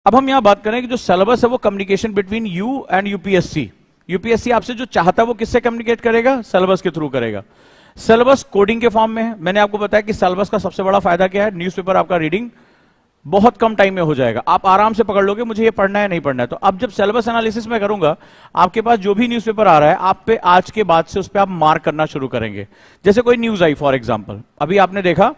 अब हम यहां बात करें कि जो सिलेबस है वो communication between you and UPSC. UPSC आपसे जो चाहता है वो किससे कम्युनिकेट करेगा? सिलेबस के थ्रू करेगा। सिलेबस कोडिंग के फॉर्म में है। मैंने आपको बताया कि सिलेबस का सबसे बड़ा फायदा क्या है? न्यूज़पेपर आपका रीडिंग बहुत कम टाइम में हो जाएगा। आप आराम से पकड़ लोगे मुझे ये पढ़ना है नहीं पढ़ना है। तो अब जब सिलेबस एनालिसिस में करूंगा, आपके पास जो भी न्यूज़पेपर आ रहा है आप पे आज के बाद से उस पर आप मार्क करना शुरू करेंगे। जैसे कोई न्यूज आई, फॉर एग्जांपल अभी आपने देखा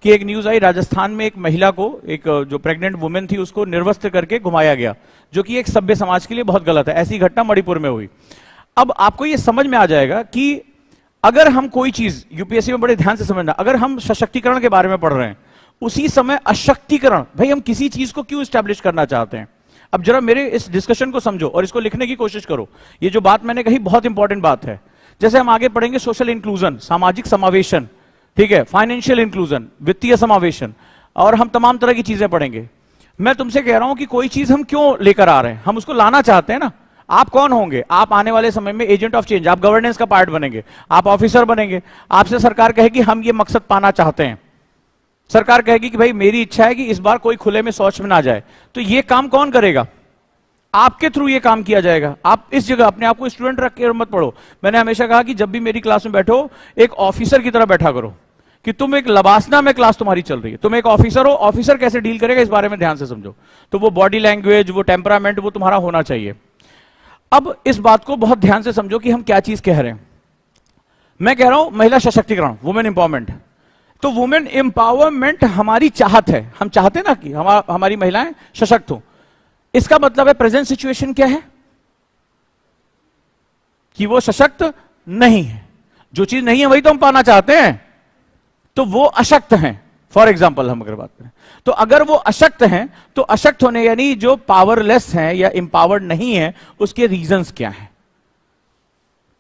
कि एक न्यूज आई, राजस्थान में एक महिला को, एक जो प्रेग्नेंट वुमेन थी उसको निर्वस्त्र करके घुमाया गया, जो कि एक सभ्य समाज के लिए बहुत गलत है। ऐसी घटना मणिपुर में हुई। अब आपको ये समझ में आ जाएगा कि अगर हम कोई चीज, यूपीएससी में बड़े ध्यान से समझना, अगर हम सशक्तिकरण के बारे में पढ़ रहे हैं उसी समय अशक्तिकरण, भाई हम किसी चीज को क्यों स्टैब्लिश करना चाहते हैं। अब जरा मेरे इस डिस्कशन को समझो और इसको लिखने की कोशिश करो। ये जो बात मैंने कही बहुत इंपॉर्टेंट बात है। जैसे हम आगे पढ़ेंगे सोशल इंक्लूजन, सामाजिक समावेशन, ठीक है, फाइनेंशियल इंक्लूजन, वित्तीय समावेशन, और हम तमाम तरह की चीजें पढ़ेंगे। मैं तुमसे कह रहा हूं कि कोई चीज हम क्यों लेकर आ रहे हैं, हम उसको लाना चाहते हैं ना। आप कौन होंगे? आप आने वाले समय में एजेंट ऑफ चेंज, आप गवर्नेंस का पार्ट बनेंगे, आप ऑफिसर बनेंगे। आपसे सरकार कहेगी हम ये मकसद पाना चाहते हैं। सरकार कहेगी कि भाई मेरी इच्छा है कि इस बार कोई खुले में शौच में ना जाए। तो ये काम कौन करेगा? आपके थ्रू ये काम किया जाएगा। आप इस जगह अपने आप को स्टूडेंट रख के मत पढ़ो। मैंने हमेशा कहा कि जब भी मेरी क्लास में बैठो एक ऑफिसर की तरह बैठा करो, कि तुम एक लबासना में क्लास तुम्हारी चल रही है, तुम एक ऑफिसर हो। ऑफिसर कैसे डील करेगा इस बारे में ध्यान से समझो। तो वो बॉडी लैंग्वेज, वो टेम्परामेंट, वो तुम्हारा होना चाहिए। अब इस बात को बहुत ध्यान से समझो कि हम क्या चीज कह रहे हैं। मैं कह रहा हूं महिला सशक्तिकरण, वुमेन एम्पावरमेंट। तो वुमेन एम्पावरमेंट हमारी चाहत है, हम चाहते ना कि हमारी महिलाएं सशक्त हो। इसका मतलब है प्रेजेंट सिचुएशन क्या है? कि वो सशक्त नहीं है। जो चीज नहीं है वही तो हम पाना चाहते हैं, तो वो अशक्त हैं। फॉर एग्जाम्पल हम अगर बात करें तो अगर वो अशक्त हैं तो अशक्त होने यानी जो पावरलेस हैं या एम्पावर्ड नहीं है, उसके रीजंस क्या हैं?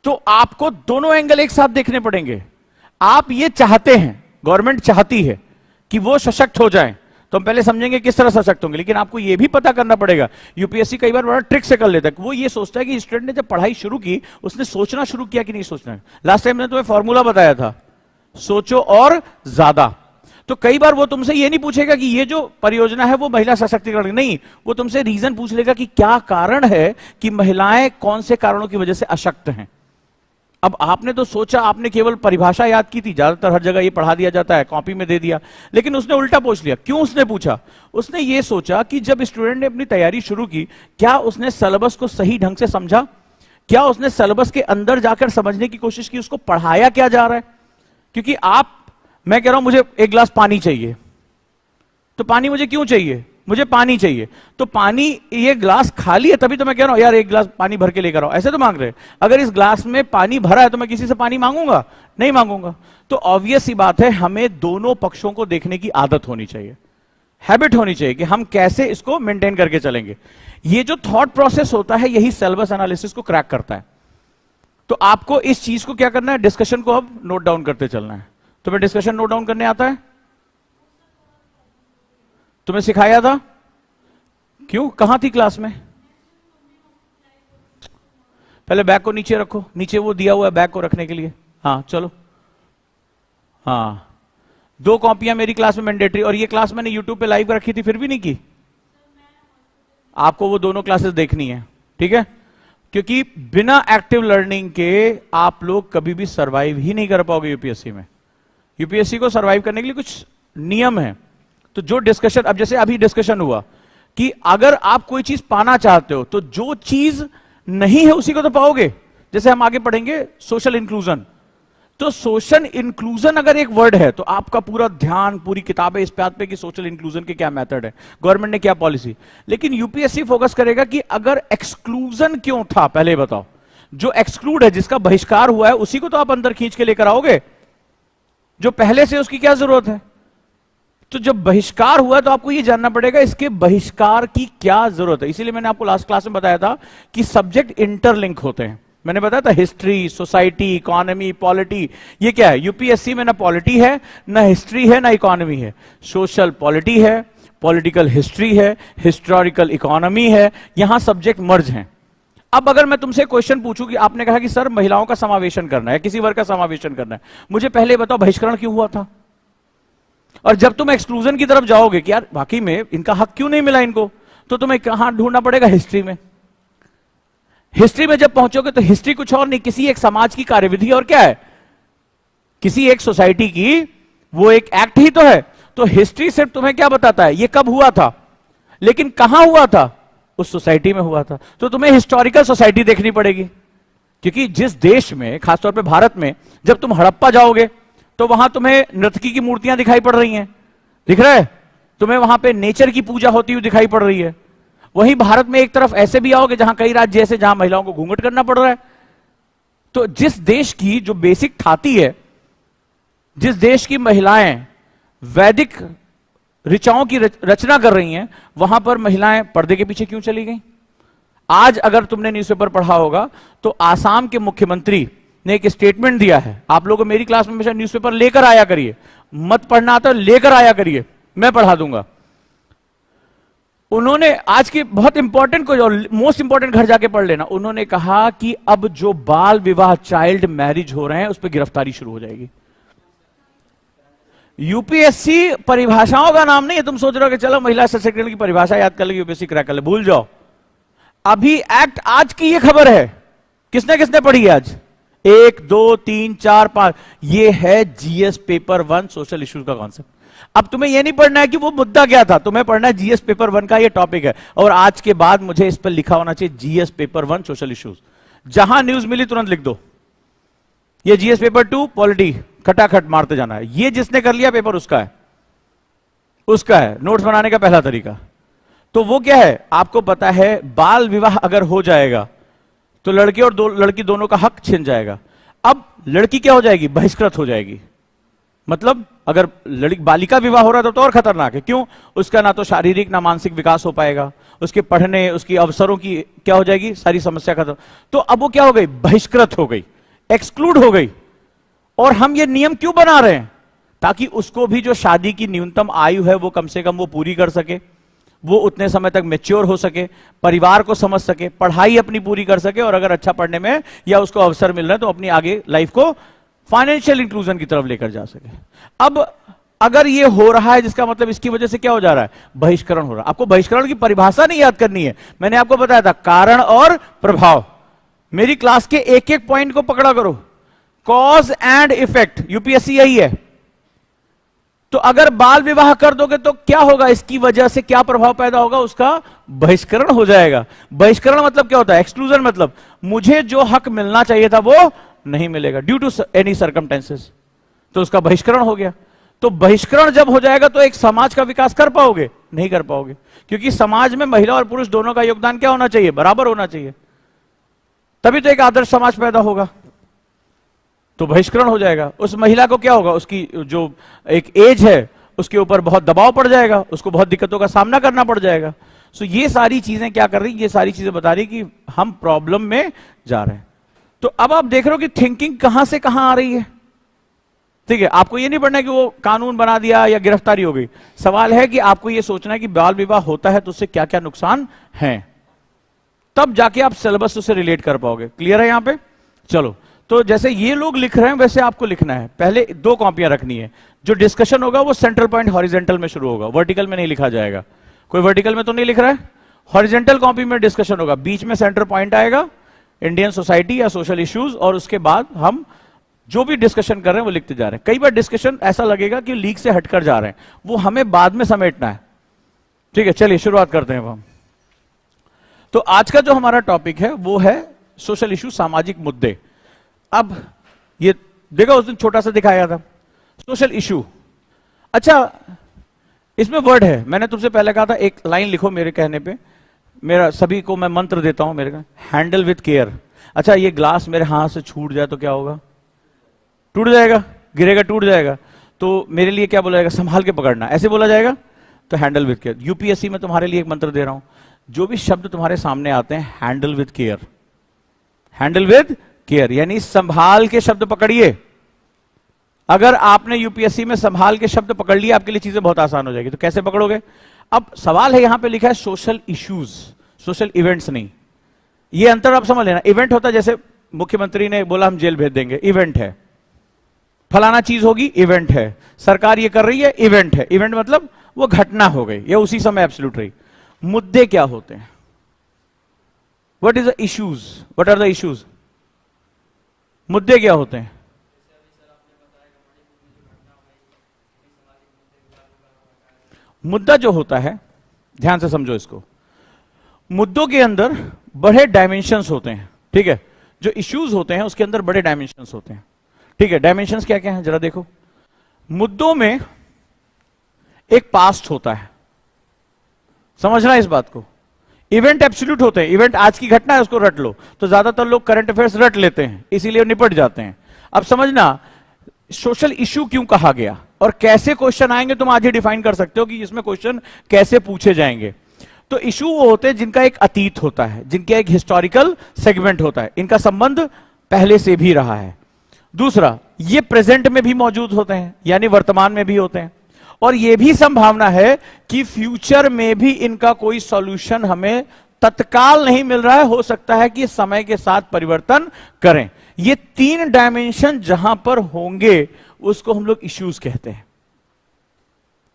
तो आपको दोनों एंगल एक साथ देखने पड़ेंगे। आप ये चाहते हैं, गवर्नमेंट चाहती है कि वो सशक्त हो जाए, तो हम पहले समझेंगे किस तरह सशक्त होंगे। लेकिन आपको यह भी पता करना पड़ेगा, यूपीएससी कई बार बड़ा ट्रिक से कर लेता है। वो ये सोचता है कि स्टूडेंट ने जब पढ़ाई शुरू की उसने सोचना शुरू किया कि नहीं सोचना। लास्ट टाइम मैंने तुम्हें फॉर्मूला बताया था, सोचो और ज्यादा। तो कई बार वो तुमसे ये नहीं पूछेगा कि ये जो परियोजना है वो महिला सशक्तिकरण, नहीं, वो तुमसे रीजन पूछ लेगा कि क्या कारण है कि महिलाएं कौन से कारणों की वजह से अशक्त हैं। अब आपने तो सोचा, आपने केवल परिभाषा याद की थी, ज्यादातर हर जगह ये पढ़ा दिया जाता है, कॉपी में दे दिया। लेकिन उसने उल्टा पूछ लिया। क्यों उसने पूछा? उसने ये सोचा कि जब स्टूडेंट ने अपनी तैयारी शुरू की, क्या उसने सिलेबस को सही ढंग से समझा? क्या उसने सिलेबस के अंदर जाकर समझने की कोशिश की? उसको पढ़ाया क्या जा रहा है? क्योंकि मैं कह रहा हूं मुझे एक गिलास पानी चाहिए, तो पानी मुझे क्यों चाहिए? मुझे पानी चाहिए। तो पानी, ये ग्लास खाली है तभी तो मैं कह रहा हूं यार एक गिलास पानी भर के लेकर आओ, ऐसे तो मांग रहे हैं। अगर इस ग्लास में पानी भरा है तो मैं किसी से पानी मांगूंगा? नहीं मांगूंगा। तो ऑब्वियस ही बात है, हमें दोनों पक्षों को देखने की आदत होनी चाहिए, हैबिट होनी चाहिए कि हम कैसे इसको मेंटेन करके चलेंगे। ये जो थॉट प्रोसेस होता है यही सिलेबस एनालिसिस को क्रैक करता है। तो आपको इस चीज को क्या करना है, डिस्कशन को अब नोट डाउन करते चलना है। तुम्हें डिस्कशन नोट डाउन करने आता है? तुम्हें सिखाया था? क्यों, कहां थी क्लास में? पहले बैग को नीचे रखो, नीचे वो दिया हुआ है बैग को रखने के लिए। हाँ चलो, हाँ 2 कॉपियां मेरी क्लास में मैंडेटरी, और ये क्लास मैंने यूट्यूब पे लाइव रखी थी फिर भी नहीं की। आपको वो दोनों क्लासेस देखनी है, ठीक है? क्योंकि बिना एक्टिव लर्निंग के आप लोग कभी भी सर्वाइव ही नहीं कर पाओगे यूपीएससी में। यूपीएससी को सर्वाइव करने के लिए कुछ नियम है। तो जो डिस्कशन, अब जैसे अभी डिस्कशन हुआ कि अगर आप कोई चीज पाना चाहते हो तो जो चीज नहीं है उसी को तो पाओगे। जैसे हम आगे पढ़ेंगे सोशल इंक्लूजन। तो सोशल इंक्लूजन अगर एक वर्ड है तो आपका पूरा ध्यान, पूरी किताबें इस बात पे कि सोशल इंक्लूजन के क्या मेथड है, गवर्नमेंट ने क्या पॉलिसी। लेकिन यूपीएससी फोकस करेगा कि अगर एक्सक्लूजन क्यों था, पहले बताओ। जो एक्सक्लूड है, जिसका बहिष्कार हुआ है, उसी को तो आप अंदर खींच के लेकर आओगे। जो पहले से उसकी क्या जरूरत है? तो जब बहिष्कार हुआ तो आपको यह जानना पड़ेगा इसके बहिष्कार की क्या जरूरत है। इसीलिए मैंने आपको लास्ट क्लास में बताया था कि सब्जेक्ट इंटरलिंक होते हैं। मैंने बताया था हिस्ट्री, सोसाइटी, इकोनॉमी, पॉलिटी। ये क्या है? यूपीएससी में ना पॉलिटी है, ना हिस्ट्री है, ना इकोनॉमी है। सोशल पॉलिटी है, पॉलिटिकल हिस्ट्री है, हिस्टोरिकल इकोनॉमी है। यहां सब्जेक्ट मर्ज हैं। अब अगर मैं तुमसे क्वेश्चन पूछूं कि आपने कहा कि सर महिलाओं का समावेशन करना है, किसी वर्ग का समावेशन करना है, मुझे पहले बताओ बहिष्करण क्यों हुआ था? और जब तुम एक्सक्लूजन की तरफ जाओगे कि यार वाकई में इनका हक क्यों नहीं मिला इनको, तो तुम्हें कहां ढूंढना पड़ेगा? हिस्ट्री में। हिस्ट्री में जब पहुंचोगे तो हिस्ट्री कुछ और नहीं, किसी एक समाज की कार्यविधि और क्या है, किसी एक सोसाइटी की वो एक एक्ट ही तो है। तो हिस्ट्री सिर्फ तुम्हें क्या बताता है, ये कब हुआ था, लेकिन कहां हुआ था, उस सोसाइटी में हुआ था। तो तुम्हें हिस्टोरिकल सोसाइटी देखनी पड़ेगी, क्योंकि जिस देश में, खासतौर पे भारत में, जब तुम हड़प्पा जाओगे तो वहां तुम्हें नर्तकी की मूर्तियां दिखाई पड़ रही हैं, दिख रहा है तुम्हें, वहां पे नेचर की पूजा होती हुई दिखाई पड़ रही है। वहीं भारत में एक तरफ ऐसे भी आओगे जहां कई राज्य ऐसे जहां महिलाओं को घूंघट करना पड़ रहा है। तो जिस देश की जो बेसिक थाती है, जिस देश की महिलाएं वैदिक ऋचाओं की रचना कर रही हैं, वहां पर महिलाएं पर्दे के पीछे क्यों चली गई? आज अगर तुमने न्यूज़पेपर पढ़ा होगा तो आसाम के मुख्यमंत्री ने एक स्टेटमेंट दिया है। आप लोगों मेरी क्लास में हमेशा न्यूज़पेपर लेकर आया करिए, मत पढ़ना आता लेकर आया करिए, मैं पढ़ा दूंगा। उन्होंने आज की बहुत इंपॉर्टेंट को, मोस्ट इंपॉर्टेंट घर जाके पढ़ लेना, उन्होंने कहा कि अब जो बाल विवाह, चाइल्ड मैरिज हो रहे हैं, उस पर गिरफ्तारी शुरू हो जाएगी। यूपीएससी परिभाषाओं का नाम नहीं है। तुम सोच रहे हो कि चलो महिला सशक्तिकरण की परिभाषा याद कर ले, यूपीएससी क्रैक कर ले, भूल जाओ। अभी एक्ट, आज की ये खबर है, किसने किसने पढ़ी है आज? 1 2 3 4 5, ये है जीएस पेपर 1 सोशल इश्यूज का कॉन्सेप्ट। अब तुम्हें यह नहीं पढ़ना है कि वो मुद्दा क्या था, तुम्हें पढ़ना है जीएस पेपर 1 का ये टॉपिक है। और आज के बाद मुझे इस पर लिखा होना चाहिए जीएस पेपर 1 सोशल इश्यूज। जहां न्यूज मिली तुरंत लिख दो, ये जीएस पेपर 2 पॉलिटी, खटाखट मारते जाना है। ये जिसने कर लिया पेपर उसका है, उसका है नोट्स बनाने का पहला तरीका। तो वो क्या है, आपको पता है बाल विवाह अगर हो जाएगा तो लड़के और लड़की दोनों का हक छिन जाएगा। अब लड़की क्या हो जाएगी, बहिष्कृत हो जाएगी। मतलब अगर लड़की बालिका विवाह हो रहा था तो और खतरनाक है। क्यों? उसका ना तो शारीरिक ना मानसिक विकास हो पाएगा, उसके पढ़ने, उसकी अवसरों की क्या हो जाएगी, सारी समस्या खत्म। तो अब वो क्या हो गई, बहिष्कृत हो गई, एक्सक्लूड हो गई। और हम ये नियम क्यों बना रहे हैं? ताकि उसको भी जो शादी की न्यूनतम आयु है वो कम से कम वो पूरी कर सके, वो उतने समय तक मैच्योर हो सके, परिवार को समझ सके, पढ़ाई अपनी पूरी कर सके, और अगर अच्छा पढ़ने में या उसको अवसर मिल रहा है तो अपनी आगे लाइफ को फाइनेंशियल इंक्लूजन की तरफ लेकर जा सके। अब अगर ये हो रहा है, जिसका मतलब इसकी वजह से क्या हो जा रहा है, बहिष्करण हो रहा है। आपको बहिष्करण की परिभाषा नहीं याद करनी है, मैंने आपको बताया था कारण और प्रभाव। मेरी क्लास के एक एक पॉइंट को पकड़ा करो, कॉज एंड इफेक्ट, यूपीएससी यही है। तो अगर बाल विवाह कर दोगे तो क्या होगा, इसकी वजह से क्या प्रभाव पैदा होगा, उसका बहिष्करण हो जाएगा। बहिष्करण मतलब क्या होता है, एक्सक्लूजन मतलब मुझे जो हक मिलना चाहिए था वो नहीं मिलेगा ड्यू टू एनी सर्कमस्टेंसेस, तो उसका बहिष्करण हो गया। तो बहिष्करण जब हो जाएगा तो एक समाज का विकास कर पाओगे, नहीं कर पाओगे, क्योंकि समाज में महिला और पुरुष दोनों का योगदान क्या होना चाहिए, बराबर होना चाहिए, तभी तो एक आदर्श समाज पैदा होगा। तो बहिष्करण हो जाएगा। उस महिला को क्या होगा, उसकी जो एक एज है उसके ऊपर बहुत दबाव पड़ जाएगा, उसको बहुत दिक्कतों का सामना करना पड़ जाएगा। सो ये सारी चीजें क्या कर रही, ये सारी चीजें बता रही कि हम प्रॉब्लम में जा रहे हैं। तो अब आप देख रहे हो कि थिंकिंग कहां से कहां आ रही है। ठीक है, आपको ये नहीं पढ़ना है कि वो कानून बना दिया या गिरफ्तारी हो गई। सवाल है कि आपको ये सोचना है कि बाल विवाह होता है तो उससे क्या क्या नुकसान है, तब जाके आप सिलेबस से रिलेट कर पाओगे। क्लियर है यहां पे? चलो, तो जैसे ये लोग लिख रहे हैं वैसे आपको लिखना है। पहले 2 कॉपियां रखनी है, जो डिस्कशन होगा वो सेंट्रल पॉइंट हॉरिजेंटल में शुरू होगा, वर्टिकल में नहीं लिखा जाएगा। कोई वर्टिकल में तो नहीं लिख रहा है, हॉरिजेंटल कॉपी में डिस्कशन होगा, बीच में सेंटर पॉइंट आएगा, इंडियन सोसाइटी या सोशल इश्यूज, और उसके बाद हम जो भी डिस्कशन कर रहे हैं वो लिखते जा रहे हैं। कई बार डिस्कशन ऐसा लगेगा कि लीक से हटकर जा रहे हैं, वो हमें बाद में समेटना है। ठीक है, चलिए शुरुआत करते हैं हम। तो आज का जो हमारा टॉपिक है वो है सोशल इश्यू, सामाजिक मुद्दे। अब ये देखो, उस दिन छोटा सा दिखाया था सोशल इशू। अच्छा, इसमें वर्ड है, मैंने तुमसे पहले कहा था एक लाइन लिखो मेरे कहने पे, मेरा सभी को मैं मंत्र देता हूं मेरे का, हैंडल विथ केयर। अच्छा, ये ग्लास मेरे हाथ से छूट जाए तो क्या होगा, टूट जाएगा, गिरेगा, टूट जाएगा। तो मेरे लिए क्या बोला जाएगा, संभाल के पकड़ना, ऐसे बोला जाएगा। तो हैंडल विथ केयर। यूपीएससी में तुम्हारे लिए एक मंत्र दे रहा हूं, जो भी शब्द तुम्हारे सामने आते हैं, handle with care, handle with care, यानी संभाल के शब्द पकड़िए। अगर आपने यूपीएससी में संभाल के शब्द पकड़ लिए, आपके लिए चीजें बहुत आसान हो जाएगी। तो कैसे पकड़ोगे? अब सवाल है, यहां पे लिखा है सोशल इश्यूज, सोशल इवेंट्स नहीं। ये अंतर आप समझ लेना। इवेंट होता है जैसे मुख्यमंत्री ने बोला हम जेल भेज देंगे, इवेंट है। फलाना चीज होगी, इवेंट है। सरकार ये कर रही है, इवेंट है। इवेंट मतलब वो घटना हो गई, या उसी समय एब्सोल्यूट रही। मुद्दे क्या होते हैं? What is the issues? What are the issues? मुद्दे क्या होते हैं? मुद्दा जो होता है, ध्यान से समझो इसको, मुद्दों के अंदर बड़े डायमेंशंस होते हैं, ठीक है? जो इश्यूज होते हैं उसके अंदर बड़े डायमेंशंस होते हैं, ठीक है? डायमेंशंस क्या क्या हैं जरा देखो। मुद्दों में एक पास्ट होता है, समझना इस बात को। इवेंट एब्सोल्यूट होते हैं, इवेंट आज की घटना है उसको रट लो, तो ज्यादातर लोग करंट अफेयर्स रट लेते हैं, इसीलिए निपट जाते हैं। अब समझना सोशल इश्यू क्यों कहा गया और कैसे क्वेश्चन आएंगे, तुम आज ही डिफाइन कर सकते हो कि इसमें क्वेश्चन कैसे पूछे जाएंगे। तो इशू वो होते हैं जिनका एक अतीत होता है, जिनका एक हिस्टोरिकल सेगमेंट होता है, इनका संबंध पहले से भी रहा है। दूसरा, ये प्रेजेंट में भी मौजूद होते हैं, यानी वर्तमान में भी होते हैं, और यह भी संभावना है कि फ्यूचर में भी इनका कोई सॉल्यूशन हमें तत्काल नहीं मिल रहा है, हो सकता है कि समय के साथ परिवर्तन करें। ये तीन डायमेंशन जहां पर होंगे उसको हम लोग इश्यूज कहते हैं।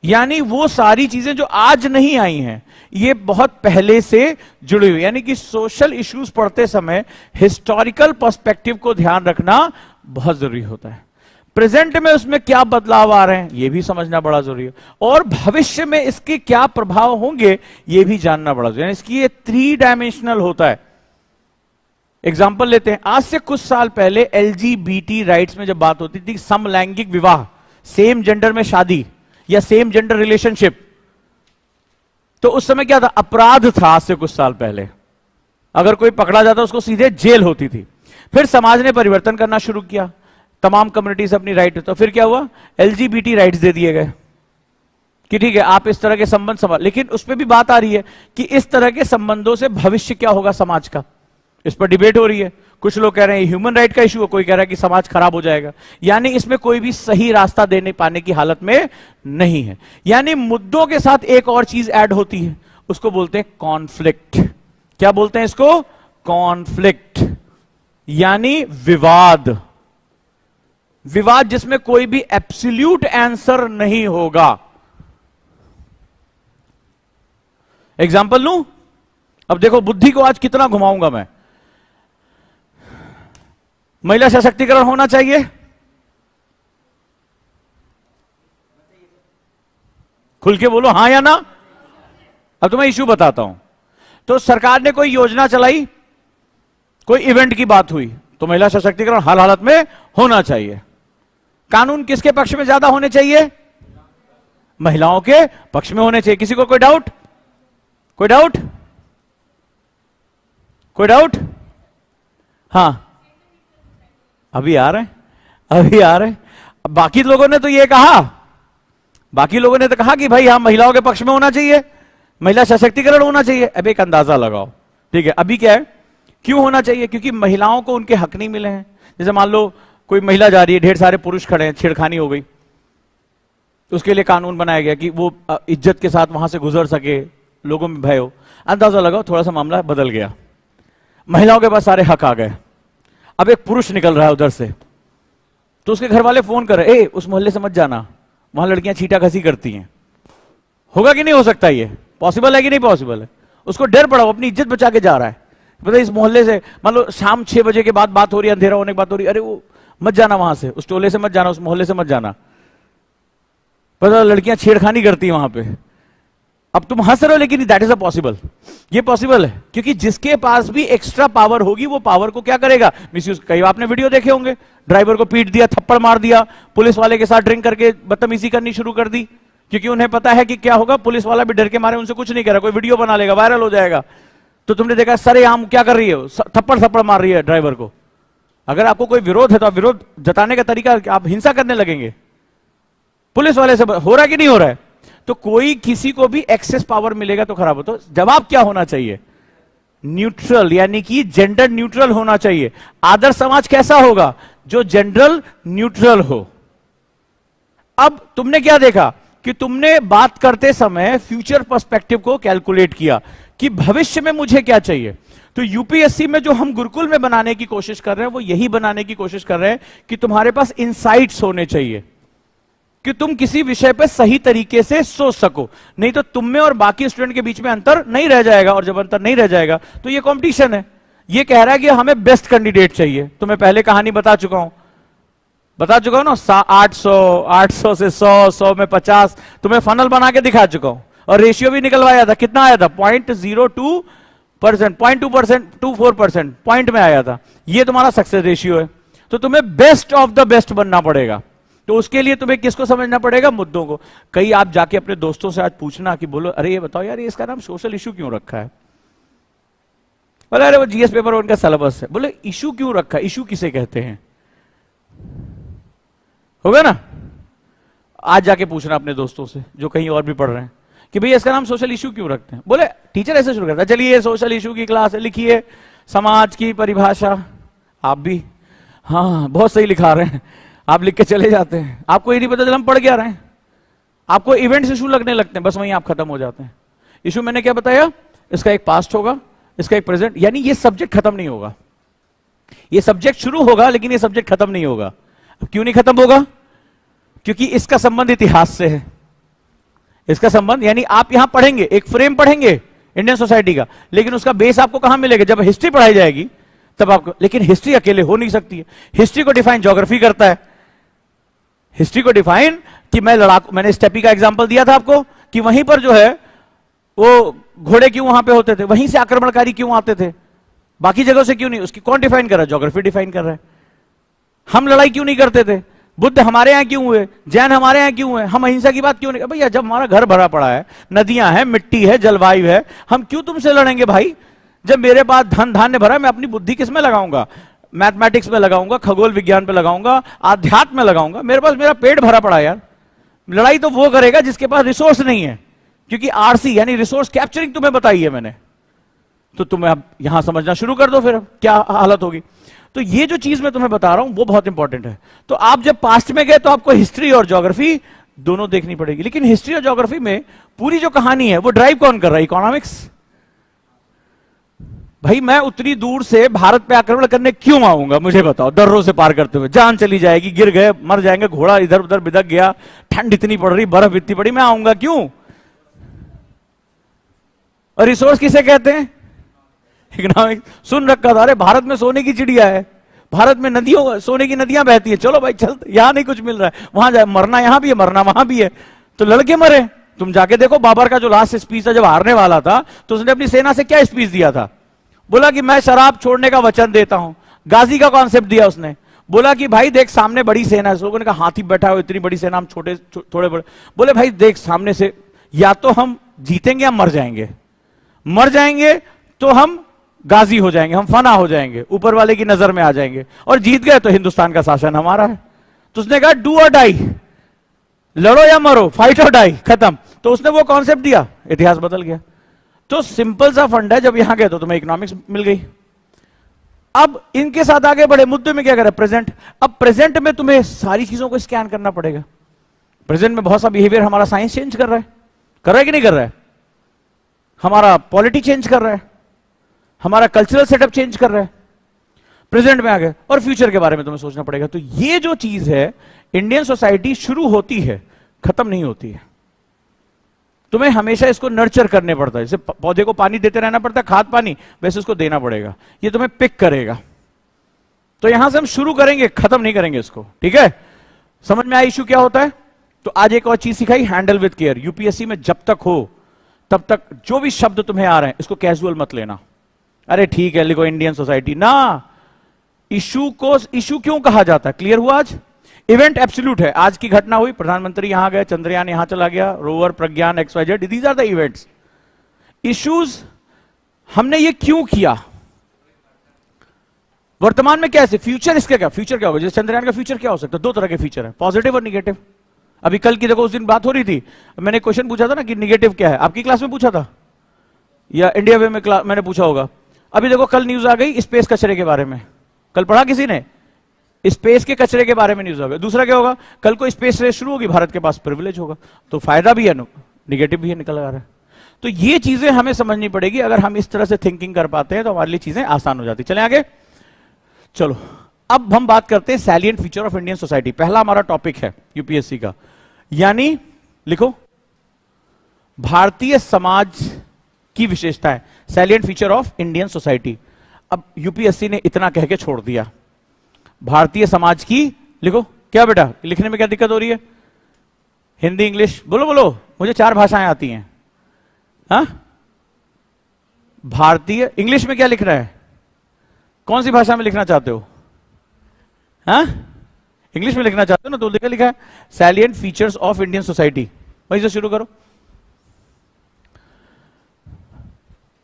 यानी वो सारी चीजें जो आज नहीं आई हैं, ये बहुत पहले से जुड़ी हुई, यानी कि सोशल इश्यूज पढ़ते समय हिस्टोरिकल पर्सपेक्टिव को ध्यान रखना बहुत जरूरी होता है। प्रेजेंट में उसमें क्या बदलाव आ रहे हैं ये भी समझना बड़ा जरूरी है, और भविष्य में इसके क्या प्रभाव होंगे ये भी जानना बड़ा जरूरी है। इसकी ये 3 डायमेंशनल होता है। एग्जाम्पल लेते हैं, आज से कुछ साल पहले LGBT राइट्स में जब बात होती थी, समलैंगिक विवाह, सेम जेंडर में शादी या सेम जेंडर रिलेशनशिप, तो उस समय क्या था? अपराध था। आज से कुछ साल पहले अगर कोई पकड़ा जाता उसको सीधे जेल होती थी। फिर समाज ने परिवर्तन करना शुरू किया, तमाम कम्युनिटीज अपनी राइट, तो फिर क्या हुआ? LGBT राइट्स दे दिए गए कि ठीक है आप इस तरह के संबंध संभाल। लेकिन उस पर भी बात आ रही है कि इस तरह के संबंधों से भविष्य क्या होगा समाज का, इस पर डिबेट हो रही है। कुछ लोग कह रहे हैं ह्यूमन राइट का इशू है, कोई कह रहा है कि समाज खराब हो जाएगा। यानी इसमें कोई भी सही रास्ता देने पाने की हालत में नहीं है। यानी मुद्दों के साथ एक और चीज ऐड होती है, उसको बोलते हैं कॉन्फ्लिक्ट। क्या बोलते हैं इसको? कॉन्फ्लिक्ट, यानी विवाद। विवाद जिसमें कोई भी एब्सोल्यूट आंसर नहीं होगा। एग्जाम्पल लूं? अब देखो बुद्धि को आज कितना घुमाऊंगा मैं। महिला सशक्तिकरण होना चाहिए? खुल के बोलो हां या ना। अब तुम्हें इश्यू बताता हूं। तो सरकार ने कोई योजना चलाई, कोई इवेंट की बात हुई, तो महिला सशक्तिकरण हर हालत में होना चाहिए। कानून किसके पक्ष में ज्यादा होने चाहिए? महिलाओं के पक्ष में होने चाहिए। किसी को कोई डाउट? कोई डाउट? कोई डाउट? हां अभी आ रहे हैं, अभी आ रहे हैं। बाकी लोगों ने तो ये कहा, बाकी लोगों ने तो कहा कि भाई हम महिलाओं के पक्ष में होना चाहिए, महिला सशक्तिकरण होना चाहिए। अब एक अंदाजा लगाओ, ठीक है? अभी क्या है, क्यों होना चाहिए? क्योंकि महिलाओं को उनके हक नहीं मिले हैं। जैसे मान लो कोई महिला जा रही है, ढेर सारे पुरुष खड़े हैं, छेड़खानी हो गई, तो उसके लिए कानून बनाया गया कि वो इज्जत के साथ वहां से गुजर सके, लोगों में भय हो। अंदाजा लगाओ, थोड़ा सा मामला बदल गया, महिलाओं के पास सारे हक आ गए। अब एक पुरुष निकल रहा है उधर से, तो उसके घर वाले फोन कर रहे, ए उस मोहल्ले से मत जाना, वहां लड़कियां छीटा घसी करती हैं। होगा कि नहीं हो सकता? ये पॉसिबल है कि नहीं पॉसिबल है? उसको डर पड़ा, वो अपनी इज्जत बचा के जा रहा है। पता इस मोहल्ले से मान लो शाम 6 बजे के बाद बात हो रही है, अंधेरा होने की बात हो रही है, अरे वो मत जाना वहां से, उस टोले से मत जाना, उस मोहल्ले से मत जाना, पता लड़कियां छेड़खानी करती हैं वहां पे। अब तुम हंस रहे हो, लेकिन दैट इज अ पॉसिबल, ये पॉसिबल है। क्योंकि जिसके पास भी एक्स्ट्रा पावर होगी वो पावर को क्या करेगा? मिसयूज। कई आपने वीडियो देखे होंगे, ड्राइवर को पीट दिया, थप्पड़ मार दिया, पुलिस वाले के साथ ड्रिंक करके बदतमीजी करनी शुरू कर दी, क्योंकि उन्हें पता है कि क्या होगा, पुलिस वाला भी डर के मारे उनसे कुछ नहीं कर रहा, कोई वीडियो बना लेगा, वायरल हो जाएगा। तो तुमने देखा सरेआम क्या कर रही है, थप्पड़ मार रही है ड्राइवर को। अगर आपको कोई विरोध है तो आप विरोध जताने का तरीका आप हिंसा करने लगेंगे। पुलिस वाले से हो रहा है कि नहीं हो रहा है? तो कोई किसी को भी एक्सेस पावर मिलेगा तो खराब हो। तो जवाब क्या होना चाहिए? न्यूट्रल, यानी कि जेंडर न्यूट्रल होना चाहिए। आदर्श समाज कैसा होगा? जो जेंडर न्यूट्रल हो। अब तुमने क्या देखा कि तुमने बात करते समय फ्यूचर पर्सपेक्टिव को कैलकुलेट किया कि भविष्य में मुझे क्या चाहिए। तो यूपीएससी में जो हम गुरुकुल में बनाने की कोशिश कर रहे हैं वो यही बनाने की कोशिश कर रहे हैं कि तुम्हारे पास इंसाइट्स होने चाहिए। कि तुम किसी विषय पे सही तरीके से सोच सको, नहीं तो तुम में और बाकी स्टूडेंट के बीच में अंतर नहीं रह जाएगा, और जब अंतर नहीं रह जाएगा तो ये कंपटीशन है। ये कह रहा है कि हमें बेस्ट कैंडिडेट चाहिए। तो मैं पहले कहानी बता चुका हूं ना, 800 से 100 में 50, तुम्हें फनल बना के दिखा चुका हूं, और रेशियो भी निकलवाया था। कितना आया था? 0.02%, 0.24% पॉइंट में आया था। ये तुम्हारा सक्सेस रेशियो है। तो तुम्हें बेस्ट ऑफ द बेस्ट बनना पड़ेगा। तो उसके लिए तुम्हें किसको समझना पड़ेगा? मुद्दों को। कई आप जाके अपने दोस्तों से आज पूछना कि बोलो, अरे ये बताओ यार, ये इसका नाम सोशल इशू क्यों रखा है? बोले अरे वो जीएस पेपर उनका सिलेबस है। बोले इशू क्यों रखा है? इशू किसे कहते हैं? होगा ना? आज जाके पूछना अपने दोस्तों से जो कहीं और भी पढ़ रहे हैं कि भैया इसका नाम सोशल इशू क्यों रखते हैं? बोले टीचर ऐसे शुरू करता है, चलिए सोशल इशू की क्लास है, लिखिए समाज की परिभाषा। आप भी हाँ बहुत सही लिखा रहे हैं, आप लिख के चले जाते हैं। आपको ये नहीं पता चल हम पढ़ क्या रहे हैं। आपको इवेंट्स इशू लगने लगते हैं, बस वहीं आप खत्म हो जाते हैं। इशू मैंने क्या बताया? इसका एक पास्ट होगा, इसका एक प्रेजेंट, यानी ये सब्जेक्ट खत्म नहीं होगा। ये सब्जेक्ट शुरू होगा लेकिन ये सब्जेक्ट खत्म नहीं होगा। अब क्यों नहीं खत्म होगा? क्योंकि इसका संबंध इतिहास से है। इसका संबंध यानी आप यहां पढ़ेंगे, एक फ्रेम पढ़ेंगे इंडियन सोसाइटी का, लेकिन उसका बेस आपको कहां मिलेगा? जब हिस्ट्री पढ़ाई जाएगी तब आपको। लेकिन हिस्ट्री अकेले हो नहीं सकती है। हिस्ट्री को डिफाइन ज्योग्राफी करता है। हिस्ट्री को डिफाइन कि मैं लड़ाकू, मैंने स्टेपी का एग्जांपल दिया था आपको कि वहीं पर जो है वो घोड़े क्यों वहां पे होते थे, वहीं से आक्रमणकारी क्यों आते थे, बाकी जगहों से क्यों नहीं? उसकी कौन डिफाइन कर रहा है? ज्योग्राफी डिफाइन कर रहा है। हम लड़ाई क्यों नहीं करते थे? बुद्ध हमारे यहां क्यों हुए? जैन हमारे यहां क्यों हुए? हम अहिंसा की बात क्यों नहीं? भैया जब हमारा घर भरा पड़ा है, नदियां हैं, मिट्टी है, जलवायु है, हम क्यों तुमसे लड़ेंगे भाई? जब मेरे पास धन धान्य भरा है, मैं अपनी बुद्धि किस में लगाऊंगा? मैथमेटिक्स में लगाऊंगा, खगोल विज्ञान पे लगाऊंगा, आध्यात्म में लगाऊंगा। मेरे पास मेरा पेट भरा पड़ा है यार। लड़ाई तो वो करेगा जिसके पास रिसोर्स नहीं है, क्योंकि आरसी यानी रिसोर्स कैप्चरिंग तुम्हें बताई है मैंने। तो तुम्हें अब यहां समझना शुरू कर दो, फिर अब क्या हालत होगी। तो ये जो चीज मैं तुम्हें बता रहा हूं वो बहुत इंपॉर्टेंट है। तो आप जब पास्ट में गए तो आपको हिस्ट्री और ज्योग्राफी दोनों देखनी पड़ेगी। लेकिन हिस्ट्री और ज्योग्राफी में पूरी जो कहानी है वो ड्राइव कौन कर रहा है? इकोनॉमिक्स। भाई मैं उतनी दूर से भारत पे आक्रमण करने क्यों आऊंगा? मुझे बताओ। दर्रों से पार करते हुए जान चली जाएगी, गिर गए, मर जाएंगे, घोड़ा इधर उधर बिदक गया, ठंड इतनी पड़ रही, बर्फ इतनी पड़ी, मैं आऊंगा क्यों? और रिसोर्स किसे कहते हैं? इकोनॉमिक्स। सुन रखा था, अरे भारत में सोने की चिड़िया है, भारत में नदियों, सोने की नदियां बहती है, चलो भाई चल, यहां नहीं कुछ मिल रहा है, वहां जाए, मरना यहां भी है, मरना वहां भी है, तो लड़के मरे। तुम जाके देखो बाबर का जो लास्ट स्पीच था जब हारने वाला था, तो उसने अपनी सेना से क्या स्पीच दिया था? बोला कि मैं शराब छोड़ने का वचन देता हूं। गाजी का कॉन्सेप्ट दिया उसने। बोला कि भाई देख सामने बड़ी सेना है। लोगों ने कहा हाथी बैठा हो, इतनी बड़ी सेना, हम छोटे थोड़े बड़े। बोले भाई देख सामने से, या तो हम जीतेंगे या मर जाएंगे। मर जाएंगे तो हम गाजी हो जाएंगे, हम फना हो जाएंगे, ऊपर वाले की नजर में आ जाएंगे, और जीत गए तो हिंदुस्तान का शासन हमारा है। तो उसने कहा डू और डाई, लड़ो या मरो, फाइट और डाई, खत्म। तो उसने वो कॉन्सेप्ट दिया, इतिहास बदल गया। तो सिंपल सा फंड है, जब यहां गए तो तुम्हें इकोनॉमिक्स मिल गई। अब इनके साथ आगे बढ़े, मुद्दे में क्या करें? प्रेजेंट। अब प्रेजेंट में तुम्हें सारी चीजों को स्कैन करना पड़ेगा। प्रेजेंट में बहुत सा बिहेवियर हमारा साइंस चेंज कर रहा है कि नहीं कर रहा है? हमारा पॉलिटी चेंज कर रहा है, हमारा कल्चरल सेटअप चेंज कर रहा है। प्रेजेंट में आ गए, और फ्यूचर के बारे में तुम्हें सोचना पड़ेगा। तो ये जो चीज है, इंडियन सोसाइटी शुरू होती है, खत्म नहीं होती है। तुम्हें हमेशा इसको नर्चर करने पड़ता है। जैसे पौधे को पानी देते रहना पड़ता है, खाद पानी, वैसे उसको देना पड़ेगा। ये तुम्हें पिक करेगा। तो यहां से हम शुरू करेंगे, खत्म नहीं करेंगे इसको। ठीक है? समझ में आया इशू क्या होता है? तो आज एक और चीज सिखाई, हैंडल विद केयर। यूपीएससी में जब तक हो तब तक जो भी शब्द तुम्हें आ रहे हैं इसको कैजुअल मत लेना। अरे ठीक है लिखो इंडियन सोसाइटी ना। इशू को इशू क्यों कहा जाता है? क्लियर हुआ आज? इवेंट एब्सोल्यूट है। आज की घटना हुई, प्रधानमंत्री यहां गए, चंद्रयान यहां चला गया, rover Pragyan XYZ, these are the events. Issues हमने ये क्यों किया? वर्तमान में कैसे? फ्यूचर इसका क्या? फ्यूचर क्या होगा? जैसे चंद्रयान का फ्यूचर क्या हो सकता है? दो तरह के फ्यूचर है, पॉजिटिव और निगेटिव। अभी कल की देखो, उस दिन बात हो रही थी, मैंने क्वेश्चन पूछा था ना कि निगेटिव क्या है। आपकी क्लास में पूछा था या इंडिया वे में मैंने पूछा होगा। अभी देखो कल न्यूज आ गई स्पेस कचरे के बारे में। कल पढ़ा किसी ने? स्पेस के कचरे के बारे में न्यूज होगा। दूसरा क्या होगा? कल को स्पेस रेस शुरू होगी, भारत के पास प्रिविलेज होगा। तो फायदा भी है, निगेटिव भी है, निकल आ रहा है। तो ये चीजें हमें समझनी पड़ेगी। अगर हम इस तरह से थिंकिंग कर पाते हैं तो हमारे लिए चीजें आसान हो जाती। चलें आगे। चलो अब हम बात करते हैं salient feature of Indian society. पहला हमारा टॉपिक है यूपीएससी का, यानी लिखो, भारतीय समाज की विशेषताएं, salient feature of Indian society. अब यूपीएससी ने इतना कह के छोड़ दिया, भारतीय समाज की लिखो। क्या बेटा, लिखने में क्या दिक्कत हो रही है? हिंदी, इंग्लिश, बोलो बोलो, मुझे 4 भाषाएं आती हैं। हाँ, भारतीय, इंग्लिश में क्या लिखना है? कौन सी भाषा में लिखना चाहते हो? हाँ, इंग्लिश में लिखना चाहते हो ना, तो देखा लिखा है salient features of Indian society, वहीं से शुरू करो।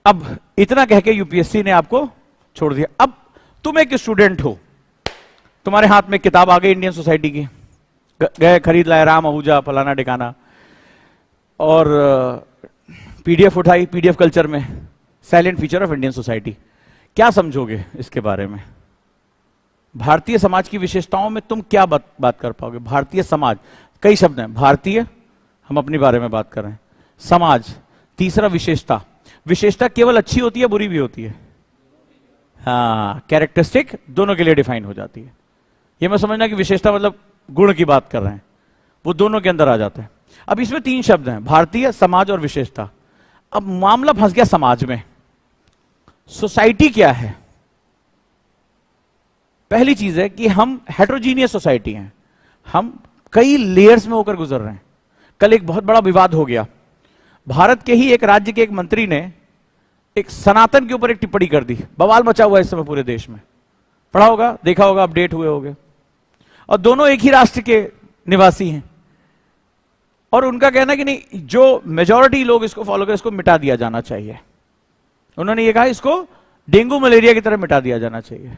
अब इतना कह के यूपीएससी ने आपको छोड़ दिया। अब तुम एक स्टूडेंट हो, तुम्हारे हाथ में किताब आ गई इंडियन सोसाइटी की, गए खरीद लाए राम आहूजा फलाना ठिकाना, और पीडीएफ उठाई, पीडीएफ कल्चर में silent feature of Indian society. क्या समझोगे इसके बारे में? भारतीय समाज की विशेषताओं में तुम क्या बात कर पाओगे? भारतीय समाज, कई शब्द हैं, भारतीय हम अपने बारे में बात कर रहे हैं, समाज तीसरा, विशेषता। विशेषता केवल अच्छी होती है, बुरी भी होती है? हाँ, कैरेक्टरिस्टिक दोनों के लिए डिफाइन हो जाती है। ये मैं समझना कि विशेषता मतलब गुण की बात कर रहे हैं, वो दोनों के अंदर आ जाता है। अब इसमें 3 शब्द हैं, भारतीय, समाज और विशेषता। अब मामला फंस गया समाज में। सोसाइटी क्या है? पहली चीज है कि हम हेट्रोजीनियस सोसाइटी हैं, हम कई लेयर्स में होकर गुजर रहे हैं। कल एक बहुत बड़ा विवाद हो गया, भारत के ही एक राज्य के एक मंत्री ने एक सनातन के ऊपर एक टिप्पणी कर दी, बवाल मचा हुआ है इस समय पूरे देश में। पढ़ा होगा, देखा होगा, अपडेट हुए होंगे। और दोनों एक ही राष्ट्र के निवासी हैं, और उनका कहना कि नहीं, जो मेजॉरिटी लोग इसको फॉलो करें, इसको मिटा दिया जाना चाहिए। उन्होंने ये कहा इसको डेंगू मलेरिया की तरह मिटा दिया जाना चाहिए।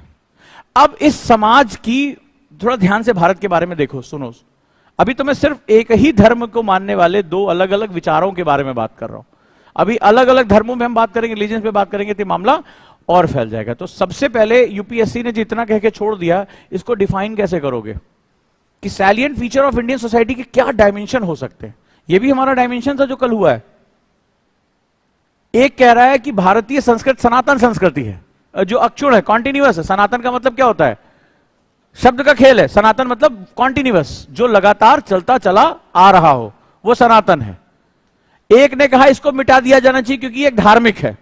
अब इस समाज की थोड़ा ध्यान से भारत के बारे में देखो, सुनो। अभी तो मैं सिर्फ एक ही धर्म को मानने वाले 2 अलग अलग विचारों के बारे में बात कर रहा हूं। अभी अलग अलग धर्मों में हम बात करेंगे, रिलीजन पे बात करेंगे, तो मामला और फैल जाएगा। तो सबसे पहले यूपीएससी ने जितना कह के छोड़ दिया, इसको डिफाइन कैसे करोगे कि salient feature of Indian society के क्या डायमेंशन हो सकते हैं? ये भी हमारा डायमेंशन था जो कल हुआ है। एक कह रहा है कि भारतीय संस्कृति सनातन संस्कृति है, जो अक्षुण है, कॉन्टिन्यूअस है। सनातन का मतलब क्या होता है? शब्द का खेल है। सनातन मतलब कॉन्टिन्यूअस, जो लगातार चलता चला आ रहा हो, वो सनातन है। एक ने कहा इसको मिटा दिया जाना चाहिए क्योंकि एक धार्मिक है,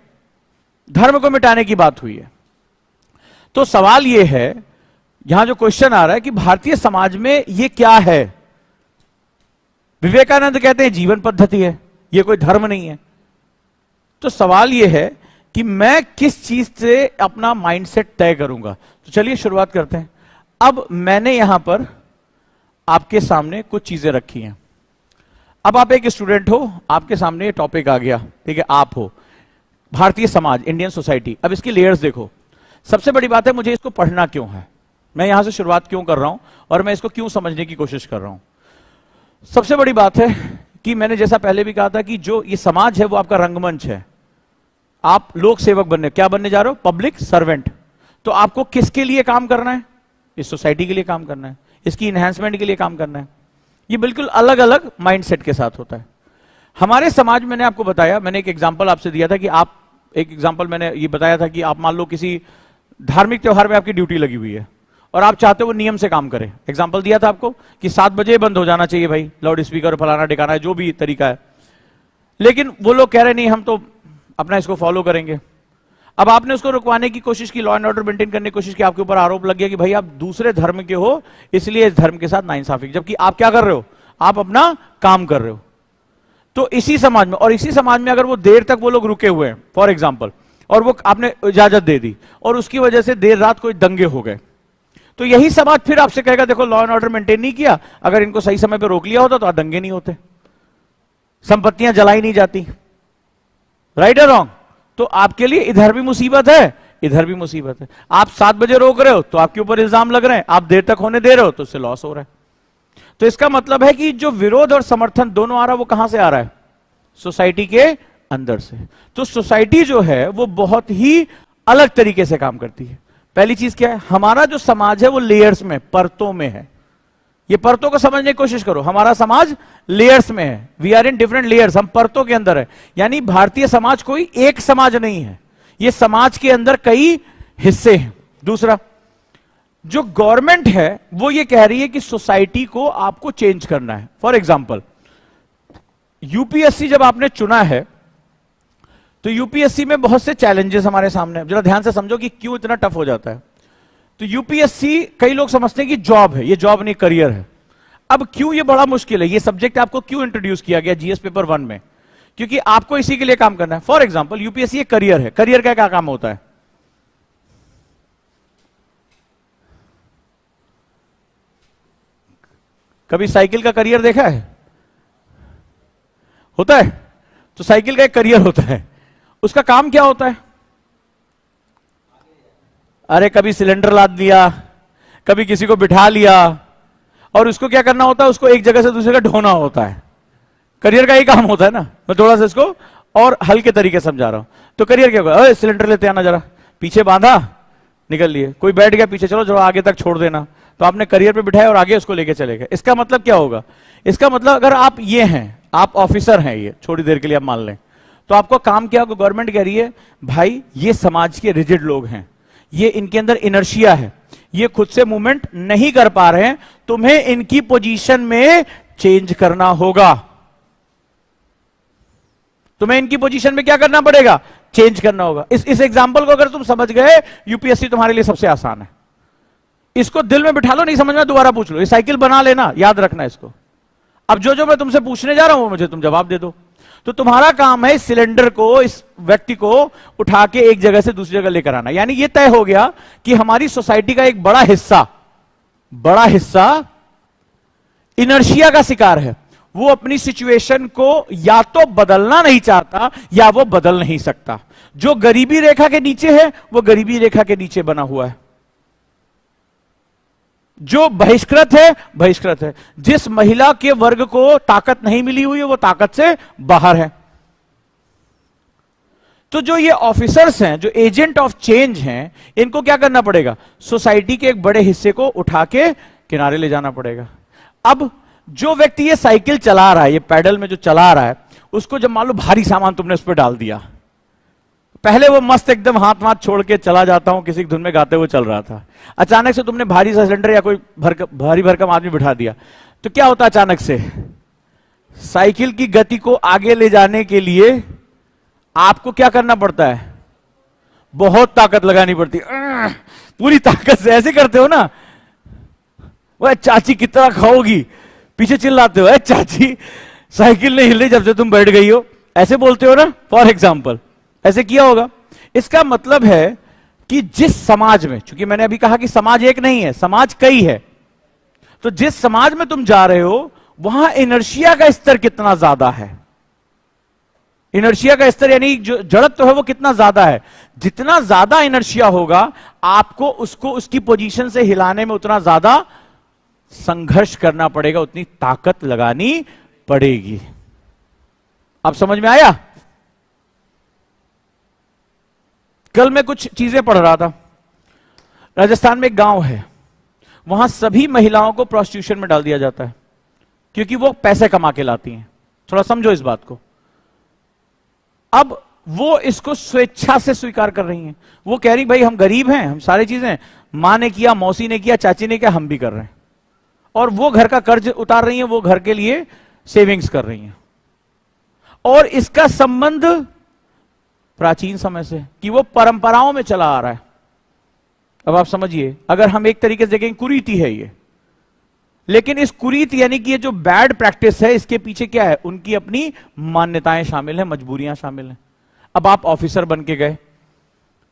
धर्म को मिटाने की बात हुई है। तो सवाल यह है, यहां जो क्वेश्चन आ रहा है कि भारतीय समाज में यह क्या है? विवेकानंद कहते हैं जीवन पद्धति है, यह कोई धर्म नहीं है। तो सवाल यह है कि मैं किस चीज से अपना माइंडसेट तय करूंगा। तो चलिए शुरुआत करते हैं। अब मैंने यहां पर आपके सामने कुछ चीजें रखी हैं। अब आप एक स्टूडेंट हो, आपके सामने ये टॉपिक आ गया, ठीक है, आप हो भारतीय समाज, इंडियन सोसाइटी। अब इसकी लेयर्स देखो। सबसे बड़ी बात है, मुझे इसको पढ़ना क्यों है, मैं यहां से शुरुआत क्यों कर रहा हूं, और मैं इसको क्यों समझने की कोशिश कर रहा हूं। सबसे बड़ी बात है कि मैंने जैसा पहले भी कहा था कि जो ये समाज है वो आपका रंगमंच है। आप लोक सेवक बनने, क्या बनने जा रहे हो? Public servant. तो आपको किसके लिए काम करना है? इस सोसाइटी के लिए काम करना है, इसकी इन्हेंसमेंट के लिए काम करना है। ये बिल्कुल अलग अलग माइंडसेट के साथ होता है। हमारे समाज में, मैंने आपको बताया, मैंने एक एग्जांपल आपसे दिया था कि आप, एक एग्जांपल मैंने ये बताया था कि आप मान लो किसी धार्मिक त्योहार में आपकी ड्यूटी लगी हुई है और आप चाहते हो वो नियम से काम करे। एग्जांपल दिया था आपको कि 7 बजे बंद हो जाना चाहिए भाई, लाउड स्पीकर फलाना ठिकाना है, जो भी तरीका है। लेकिन वो लोग कह रहे नहीं, हम तो अपना इसको फॉलो करेंगे। अब आपने उसको रुकवाने की कोशिश की, लॉ एंड ऑर्डर मेंटेन करने की कोशिश की, आपके ऊपर आरोप लग गया कि भाई आप दूसरे धर्म के हो, इसलिए इस धर्म के साथ नाइंसाफी। जबकि आप क्या कर रहे हो? आप अपना काम कर रहे हो। तो इसी समाज में, और इसी समाज में अगर वो देर तक वो लोग रुके हुए हैं फॉर एग्जाम्पल, और वो आपने इजाजत दे दी और उसकी वजह से देर रात कोई दंगे हो गए, तो यही समाज फिर आपसे कहेगा देखो लॉ एंड ऑर्डर मेंटेन नहीं किया, अगर इनको सही समय पर रोक लिया होता तो दंगे नहीं होते, संपत्तियां जलाई नहीं जाती। राइट और रॉन्ग? तो आपके लिए इधर भी मुसीबत है, इधर भी मुसीबत है। आप 7 बजे रोक रहे हो तो आपके ऊपर इल्जाम लग रहे हैं, आप देर तक होने दे रहे हो तो उससे लॉस हो रहा है। तो इसका मतलब है कि जो विरोध और समर्थन दोनों आ रहा है वो कहां से आ रहा है? सोसाइटी के अंदर से। तो सोसाइटी जो है वो बहुत ही अलग तरीके से काम करती है। पहली चीज क्या है? हमारा जो समाज है वो लेयर्स में, परतों में है। ये परतों को समझने की कोशिश करो। हमारा समाज लेयर्स में है, we are in different layers, हम परतों के अंदर है। यानी भारतीय समाज कोई एक समाज नहीं है, ये समाज के अंदर कई हिस्से हैं। दूसरा, जो गवर्नमेंट है वो ये कह रही है कि सोसाइटी को आपको चेंज करना है। फॉर एग्जाम्पल, यूपीएससी जब आपने चुना है तो यूपीएससी में बहुत से चैलेंजेस हमारे सामने, जरा ध्यान से समझो कि क्यों इतना टफ हो जाता है। तो यूपीएससी कई लोग समझते हैं कि जॉब है, ये जॉब नहीं करियर है। अब क्यों ये बड़ा मुश्किल है, ये सब्जेक्ट आपको क्यों इंट्रोड्यूस किया गया जीएस पेपर 1 में? क्योंकि आपको इसी के लिए काम करना है। फॉर एग्जाम्पल, यूपीएससी एक करियर है। करियर का क्या काम होता है? कभी साइकिल का करियर देखा है? होता है। तो साइकिल का एक करियर होता है, उसका काम क्या होता है? अरे कभी सिलेंडर लाद लिया, कभी किसी को बिठा लिया, और उसको क्या करना होता है? उसको एक जगह से दूसरी जगह ढोना होता है। करियर का ही काम होता है ना। मैं थोड़ा सा इसको और हल्के तरीके समझा रहा हूं। तो करियर क्या होगा? सिलेंडर लेते आना, जरा पीछे बांधा, निकल लिए। कोई बैठ गया पीछे, चलो जरा आगे तक छोड़ देना, तो आपने करियर पे बिठाया और आगे उसको लेके चले गए। इसका मतलब क्या होगा? इसका मतलब अगर आप ये हैं, आप ऑफिसर हैं, ये थोड़ी देर के लिए आप मान लें, तो आपको काम क्या होगा? गवर्नमेंट कह रही है भाई ये समाज के रिजिड लोग हैं, ये इनके अंदर इनर्शिया है, ये खुद से मूवमेंट नहीं कर पा रहे हैं, तुम्हें इनकी पोजीशन में चेंज करना होगा। तुम्हें इनकी पोजीशन में क्या करना पड़ेगा? चेंज करना होगा। इस एग्जांपल को अगर तुम समझ गए, यूपीएससी तुम्हारे लिए सबसे आसान है। इसको दिल में बिठा लो, नहीं समझ में दोबारा पूछ लो। ये साइकिल बना लेना, याद रखना इसको। अब जो जो मैं तुमसे पूछने जा रहा हूं मुझे तुम जवाब दे दो। तो तुम्हारा काम है इस सिलेंडर को, इस व्यक्ति को उठा के एक जगह से दूसरी जगह लेकर आना। यानी ये तय हो गया कि हमारी सोसाइटी का एक बड़ा हिस्सा इनर्शिया का शिकार है। वो अपनी सिचुएशन को या तो बदलना नहीं चाहता या वो बदल नहीं सकता। जो गरीबी रेखा के नीचे है वो गरीबी रेखा के नीचे बना हुआ है। जो बहिष्कृत है। जिस महिला के वर्ग को ताकत नहीं मिली हुई है वो ताकत से बाहर है। तो जो ये ऑफिसर्स हैं, जो एजेंट ऑफ चेंज हैं, इनको क्या करना पड़ेगा? सोसाइटी के एक बड़े हिस्से को उठा के किनारे ले जाना पड़ेगा। अब जो व्यक्ति ये साइकिल चला रहा है, ये पैडल में जो चला रहा है, उसको जब मान लो भारी सामान तुमने उस पर डाल दिया, पहले वो मस्त एकदम हाथ वाथ छोड़ के चला जाता हूं किसी धुन में गाते हुए चल रहा था। अचानक से तुमने भारी सा सिलेंडर या कोई भारी भरकम आदमी बिठा दिया, तो क्या होता? अचानक से साइकिल की गति को आगे ले जाने के लिए आपको क्या करना पड़ता है? बहुत ताकत लगानी पड़ती है। पूरी ताकत से ऐसे करते हो ना, वह चाची कितना खाओगी, पीछे चिल्लाते हो, चाची साइकिल नहीं हिल रही जब से तुम बैठ गई हो, ऐसे बोलते हो ना। फॉर एग्जाम्पल ऐसे किया होगा। इसका मतलब है कि जिस समाज में, चूंकि मैंने अभी कहा कि समाज एक नहीं है, समाज कई है, तो जिस समाज में तुम जा रहे हो वहां इनर्शिया का स्तर कितना ज्यादा है। इनर्शिया का स्तर यानी जो जड़त्व है वो कितना ज्यादा है। जितना ज्यादा इनर्शिया होगा आपको उसको उसकी पोजीशन से हिलाने में उतना ज्यादा संघर्ष करना पड़ेगा, उतनी ताकत लगानी पड़ेगी। अब समझ में आया? कल मैं कुछ चीजें पढ़ रहा था। राजस्थान में एक गांव है, वहां सभी महिलाओं को प्रोस्टिट्यूशन में डाल दिया जाता है क्योंकि वो पैसे कमा के लाती हैं। थोड़ा समझो इस बात को। अब वो इसको स्वेच्छा से स्वीकार कर रही हैं। वो कह रही भाई हम गरीब हैं, हम सारी चीजें मां ने किया, मौसी ने किया, चाची ने किया, हम भी कर रहे हैं। और वो घर का कर्ज उतार रही हैं, वो घर के लिए सेविंग्स कर रही हैं। और इसका संबंध प्राचीन समय से, कि वो परंपराओं में चला आ रहा है। अब आप समझिए, अगर हम एक तरीके से देखें, कुरीति है ये, लेकिन इस कुरीति यानी कि ये जो बैड प्रैक्टिस है, इसके पीछे क्या है? उनकी अपनी मान्यताएं शामिल हैं, मजबूरियां शामिल हैं। अब आप ऑफिसर बन के गए,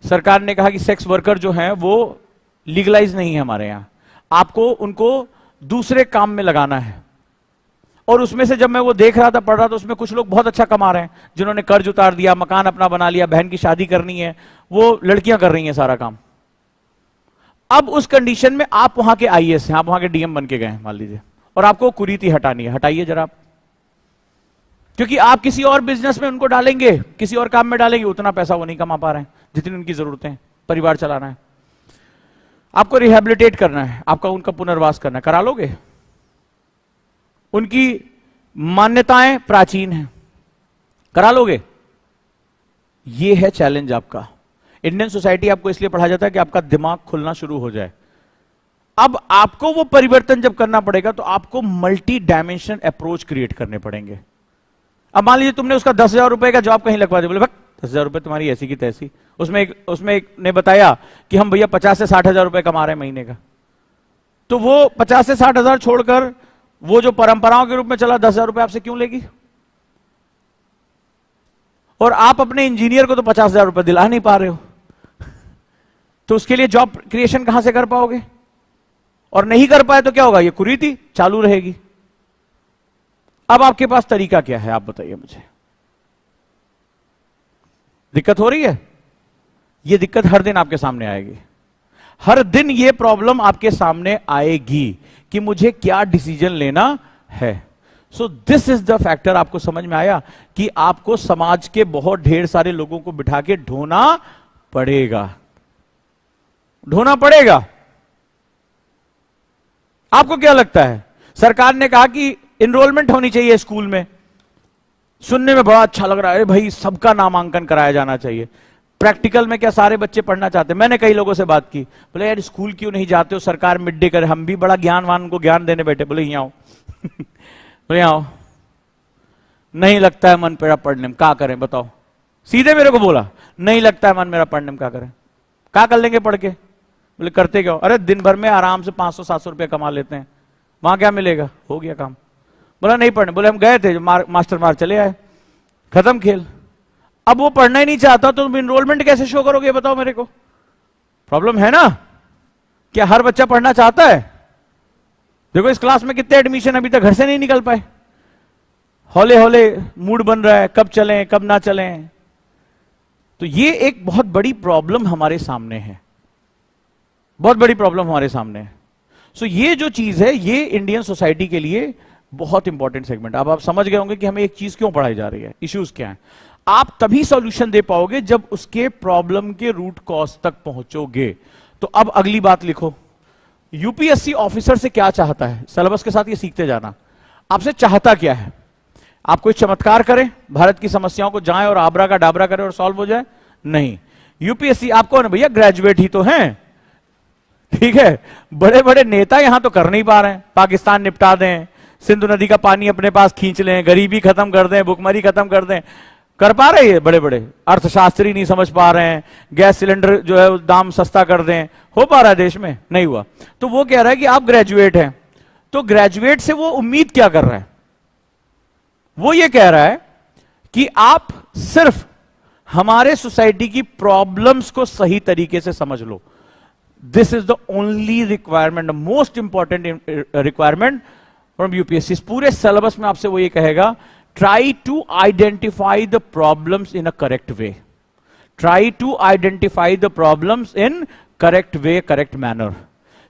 सरकार ने कहा कि सेक्स वर्कर जो हैं वो लीगलाइज नहीं है हमारे यहां, आपको उनको दूसरे काम में लगाना है। और उसमें से जब मैं वो देख रहा था, पढ़ रहा था, उसमें कुछ लोग बहुत अच्छा कमा रहे हैं, जिन्होंने कर्ज उतार दिया, मकान अपना बना लिया, बहन की शादी करनी है, वो लड़कियां कर रही हैं सारा काम। अब उस कंडीशन में आप वहां के आईएएस हैं, आप वहां के डीएम बन के गए मान लीजिए, और आपको कुरीति हटानी है। हटाइए जरा आप, क्योंकि आप किसी और बिजनेस में उनको डालेंगे, किसी और काम में डालेंगे, उतना पैसा वो नहीं कमा पा रहे हैं जितनी उनकी जरूरतें हैं, परिवार चलाना है। आपको रिहेबिलिटेट करना है, आपका उनका पुनर्वास करना है, करा लोगे? उनकी मान्यताएं प्राचीन हैं, करा लोगे? ये है चैलेंज आपका। इंडियन सोसाइटी आपको इसलिए पढ़ा जाता है कि आपका दिमाग खुलना शुरू हो जाए। अब आपको वो परिवर्तन जब करना पड़ेगा तो आपको मल्टी डायमेंशन अप्रोच क्रिएट करने पड़ेंगे। अब मान लीजिए तुमने उसका 10,000 रुपए का जॉब कहीं लगवा दिया, बोले 10,000 रुपए तुम्हारी ऐसी की तैसी। उसमें एक ने बताया कि हम भैया 50 से 60,000 रुपए कमा रहे हैं महीने का, तो वो 50 से 60,000 छोड़कर वो जो परंपराओं के रूप में चला 10,000 रुपए आपसे क्यों लेगी? और आप अपने इंजीनियर को तो 50,000 रुपए दिला नहीं पा रहे हो, तो उसके लिए जॉब क्रिएशन कहां से कर पाओगे? और नहीं कर पाए तो क्या होगा? ये कुरीति चालू रहेगी। अब आपके पास तरीका क्या है, आप बताइए मुझे। दिक्कत हो रही है? ये दिक्कत हर दिन आपके सामने आएगी, हर दिन ये प्रॉब्लम आपके सामने आएगी कि मुझे क्या डिसीजन लेना है। So this is the factor. आपको समझ में आया कि आपको समाज के बहुत ढेर सारे लोगों को बिठा के ढोना पड़ेगा, ढोना पड़ेगा। आपको क्या लगता है? सरकार ने कहा कि इनरोलमेंट होनी चाहिए स्कूल में, सुनने में बड़ा अच्छा लग रहा है, भाई सबका नामांकन कराया जाना चाहिए। प्रैक्टिकल में क्या सारे बच्चे पढ़ना चाहते हैं? मैंने कई लोगों से बात की, बोले यार स्कूल क्यों नहीं जाते हो, सरकार मिड डे करे, हम भी बड़ा ज्ञानवान उनको ज्ञान देने बैठे। बोले यहाँ आओ बोले आओ, नहीं लगता है मन मेरा पढ़ने में, क्या करें बताओ? सीधे मेरे को बोला, नहीं लगता है मन मेरा पढ़ने में, क्या करें? क्या कर लेंगे पढ़ के? बोले करते क्या? अरे दिन भर में आराम से 500-700 रुपए कमा लेते हैं, वहां क्या मिलेगा? हो गया काम। बोला नहीं पढ़ने। बोले हम गए थे, मास्टर मार चले आए, खत्म खेल। अब वो पढ़ना ही नहीं चाहता तो तुम इनरोलमेंट कैसे शो करोगे? बताओ मेरे को। प्रॉब्लम है ना? क्या हर बच्चा पढ़ना चाहता है? देखो इस क्लास में कितने एडमिशन अभी तक घर से नहीं निकल पाए, हौले हौले मूड बन रहा है, कब चलें कब ना चलें। तो ये एक बहुत बड़ी प्रॉब्लम हमारे सामने है, बहुत बड़ी प्रॉब्लम हमारे सामने है। सो ये जो चीज है ये इंडियन सोसाइटी के लिए बहुत इंपॉर्टेंट सेगमेंट। अब आप समझ गए होंगे कि हमें एक चीज क्यों पढ़ाई जा रही है, इश्यूज क्या है। आप तभी सॉल्यूशन दे पाओगे जब उसके प्रॉब्लम के रूट कॉज तक पहुंचोगे। तो अब अगली बात लिखो, यूपीएससी ऑफिसर से क्या चाहता है? सिलेबस के साथ ये सीखते जाना। आपसे चाहता क्या है? आप कोई चमत्कार करें, भारत की समस्याओं को जाएं और आबरा का डाबरा करें और सॉल्व हो जाए? नहीं। यूपीएससी आपको ना भैया ग्रेजुएट ही तो हैं, ठीक है, बड़े बड़े नेता यहां तो कर नहीं पा रहे हैं। पाकिस्तान निपटा दें, सिंधु नदी का पानी अपने पास खींच लें, गरीबी खत्म कर दें, भुखमरी खत्म कर दें, कर पा रहे हैं बड़े बड़े अर्थशास्त्री नहीं समझ पा रहे हैं। गैस सिलेंडर जो है दाम सस्ता कर दें, हो पा रहा है देश में? नहीं हुआ। तो वो कह रहा है कि आप ग्रेजुएट हैं, तो ग्रेजुएट से वो उम्मीद क्या कर रहा है? वो ये कह रहा है कि आप सिर्फ हमारे सोसाइटी की प्रॉब्लम्स को सही तरीके से समझ लो। This is the only requirement, most important requirement from UPSC. पूरे सिलेबस में आपसे वो ये कहेगा, try to identify the problems in a correct way, try to identify the problems in correct way, correct manner।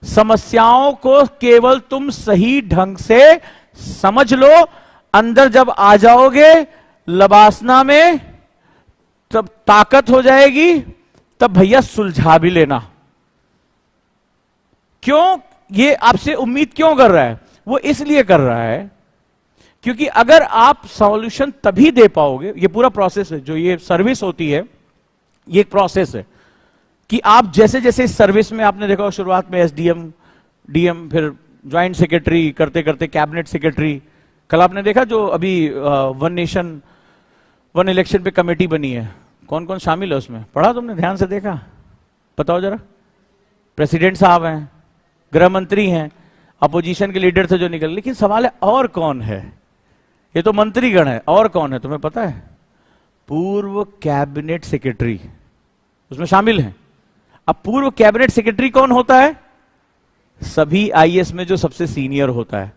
समस्याओं को केवल तुम सही ढंग से समझ लो, अंदर जब आ जाओगे लबासना में तब ताकत हो जाएगी, तब भैया सुलझा भी लेना। क्यों ये आपसे उम्मीद क्यों कर रहा है? वो इसलिए कर रहा है क्योंकि अगर आप सॉल्यूशन तभी दे पाओगे, ये पूरा प्रोसेस है, जो ये सर्विस होती है ये एक प्रोसेस है कि आप जैसे जैसे इस सर्विस में, आपने देखा शुरुआत में एसडीएम, डीएम, फिर ज्वाइंट सेक्रेटरी, करते करते कैबिनेट सेक्रेटरी। कल आपने देखा जो अभी वन नेशन वन इलेक्शन पे कमेटी बनी है, कौन कौन शामिल है उसमें? पढ़ा तुमने? ध्यान से देखा? बताओ जरा। प्रेसिडेंट साहब हैं, गृह मंत्री हैं, अपोजिशन के लीडर थे जो निकल। लेकिन सवाल है और कौन है? ये तो मंत्रीगण है, और कौन है तुम्हें पता है? पूर्व कैबिनेट सेक्रेटरी उसमें शामिल हैं। अब पूर्व कैबिनेट सेक्रेटरी कौन होता है? सभी आईएएस में जो सबसे सीनियर होता है।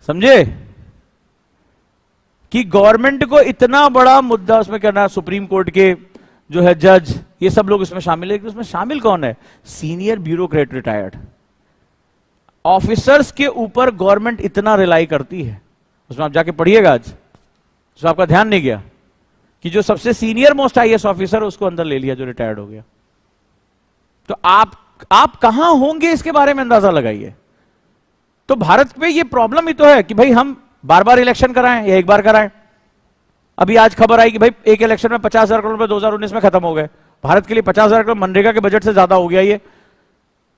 समझे कि गवर्नमेंट को इतना बड़ा मुद्दा उसमें करना, सुप्रीम कोर्ट के जो है जज, ये सब लोग उसमें शामिल है। उसमें शामिल कौन है? सीनियर ब्यूरोक्रेट, रिटायर्ड ऑफिसर्स के ऊपर गवर्नमेंट इतना रिलाई करती है। उसमें आप जाके पढ़िएगा, आज उसमें आपका ध्यान नहीं गया कि जो सबसे सीनियर मोस्ट आईएएस ऑफिसर है उसको अंदर ले लिया जो रिटायर्ड हो गया। तो आप कहां होंगे इसके बारे में अंदाजा लगाइए। तो भारत में ये प्रॉब्लम ही तो है कि भाई हम बार बार इलेक्शन कराएं या एक बार कराएं। अभी आज खबर आई कि भाई एक इलेक्शन में 50,000 करोड़ रुपए 2019 में खत्म हो गए। भारत के लिए 50,000 करोड़ मनरेगा के बजट से ज्यादा हो गया ये।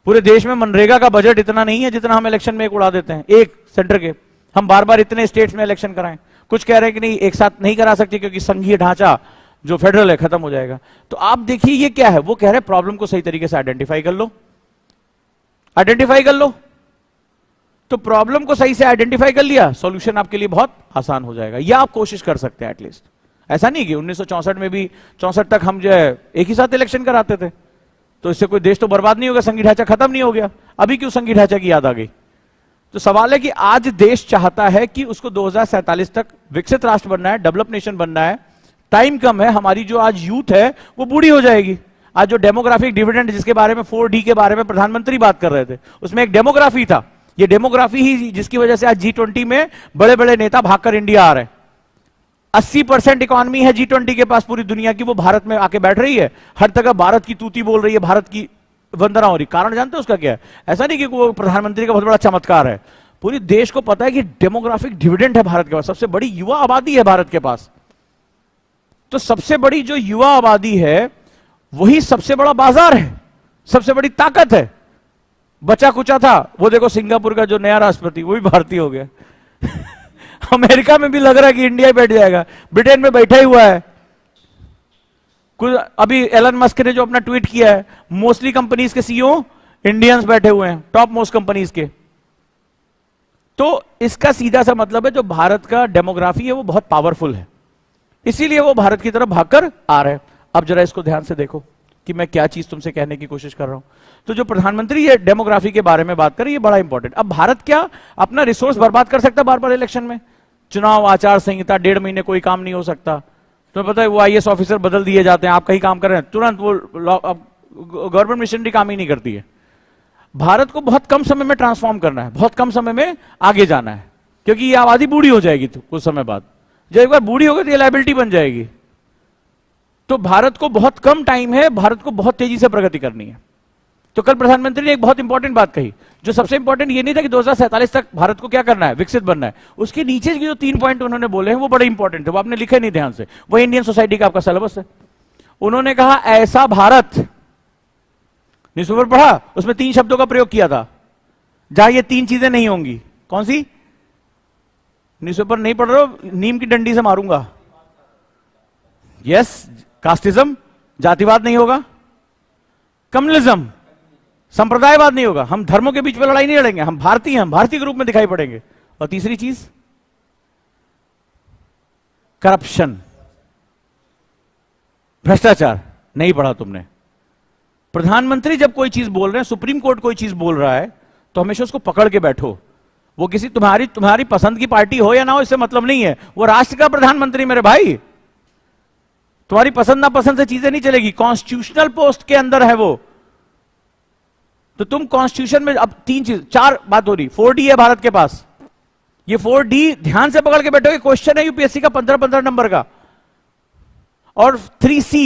पूरे देश में मनरेगा का बजट इतना नहीं है जितना हम इलेक्शन में एक उड़ा देते हैं, एक सेंटर के। हम बार बार इतने स्टेट्स में इलेक्शन कराएं, कुछ कह रहे हैं कि नहीं एक साथ नहीं करा सकते क्योंकि संघीय ढांचा जो फेडरल है खत्म हो जाएगा। तो आप देखिए ये क्या है, वो कह रहे हैं प्रॉब्लम को सही तरीके से आइडेंटिफाई कर लो, आइडेंटिफाई कर लो। तो प्रॉब्लम को सही से आइडेंटिफाई कर लिया, सॉल्यूशन आपके लिए बहुत आसान हो जाएगा। या आप कोशिश कर सकते हैं एटलीस्ट। ऐसा नहीं कि 1964 में भी 64 तक हम जो है एक ही साथ इलेक्शन कराते थे, तो इससे कोई देश तो बर्बाद नहीं होगा, संघीय ढांचा खत्म नहीं हो गया। अभी क्यों संघीय ढांचा की याद आ गई? तो सवाल है कि आज देश चाहता है कि उसको 2047 तक विकसित राष्ट्र बनना है, डेवलप नेशन बनना है। टाइम कम है, हमारी जो आज यूथ है वो बूढ़ी हो जाएगी। आज जो डेमोग्राफिक डिविडेंड जिसके बारे में 4D के बारे में प्रधानमंत्री बात कर रहे थे, उसमें एक डेमोग्राफी था। ये डेमोग्राफी ही जिसकी वजह से आज G20 में बड़े बड़े नेता भागकर इंडिया आ रहे हैं। 80% इकोनॉमी है G20 के पास पूरी दुनिया की, वो भारत में आके बैठ रही है। हर जगह भारत की तूती बोल रही है, भारत की वंदना हो रही। कारण जानते हो उसका क्या है? ऐसा नहीं कि वो प्रधानमंत्री का बहुत बड़ा चमत्कार है, पूरी देश को पता है कि डेमोग्राफिक डिविडेंड है भारत के पास, सबसे बड़ी युवा आबादी है भारत के पास। तो सबसे बड़ी जो युवा आबादी है वही सबसे बड़ा बाजार है, सबसे बड़ी ताकत है। बचा कुचा था वो देखो, सिंगापुर का जो नया राष्ट्रपति वो भी भारतीय हो गया। अमेरिका में भी लग रहा है कि इंडिया बैठ जाएगा, ब्रिटेन में बैठा ही हुआ है। कुछ अभी एलन मस्क ने जो अपना ट्वीट किया है, मोस्टली कंपनीज के सीईओ इंडियंस बैठे हुए हैं, टॉप मोस्ट कंपनीज के। तो इसका सीधा सा मतलब है जो भारत का डेमोग्राफी है वो बहुत पावरफुल है, इसीलिए वो भारत की तरफ भागकर आ रहे हैं। अब जरा इसको ध्यान से देखो कि मैं क्या चीज तुमसे कहने की कोशिश कर रहा हूं। तो जो प्रधानमंत्री ये डेमोग्राफी के बारे में बात कर रही है, ये बड़ा इंपॉर्टेंट। अब भारत क्या अपना रिसोर्स बर्बाद कर सकता है बार बार इलेक्शन में? चुनाव आचार संहिता 1.5 महीने कोई काम नहीं हो सकता। तुम्हें पता है वो IAS ऑफिसर बदल दिए जाते हैं, आप कहीं काम कर रहे हैं तुरंत वो गवर्नमेंट मिशनरी काम ही नहीं करती है। भारत को बहुत कम समय में ट्रांसफॉर्म करना है, बहुत कम समय में आगे जाना है, क्योंकि ये आबादी बूढ़ी हो जाएगी तो कुछ समय बाद। जब एक बार बूढ़ी हो गई तो ये लायबिलिटी बन जाएगी। तो भारत को बहुत कम टाइम है, भारत को बहुत तेजी से प्रगति करनी है। तो कल प्रधानमंत्री ने एक बहुत इंपॉर्टेंट बात कही, जो सबसे इंपॉर्टेंट ये नहीं था कि 2047 तक भारत को क्या करना है, विकसित बनना है। उसके नीचे की जो 3 पॉइंट उन्होंने बोले हैं वो बड़े इंपॉर्टेंट है, वो आपने लिखे नहीं ध्यान से। वो इंडियन सोसाइटी का आपका सिलेबस है। उन्होंने कहा ऐसा भारत, न्यूज़पेपर पढ़ा, उसमें 3 शब्दों का प्रयोग किया था जहां ये 3 चीजें नहीं होंगी। कौन सी? न्यूज़पेपर नहीं पढ़ रहे हो, नीम की डंडी से मारूंगा। यस, कास्टिज्म, जातिवाद नहीं होगा, कम्युनिज्म, संप्रदायवाद नहीं होगा, हम धर्मों के बीच में लड़ाई नहीं लड़ेंगे, हम भारतीय हैं, हम भारतीय के रूप में दिखाई पड़ेंगे। और तीसरी चीज करप्शन, भ्रष्टाचार। नहीं पढ़ा तुमने। प्रधानमंत्री जब कोई चीज बोल रहे हैं, सुप्रीम कोर्ट कोई चीज बोल रहा है, तो हमेशा उसको पकड़ के बैठो। वो किसी तुम्हारी पसंद की पार्टी हो या ना हो, इससे मतलब नहीं है। वो राष्ट्र का प्रधानमंत्री मेरे भाई, तुम्हारी पसंद ना पसंद से चीजें नहीं चलेगी। कॉन्स्टिट्यूशनल पोस्ट के अंदर है वो। तो तुम कॉन्स्टिट्यूशन में अब 4 बात हो रही। 4D है भारत के पास, ये 4D ध्यान से पकड़ के बैठोगे, क्वेश्चन है यूपीएससी का 15-15 नंबर का। और 3C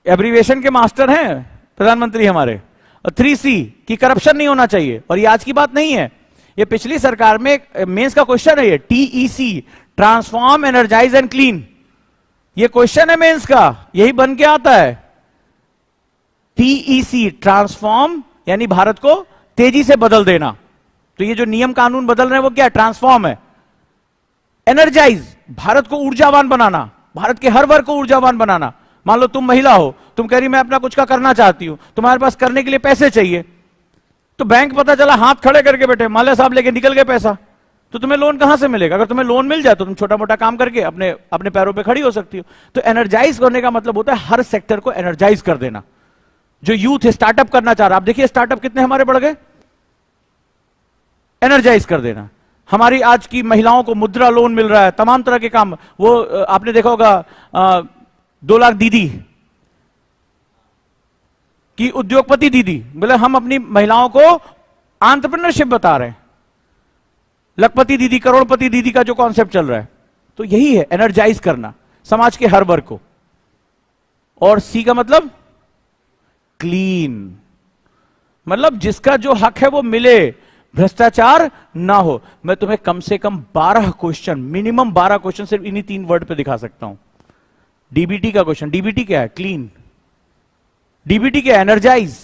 एब्रीविएशन के मास्टर हैं प्रधानमंत्री हमारे। और 3C की करप्शन नहीं होना चाहिए। और ये आज की बात नहीं है, ये पिछली सरकार में मेंस का क्वेश्चन है। ये TEC, transform, energize and clean, ये क्वेश्चन है मेंस का, यही बन के आता है। TEC, ट्रांसफॉर्म, यानी भारत को तेजी से बदल देना। तो ये जो नियम कानून बदल रहे हैं वो क्या है? ट्रांसफॉर्म है। एनर्जाइज, भारत को ऊर्जावान बनाना, भारत के हर वर्ग को ऊर्जावान बनाना। मान लो तुम महिला हो, तुम कह रही मैं अपना कुछ का करना चाहती हूं, तुम्हारे पास करने के लिए पैसे चाहिए, तो बैंक पता चला हाथ खड़े करके बैठे, माल्या साहब लेके निकल गए पैसा, तो तुम्हें लोन कहां से मिलेगा? अगर तुम्हें लोन मिल जाए तो तुम छोटा मोटा काम करके अपने अपने पैरों पे खड़ी हो सकती हो। तो एनर्जाइज करने का मतलब होता है हर सेक्टर को एनर्जाइज कर देना। जो यूथ है स्टार्टअप करना चाह रहा है, आप देखिए स्टार्टअप कितने हमारे बढ़ गए, एनर्जाइज कर देना। हमारी आज की महिलाओं को मुद्रा लोन मिल रहा है, तमाम तरह के काम। वो आपने देखा होगा 2 लाख दीदी की, उद्योगपति दीदी, बोले हम अपनी महिलाओं को एंटरप्रेन्योरशिप बता रहे हैं। लखपति दीदी, करोड़पति दीदी का जो कॉन्सेप्ट चल रहा है, तो यही है एनर्जाइज करना समाज के हर वर्ग को। और C का मतलब क्लीन, मतलब जिसका जो हक है वो मिले, भ्रष्टाचार ना हो। मैं तुम्हें कम से कम 12 क्वेश्चन, मिनिमम 12 क्वेश्चन सिर्फ इन्हीं 3 वर्ड पे दिखा सकता हूं। DBT का क्वेश्चन, DBT क्या है? क्लीन। DBT क्या है? एनर्जाइज।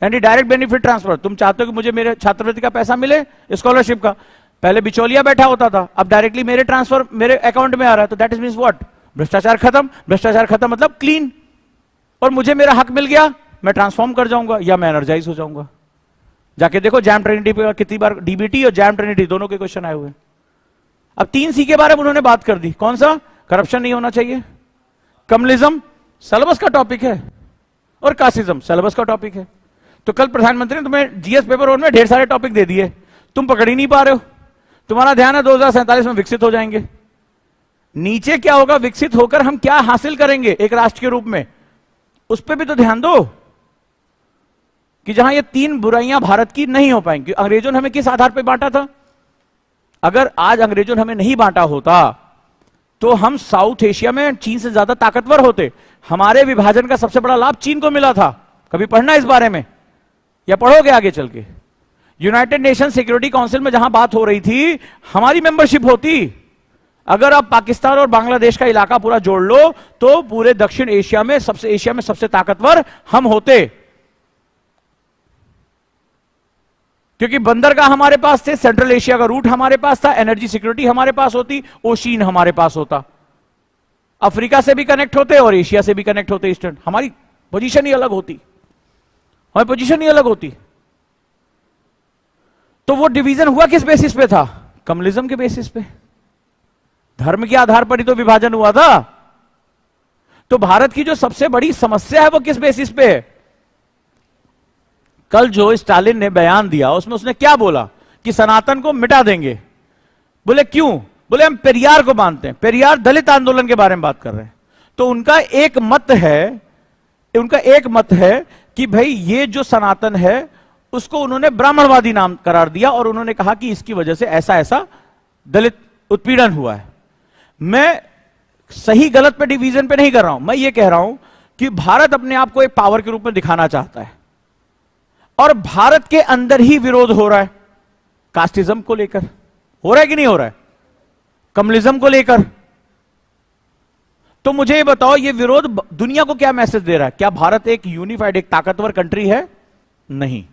यानी डायरेक्ट बेनिफिट ट्रांसफर। तुम चाहते हो कि मुझे मेरे छात्रवृत्ति का पैसा मिले, स्कॉलरशिप का, पहले बिचौलिया बैठा होता था, अब डायरेक्टली मेरे ट्रांसफर मेरे अकाउंट में आ रहा है, तो दैट इज मींस व्हाट, भ्रष्टाचार खत्म। भ्रष्टाचार खत्म मतलब क्लीन, और मुझे मेरा हक मिल गया, मैं ट्रांसफॉर्म कर जाऊंगा या मैं एनर्जाइज हो जाऊंगा। जाके देखो जैम ट्रिनिटी पे कितनी बार डीबीटी और जैम ट्रिनिटी दोनों के क्वेश्चन आए हुए। अब 3C के बारे में उन्होंने बात कर दी, कौन सा, करप्शन नहीं होना चाहिए, कम्युनिज्म सिलेबस का टॉपिक है, और कास्टिज्म सिलेबस का टॉपिक है। तो कल प्रधानमंत्री ने तुम्हें जीएस पेपर 1 में ढेर सारे टॉपिक दे दिए, तुम पकड़ ही नहीं पा रहे हो। तुम्हारा ध्यान है 2047 में विकसित हो जाएंगे। नीचे क्या होगा, विकसित होकर हम क्या हासिल करेंगे एक राष्ट्र के रूप में, उस पर भी तो ध्यान दो कि जहां ये 3 बुराइयां भारत की नहीं हो पाएंगी। अंग्रेजों ने हमें किस आधार पर बांटा था? अगर आज अंग्रेजों ने हमें नहीं बांटा होता तो हम साउथ एशिया में चीन से ज्यादा ताकतवर होते। हमारे विभाजन का सबसे बड़ा लाभ चीन को मिला था। कभी पढ़ना इस बारे में या पढ़ोगे आगे चल के? यूनाइटेड नेशन सिक्योरिटी काउंसिल में जहां बात हो रही थी, हमारी मेंबरशिप होती। अगर आप पाकिस्तान और बांग्लादेश का इलाका पूरा जोड़ लो तो पूरे दक्षिण एशिया में सबसे ताकतवर हम होते, क्योंकि बंदरगाह हमारे पास थे, सेंट्रल एशिया का रूट हमारे पास था, एनर्जी सिक्योरिटी हमारे पास होती, ओशियन हमारे पास होता, अफ्रीका से भी कनेक्ट होते और एशिया से भी कनेक्ट होते ईस्टर्न। हमारी पोजीशन ही अलग होती, हमारी पोजीशन ही अलग होती। तो वो डिवीजन हुआ किस बेसिस पे था? कम्युनिज्म के बेसिस पे, धर्म के आधार पर ही तो विभाजन हुआ था। तो भारत की जो सबसे बड़ी समस्या है वो किस बेसिस पे है? कल जो स्टालिन ने बयान दिया उसमें उसने क्या बोला कि सनातन को मिटा देंगे। बोले क्यों? बोले हम पेरियार को मानते हैं। पेरियार दलित आंदोलन के बारे में बात कर रहे हैं। तो उनका एक मत है कि भाई ये जो सनातन है उसको उन्होंने ब्राह्मणवादी नाम करार दिया और उन्होंने कहा कि इसकी वजह से ऐसा ऐसा दलित उत्पीड़न हुआ है। मैं सही गलत पे डिवीजन पे नहीं कर रहा हूं, मैं ये कह रहा हूं कि भारत अपने आप को एक पावर के रूप में दिखाना चाहता है और भारत के अंदर ही विरोध हो रहा है। कास्टिज्म को लेकर हो रहा है कि नहीं हो रहा है? कम्युनिज्म को लेकर। तो मुझे ये बताओ, ये विरोध दुनिया को क्या मैसेज दे रहा है? क्या भारत एक यूनिफाइड, एक ताकतवर कंट्री है? नहीं।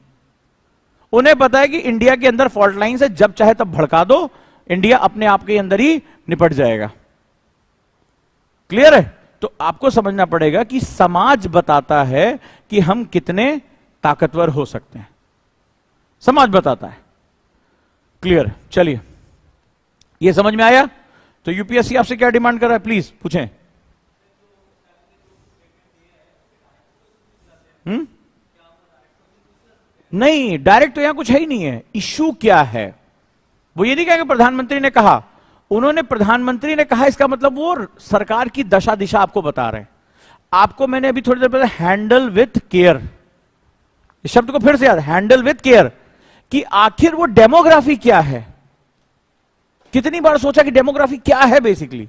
उन्हें पता है कि इंडिया के अंदर फॉल्ट लाइन है, जब चाहे तब भड़का दो, इंडिया अपने आप के अंदर ही निपट जाएगा। क्लियर है? तो आपको समझना पड़ेगा कि समाज बताता है कि हम कितने ताकतवर हो सकते हैं। समाज बताता है। क्लियर? चलिए, ये समझ में आया? तो यूपीएससी आपसे क्या डिमांड कर रहा है, प्लीज पूछें। नहीं, डायरेक्ट तो यहां कुछ है ही नहीं है। इश्यू क्या है वो ये नहीं कहेंगे प्रधानमंत्री ने कहा। उन्होंने प्रधानमंत्री ने कहा, इसका मतलब वो सरकार की दशा दिशा आपको बता रहे हैं। आपको मैंने अभी थोड़ी देर पहले हैंडल विथ केयर, इस शब्द को फिर से याद, हैंडल विथ केयर, कि आखिर वो डेमोग्राफी क्या है। कितनी बार सोचा कि डेमोग्राफी क्या है बेसिकली?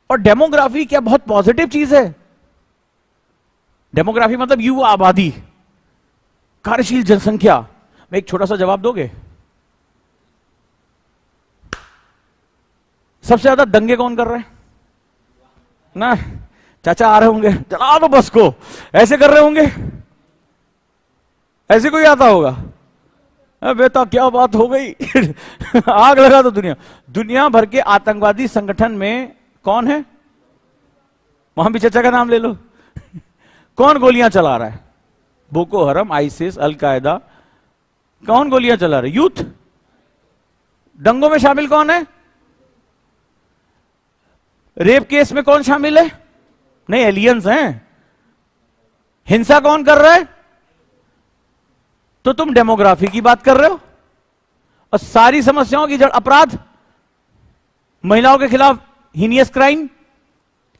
और डेमोग्राफी क्या बहुत पॉजिटिव चीज है? डेमोग्राफी मतलब युवा आबादी, कार्यशील जनसंख्या। में एक छोटा सा जवाब दोगे? सबसे ज्यादा दंगे कौन कर रहे हैं ना? चाचा आ रहे होंगे, चला दो बस को, ऐसे कर रहे होंगे। ऐसे कोई आता होगा? बेटा क्या बात हो गई आग लगा दो। दुनिया भर के आतंकवादी संगठन में कौन है? वहां भी चाचा का नाम ले लो कौन गोलियां चला रहा है? बोको हरम, आईसिस, अलकायदा। कौन गोलियां चला रहे? यूथ। दंगों में शामिल कौन है? रेप केस में कौन शामिल है? नहीं, एलियंस हैं। हिंसा कौन कर रहा है? तो तुम डेमोग्राफी की बात कर रहे हो। और सारी समस्याओं की जड़ अपराध, महिलाओं के खिलाफ हीनियस क्राइम,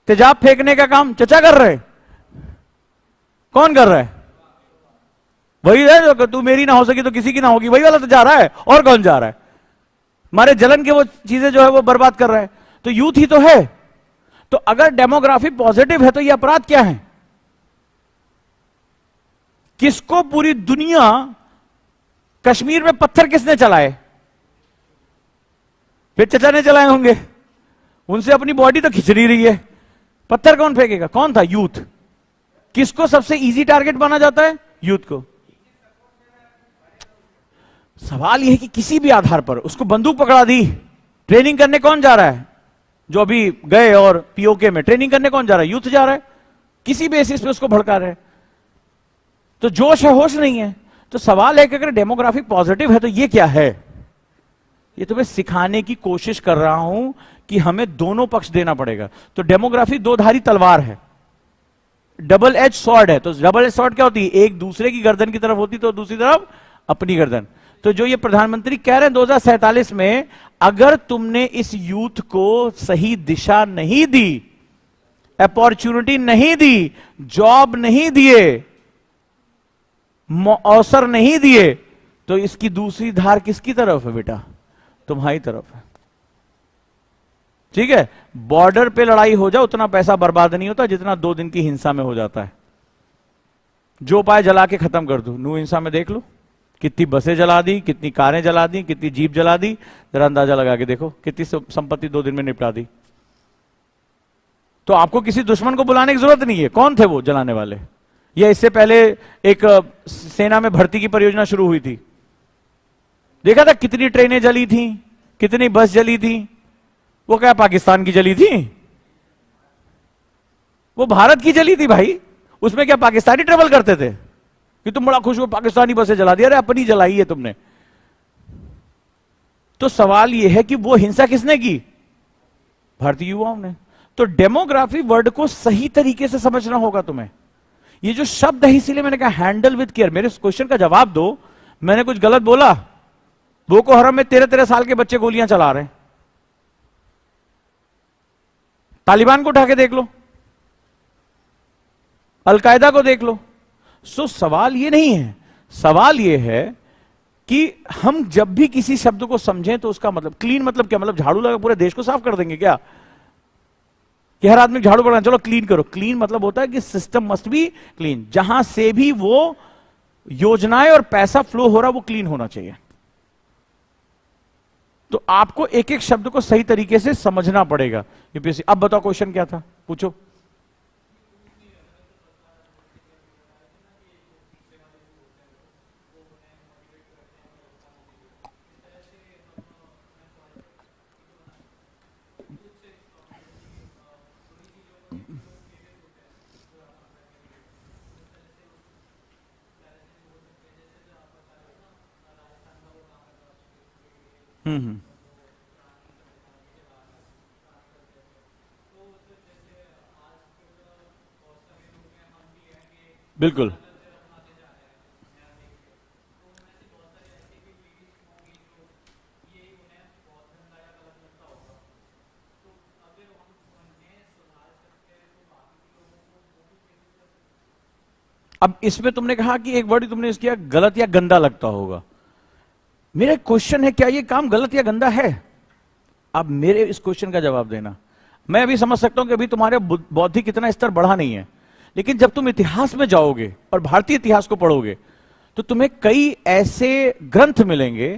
तेजाब फेंकने का काम चचा कर रहे। कौन कर रहा है? वही है जो तू मेरी ना हो सकी तो किसी की ना होगी, वही वाला तो जा रहा है। और कौन जा रहा है? हमारे जलन के वो चीजें जो है वो बर्बाद कर रहा है। तो यूथ ही तो है। तो अगर डेमोग्राफी पॉजिटिव है तो ये अपराध क्या है? किसको पूरी दुनिया, कश्मीर में पत्थर किसने चलाए? फिर चचा ने चलाए होंगे। उनसे अपनी बॉडी तो खिंच नहीं रही है, पत्थर कौन फेंकेगा? कौन था? यूथ। किसको सबसे इजी टारगेट माना जाता है? यूथ को। सवाल यह है कि किसी भी आधार पर उसको बंदूक पकड़ा दी, ट्रेनिंग करने कौन जा रहा है? जो अभी गए और पीओके में ट्रेनिंग करने कौन जा रहा है? यूथ जा रहा है। किसी बेसिस पे उसको भड़का रहे हैं, तो जोश है, होश नहीं है। तो सवाल है कि अगर डेमोग्राफी पॉजिटिव है तो ये क्या है? ये तो मैं सिखाने की कोशिश कर रहा हूं कि हमें दोनों पक्ष देना पड़ेगा। तो डेमोग्राफी दो धारी तलवार है, डबल एज स्वॉर्ड है। तो डबल एज स्वॉर्ड क्या होती है? एक दूसरे की गर्दन की तरफ होती तो दूसरी तरफ अपनी गर्दन। तो जो ये प्रधानमंत्री कह रहे हैं 2047 में, अगर तुमने इस यूथ को सही दिशा नहीं दी, अपॉर्चुनिटी नहीं दी, जॉब नहीं दिए, अवसर नहीं दिए, तो इसकी दूसरी धार किसकी तरफ है बेटा? तुम्हारी तरफ है। ठीक है, बॉर्डर पे लड़ाई हो जाए उतना पैसा बर्बाद नहीं होता जितना 2 दिन की हिंसा में हो जाता है। जो उपाय जला के खत्म कर दो। नू हिंसा में देख लो, कितनी बसें जला दी, कितनी कारें जला दी, कितनी जीप जला दी। जरा अंदाजा लगा के देखो कितनी संपत्ति 2 दिन में निपटा दी। तो आपको किसी दुश्मन को बुलाने की जरूरत नहीं है। कौन थे वो जलाने वाले? या इससे पहले एक सेना में भर्ती की परियोजना शुरू हुई थी, देखा था कितनी ट्रेनें जली थी, कितनी बस जली थी। वो क्या पाकिस्तान की जली थी? वो भारत की जली थी भाई। उसमें क्या पाकिस्तानी ट्रेवल करते थे कि तुम बड़ा खुश हो पाकिस्तानी बसें जला दी? अरे अपनी जलाई है तुमने। तो सवाल यह है कि वो हिंसा किसने की? भारतीय युवाओं ने। तो डेमोग्राफी वर्ड को सही तरीके से समझना होगा तुम्हें। ये जो शब्द है, इसीलिए मैंने कहा हैंडल विद केयर। मेरे क्वेश्चन का जवाब दो। मैंने कुछ गलत बोला? बोको हरम में 13-13 साल के बच्चे गोलियां चला रहे हैं। तालिबान को उठा के देख लो, अलकायदा को देख लो। सो सवाल ये नहीं है, सवाल ये है कि हम जब भी किसी शब्द को समझें तो उसका मतलब क्लीन मतलब क्या? मतलब झाड़ू लगा पूरे देश को साफ कर देंगे क्या? कि हर आदमी झाड़ू पकड़ना, चलो क्लीन करो। क्लीन मतलब होता है कि सिस्टम मस्ट बी क्लीन। जहां से भी वो योजनाएं और पैसा फ्लो हो रहा वो क्लीन होना चाहिए। तो आपको एक एक शब्द को सही तरीके से समझना पड़ेगा। यूपीएससी, अब बताओ क्वेश्चन क्या था, पूछो। बिल्कुल। अब इसमें तुमने कहा कि एक वर्ड तुमने इसकिया गलत या गंदा लगता होगा। मेरा क्वेश्चन है, क्या ये काम गलत या गंदा है? अब मेरे इस क्वेश्चन का जवाब देना। मैं अभी समझ सकता हूं कि अभी तुम्हारे बौद्धिक इतना स्तर बढ़ा नहीं है, लेकिन जब तुम इतिहास में जाओगे और भारतीय इतिहास को पढ़ोगे तो तुम्हें कई ऐसे ग्रंथ मिलेंगे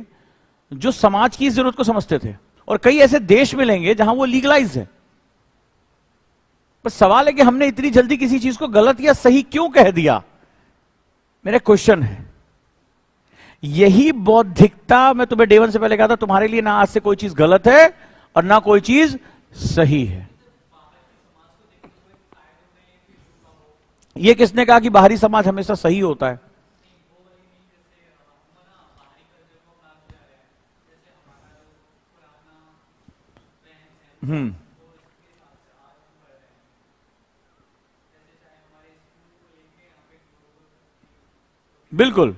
जो समाज की जरूरत को समझते थे, और कई ऐसे देश मिलेंगे जहां वो लीगलाइज है। पर सवाल है कि हमने इतनी जल्दी किसी चीज को गलत या सही क्यों कह दिया? मेरा क्वेश्चन है। यही बौद्धिकता, मैं तुम्हें डे 1 से पहले कहा था, तुम्हारे लिए ना आज से कोई चीज गलत है और ना कोई चीज सही है। यह किसने कहा कि बाहरी समाज हमेशा सही होता है? बिल्कुल,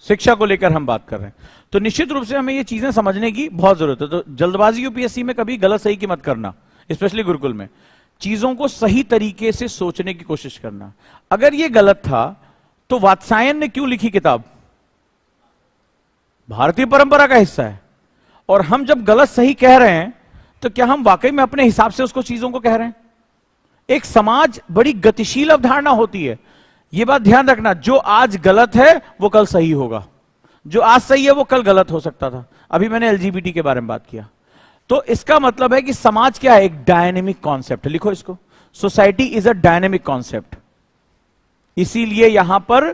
शिक्षा को लेकर हम बात कर रहे हैं, तो निश्चित रूप से हमें ये चीजें समझने की बहुत जरूरत है। तो जल्दबाजी यूपीएससी में कभी गलत सही की मत करना, स्पेशली गुरुकुल में। चीजों को सही तरीके से सोचने की कोशिश करना। अगर ये गलत था तो वात्सायन ने क्यों लिखी किताब? भारतीय परंपरा का हिस्सा है। और हम जब गलत सही कह रहे हैं तो क्या हम वाकई में अपने हिसाब से उसको चीजों को कह रहे हैं? एक समाज बड़ी गतिशील अवधारणा होती है। यह बात ध्यान रखना, जो आज गलत है वो कल सही होगा, जो आज सही है वो कल गलत हो सकता था। अभी मैंने एलजीबीटी के बारे में बात किया। तो इसका मतलब है कि समाज क्या है? एक डायनेमिक कॉन्सेप्ट। लिखो इसको, society is a dynamic concept. इसीलिए यहां पर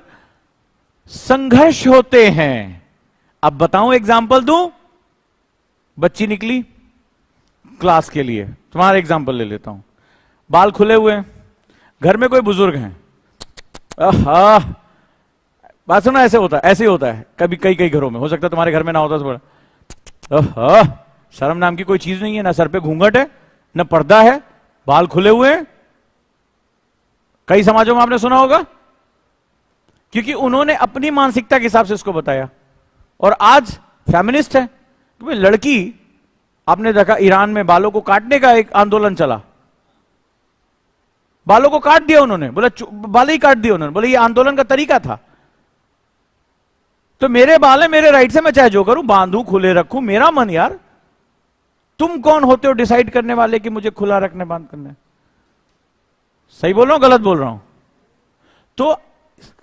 संघर्ष होते हैं। अब बताऊं, एग्जाम्पल दूं? बच्ची निकली क्लास के लिए, तुम्हारा एग्जाम्पल ले लेता हूं। बाल खुले हुए हैं, घर में कोई बुजुर्ग हैं। बात सुना, ऐसे होता है, ऐसे ही होता है कभी कई कई घरों में, हो सकता है तुम्हारे घर में ना होता तो बड़ा शर्म नाम की कोई चीज नहीं है, ना सर पे घूंघट है, ना पर्दा है, बाल खुले हुए हैं। कई समाजों में आपने सुना होगा, क्योंकि उन्होंने अपनी मानसिकता के हिसाब से इसको बताया। और आज फेमिनिस्ट है कि भाई लड़की, आपने देखा ईरान में बालों को काटने का एक आंदोलन चला, बालों को काट दिया उन्होंने, बोला बाल ही काट दिया उन्होंने, बोले ये आंदोलन का तरीका था। तो मेरे बाल है, मेरे राइट से मैं चाहे जो करूं, बांधू खुले रखूं, मेरा मन यार। तुम कौन होते हो डिसाइड करने वाले कि मुझे खुला रखने बंद करना है? सही बोल रहा हूं, गलत बोल रहा हूं? तो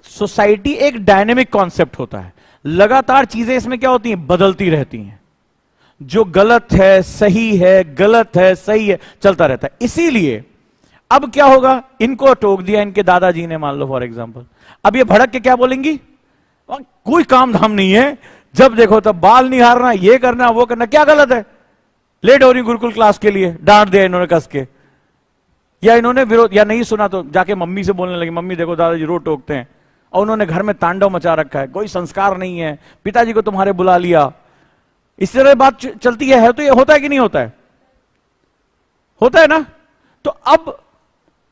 सोसाइटी एक डायनेमिक कॉन्सेप्ट होता है, लगातार चीजें इसमें क्या होती हैं, बदलती रहती हैं। जो गलत है सही है, गलत है सही है, चलता रहता है। इसीलिए अब क्या होगा, इनको टोक दिया इनके दादाजी ने, मान लो फॉर एग्जांपल, अब ये भड़क के क्या बोलेंगी, कोई काम धाम नहीं है, जब देखो तब बाल निहारना, ये करना वो करना, क्या गलत है? लेट हो रही गुरुकुल क्लास के लिए, डांट दिया इन्होंने कस के, या इन्होंने विरोध, या नहीं सुना तो जाके मम्मी से बोलने लगे, मम्मी देखो दादाजी रोज टोकते हैं, और उन्होंने घर में तांडव मचा रखा है, कोई संस्कार नहीं है, पिताजी को तुम्हारे बुला लिया। इस तरह बात चलती है तो ये होता है कि नहीं होता है? होता है ना। तो अब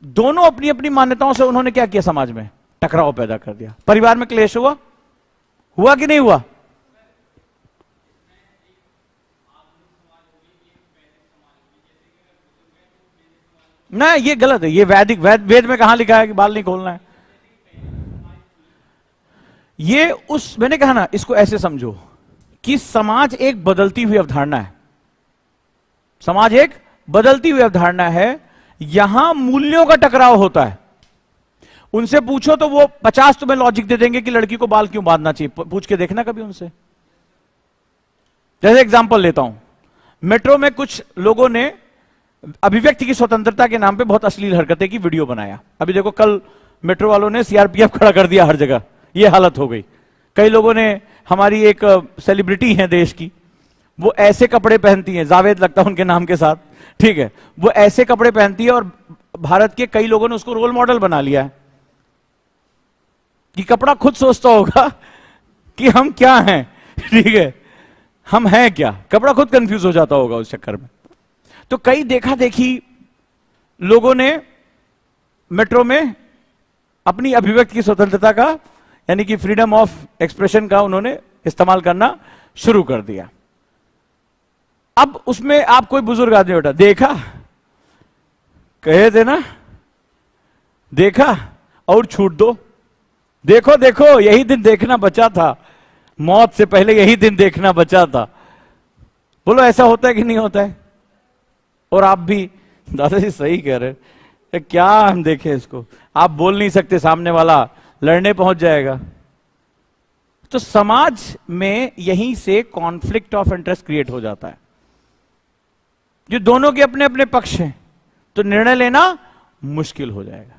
दोनों अपनी अपनी मान्यताओं से उन्होंने क्या किया, समाज में टकराव पैदा कर दिया, परिवार में क्लेश हुआ, हुआ कि नहीं हुआ? ना, ये गलत है, ये वैदिक वेद में कहां लिखा है कि बाल नहीं खोलना है? ये उस, मैंने कहा ना, इसको ऐसे समझो कि समाज एक बदलती हुई अवधारणा है, समाज एक बदलती हुई अवधारणा है, यहां मूल्यों का टकराव होता है। उनसे पूछो तो वो 50 तुम्हें लॉजिक दे देंगे कि लड़की को बाल क्यों बांधना चाहिए, पूछ के देखना कभी उनसे। जैसे एग्जांपल लेता हूं, मेट्रो में कुछ लोगों ने अभिव्यक्ति की स्वतंत्रता के नाम पे बहुत अश्लील हरकतें की वीडियो बनाया। अभी देखो, कल मेट्रो वालों ने सीआरपीएफ खड़ा कर दिया हर जगह, ये हालत हो गई। कई लोगों ने, हमारी एक सेलिब्रिटी है देश की, वो ऐसे कपड़े पहनती हैं, जावेद लगता है उनके नाम के साथ, ठीक है, वो ऐसे कपड़े पहनती है और भारत के कई लोगों ने उसको रोल मॉडल बना लिया है कि कपड़ा खुद सोचता होगा कि हम क्या हैं, ठीक है, हम हैं क्या, कपड़ा खुद कंफ्यूज हो जाता होगा उस चक्कर में। तो कई देखा देखी लोगों ने मेट्रो में अपनी अभिव्यक्ति की स्वतंत्रता का, यानी कि फ्रीडम ऑफ एक्सप्रेशन का उन्होंने इस्तेमाल करना शुरू कर दिया। अब उसमें आप कोई बुजुर्ग आदमी बैठा, देखा, कहे थे ना, देखा और छूट दो, देखो देखो यही दिन देखना बचा था, मौत से पहले यही दिन देखना बचा था। बोलो ऐसा होता है कि नहीं होता है? और आप भी, दादाजी सही कह रहे हैं, क्या हम देखें इसको, आप बोल नहीं सकते, सामने वाला लड़ने पहुंच जाएगा। तो समाज में यहीं से कॉन्फ्लिक्ट ऑफ इंटरेस्ट क्रिएट हो जाता है, जो दोनों के अपने अपने पक्ष हैं, तो निर्णय लेना मुश्किल हो जाएगा।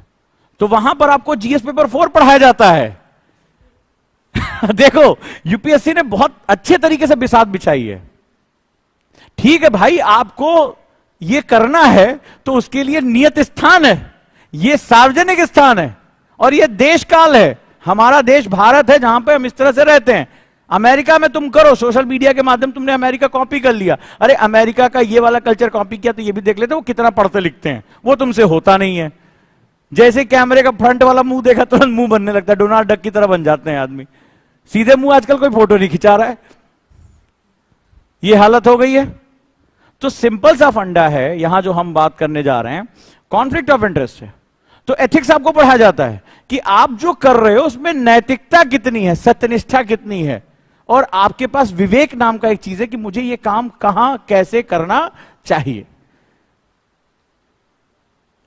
तो वहां पर आपको जीएस पेपर 4 पढ़ाया जाता है। देखो, यूपीएससी ने बहुत अच्छे तरीके से बिसात बिछाई है। ठीक है भाई, आपको ये करना है तो उसके लिए नियत स्थान है, ये सार्वजनिक स्थान है, और ये देश काल है। हमारा देश भारत है, जहां पे हम इस तरह से रहते हैं। अमेरिका में तुम करो, सोशल मीडिया के माध्यम तुमने अमेरिका कॉपी कर लिया, अरे अमेरिका का ये वाला कल्चर कॉपी किया तो ये भी देख लेते, वो कितना पढ़ते लिखते हैं, वो तुमसे होता नहीं है। जैसे कैमरे का फ्रंट वाला मुंह देखा तुरंत मुंह बनने लगता है, डोनाल्ड डक की तरह बन जाते हैं आदमी, सीधे मुंह आजकल कोई फोटो नहीं खिंचा रहा है, ये हालत हो गई है। तो सिंपल सा फंडा है यहां जो हम बात करने जा रहे हैं, कॉन्फ्लिक्ट ऑफ इंटरेस्ट है। तो एथिक्स आपको पढ़ाया जाता है कि आप जो कर रहे हो उसमें नैतिकता कितनी है, सत्यनिष्ठा कितनी है, और आपके पास विवेक नाम का एक चीज है कि मुझे ये काम कहां कैसे करना चाहिए,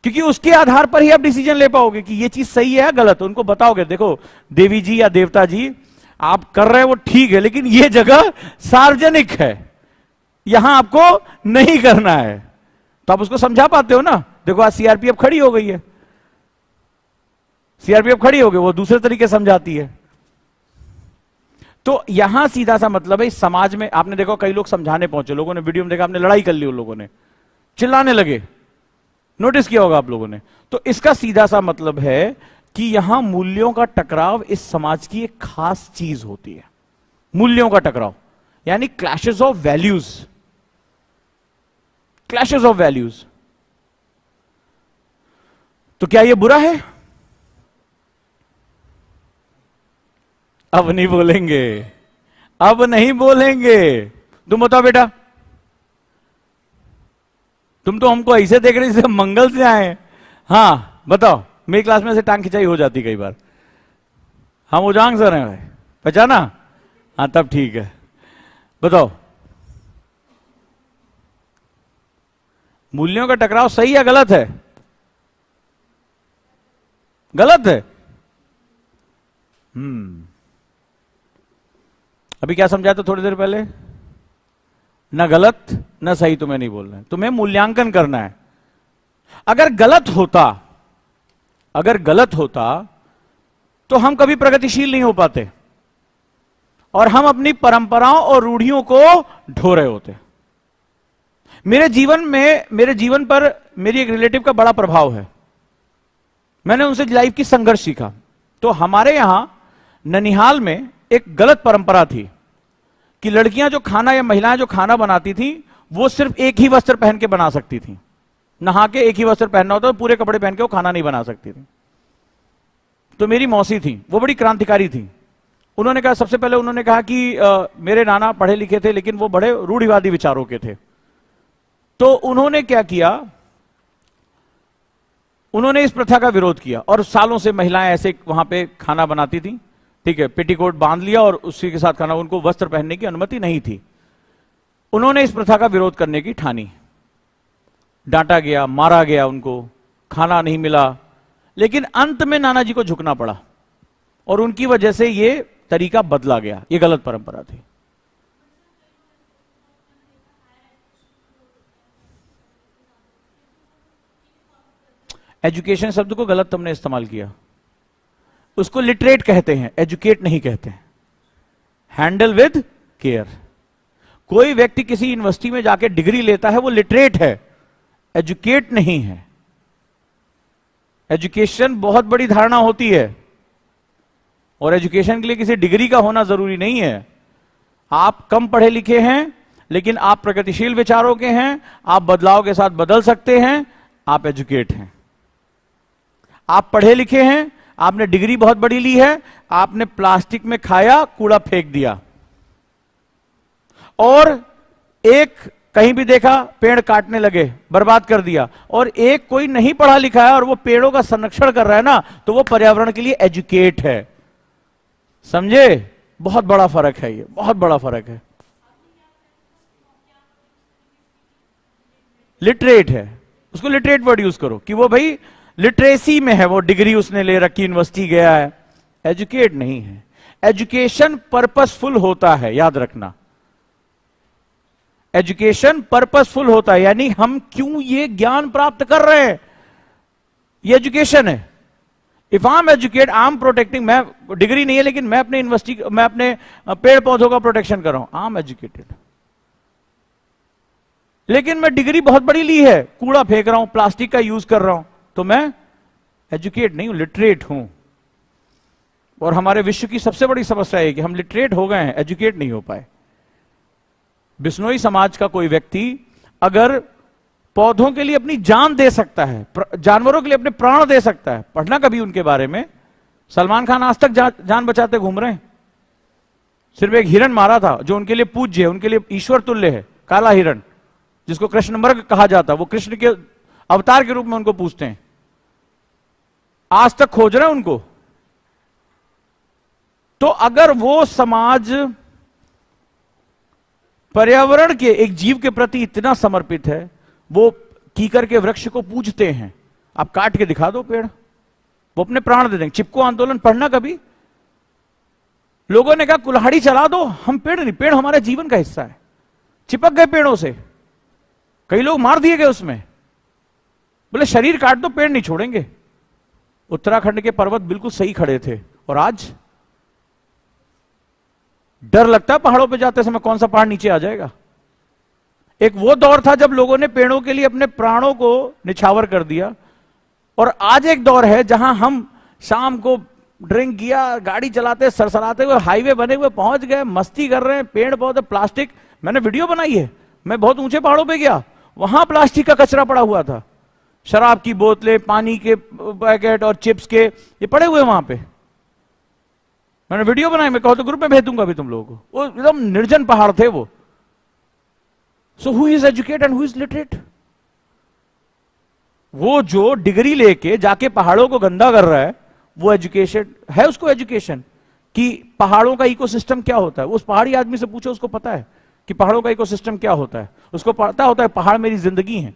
क्योंकि उसके आधार पर ही आप डिसीजन ले पाओगे कि ये चीज सही है या गलत। उनको बताओगे, देखो देवी जी या देवता जी, आप कर रहे हैं वो ठीक है, लेकिन ये जगह सार्वजनिक है, यहां आपको नहीं करना है। तो आप उसको समझा पाते हो ना। देखो आज सीआरपीएफ खड़ी हो गई है, सीआरपीएफ खड़ी हो गई, वो दूसरे तरीके समझाती है। तो यहां सीधा सा मतलब है इस समाज में, आपने देखो कई लोग समझाने पहुंचे, लोगों ने वीडियो में देखा, आपने लड़ाई कर ली, उन लोगों ने चिल्लाने लगे, नोटिस किया होगा आप लोगों ने। तो इसका सीधा सा मतलब है कि यहां मूल्यों का टकराव इस समाज की एक खास चीज होती है। मूल्यों का टकराव यानी clashes of values, clashes of values. तो क्या यह बुरा है? अब नहीं बोलेंगे, अब नहीं बोलेंगे। तुम बताओ बेटा, तुम तो हमको ऐसे देख रहे जैसे मंगल से आए। हाँ बताओ, मेरी क्लास में से टांग खिंचाई हो जाती कई बार। हम उजांग सर हैं भाई, पहचाना? हाँ तब ठीक है। बताओ, मूल्यों का टकराव सही या गलत है? गलत है। अभी क्या समझा था थोड़ी देर पहले? ना गलत ना सही तुम्हें नहीं बोलना है, तुम्हें मूल्यांकन करना है। अगर गलत होता तो हम कभी प्रगतिशील नहीं हो पाते और हम अपनी परंपराओं और रूढ़ियों को ढो रहे होते। मेरे जीवन पर मेरी एक रिलेटिव का बड़ा प्रभाव है। मैंने उनसे लाइफ की संघर्ष सीखा। तो हमारे यहां ननिहाल में एक गलत परंपरा थी कि लड़कियां जो खाना या महिलाएं जो खाना बनाती थी वो सिर्फ एक ही वस्त्र पहन के बना सकती थी। नहा के एक ही वस्त्र पहनना होता, पूरे कपड़े पहन के वो खाना नहीं बना सकती थी। तो मेरी मौसी थी, वो बड़ी क्रांतिकारी थी। उन्होंने कहा, सबसे पहले उन्होंने कहा कि मेरे नाना पढ़े लिखे थे लेकिन वो बड़े रूढ़िवादी विचारों के थे। तो उन्होंने क्या किया, उन्होंने इस प्रथा का विरोध किया और सालों से महिलाएं ऐसे वहां पे खाना बनाती थी। ठीक है, पेटीकोट बांध लिया और उसी के साथ खाना, उनको वस्त्र पहनने की अनुमति नहीं थी। उन्होंने इस प्रथा का विरोध करने की ठानी। डांटा गया, मारा गया, उनको खाना नहीं मिला, लेकिन अंत में नाना जी को झुकना पड़ा और उनकी वजह से यह तरीका बदला गया। यह गलत परंपरा थी। एजुकेशन शब्द को गलत तुमने इस्तेमाल किया। उसको लिटरेट कहते हैं, एजुकेट नहीं कहते हैं। Handle with care. कोई व्यक्ति किसी यूनिवर्सिटी में जाके डिग्री लेता है वो लिटरेट है, एजुकेट नहीं है। एजुकेशन बहुत बड़ी धारणा होती है और एजुकेशन के लिए किसी डिग्री का होना जरूरी नहीं है। आप कम पढ़े लिखे हैं लेकिन आप प्रगतिशील विचारों के हैं, आप बदलाव के साथ बदल सकते हैं, आप एजुकेट हैं। आप पढ़े लिखे हैं, आपने डिग्री बहुत बड़ी ली है, आपने प्लास्टिक में खाया, कूड़ा फेंक दिया और एक कहीं भी देखा पेड़ काटने लगे, बर्बाद कर दिया, और एक कोई नहीं पढ़ा लिखा है और वो पेड़ों का संरक्षण कर रहा है ना, तो वो पर्यावरण के लिए एजुकेट है। समझे? बहुत बड़ा फर्क है, ये बहुत बड़ा फर्क है। लिटरेट है, उसको लिटरेट वर्ड यूज करो कि वो भाई लिटरेसी में है, वो डिग्री उसने ले रखी, यूनिवर्सिटी गया है। एजुकेट नहीं है। एजुकेशन पर्पसफुल होता है, याद रखना। एजुकेशन पर्पसफुल होता है, यानी हम क्यों ये ज्ञान प्राप्त कर रहे हैं, ये एजुकेशन है। If I am educate, I am protecting. मैं डिग्री नहीं है लेकिन मैं अपने यूनिवर्सिटी, मैं अपने पेड़ पौधों का प्रोटेक्शन कर रहा हूं, आई एम एजुकेटेड। लेकिन मैं डिग्री बहुत बड़ी ली है, कूड़ा फेंक रहा हूं, प्लास्टिक का यूज कर रहा हूं, तो मैं एजुकेट नहीं हूं, लिटरेट हूं। और हमारे विश्व की सबसे बड़ी समस्या है कि हम लिटरेट हो गए हैं, एजुकेट नहीं हो पाए। बिश्नोई समाज का कोई व्यक्ति अगर पौधों के लिए अपनी जान दे सकता है, जानवरों के लिए अपने प्राण दे सकता है, पढ़ना कभी उनके बारे में। सलमान खान आज तक जान बचाते घूम रहे हैं। सिर्फ एक हिरण मारा था जो उनके लिए पूज्य है, उनके लिए ईश्वर तुल्य है, काला हिरण, जिसको कृष्ण मृग कहा जाता है। वो कृष्ण के अवतार के रूप में उनको पूछते हैं। आज तक खोज रहे हैं उनको। तो अगर वो समाज पर्यावरण के, एक जीव के प्रति इतना समर्पित है, वो कीकर के वृक्ष को पूजते हैं, आप काट के दिखा दो पेड़, वो अपने प्राण दे देंगे। चिपको आंदोलन पढ़ना कभी? लोगों ने कहा कुल्हाड़ी चला दो, हम पेड़ नहीं, पेड़ हमारे जीवन का हिस्सा है। चिपक गए पेड़ों से, कई लोग मार दिए गए उसमें। बोले शरीर काट दो, पेड़ नहीं छोड़ेंगे। उत्तराखंड के पर्वत बिल्कुल सही खड़े थे और आज डर लगता है पहाड़ों पे जाते समय कौन सा पहाड़ नीचे आ जाएगा। एक वो दौर था जब लोगों ने पेड़ों के लिए अपने प्राणों को निछावर कर दिया, और आज एक दौर है जहां हम शाम को ड्रिंक किया, गाड़ी चलाते सरसराते हुए हाईवे बने हुए पहुंच गए, मस्ती कर रहे हैं, पेड़ पौधे प्लास्टिक। मैंने वीडियो बनाई है, मैं बहुत ऊंचे पहाड़ों पे गया, वहां प्लास्टिक का कचरा पड़ा हुआ था, शराब की बोतलें, पानी के पैकेट और चिप्स के ये पड़े हुए वहां पे। मैंने वीडियो बनाई, मैं कहो तो ग्रुप में भेज दूंगा अभी तुम लोगों को। वो एकदम निर्जन पहाड़ थे वो। So who is educated and who is literate? वो जो डिग्री लेके जाके पहाड़ों को गंदा कर रहा है, वो एजुकेशन है? उसको एजुकेशन कि पहाड़ों का इकोसिस्टम क्या होता है? उस पहाड़ी आदमी से पूछो, उसको पता है कि पहाड़ों का इकोसिस्टम क्या होता है। उसको पता होता है पहाड़ मेरी जिंदगी है।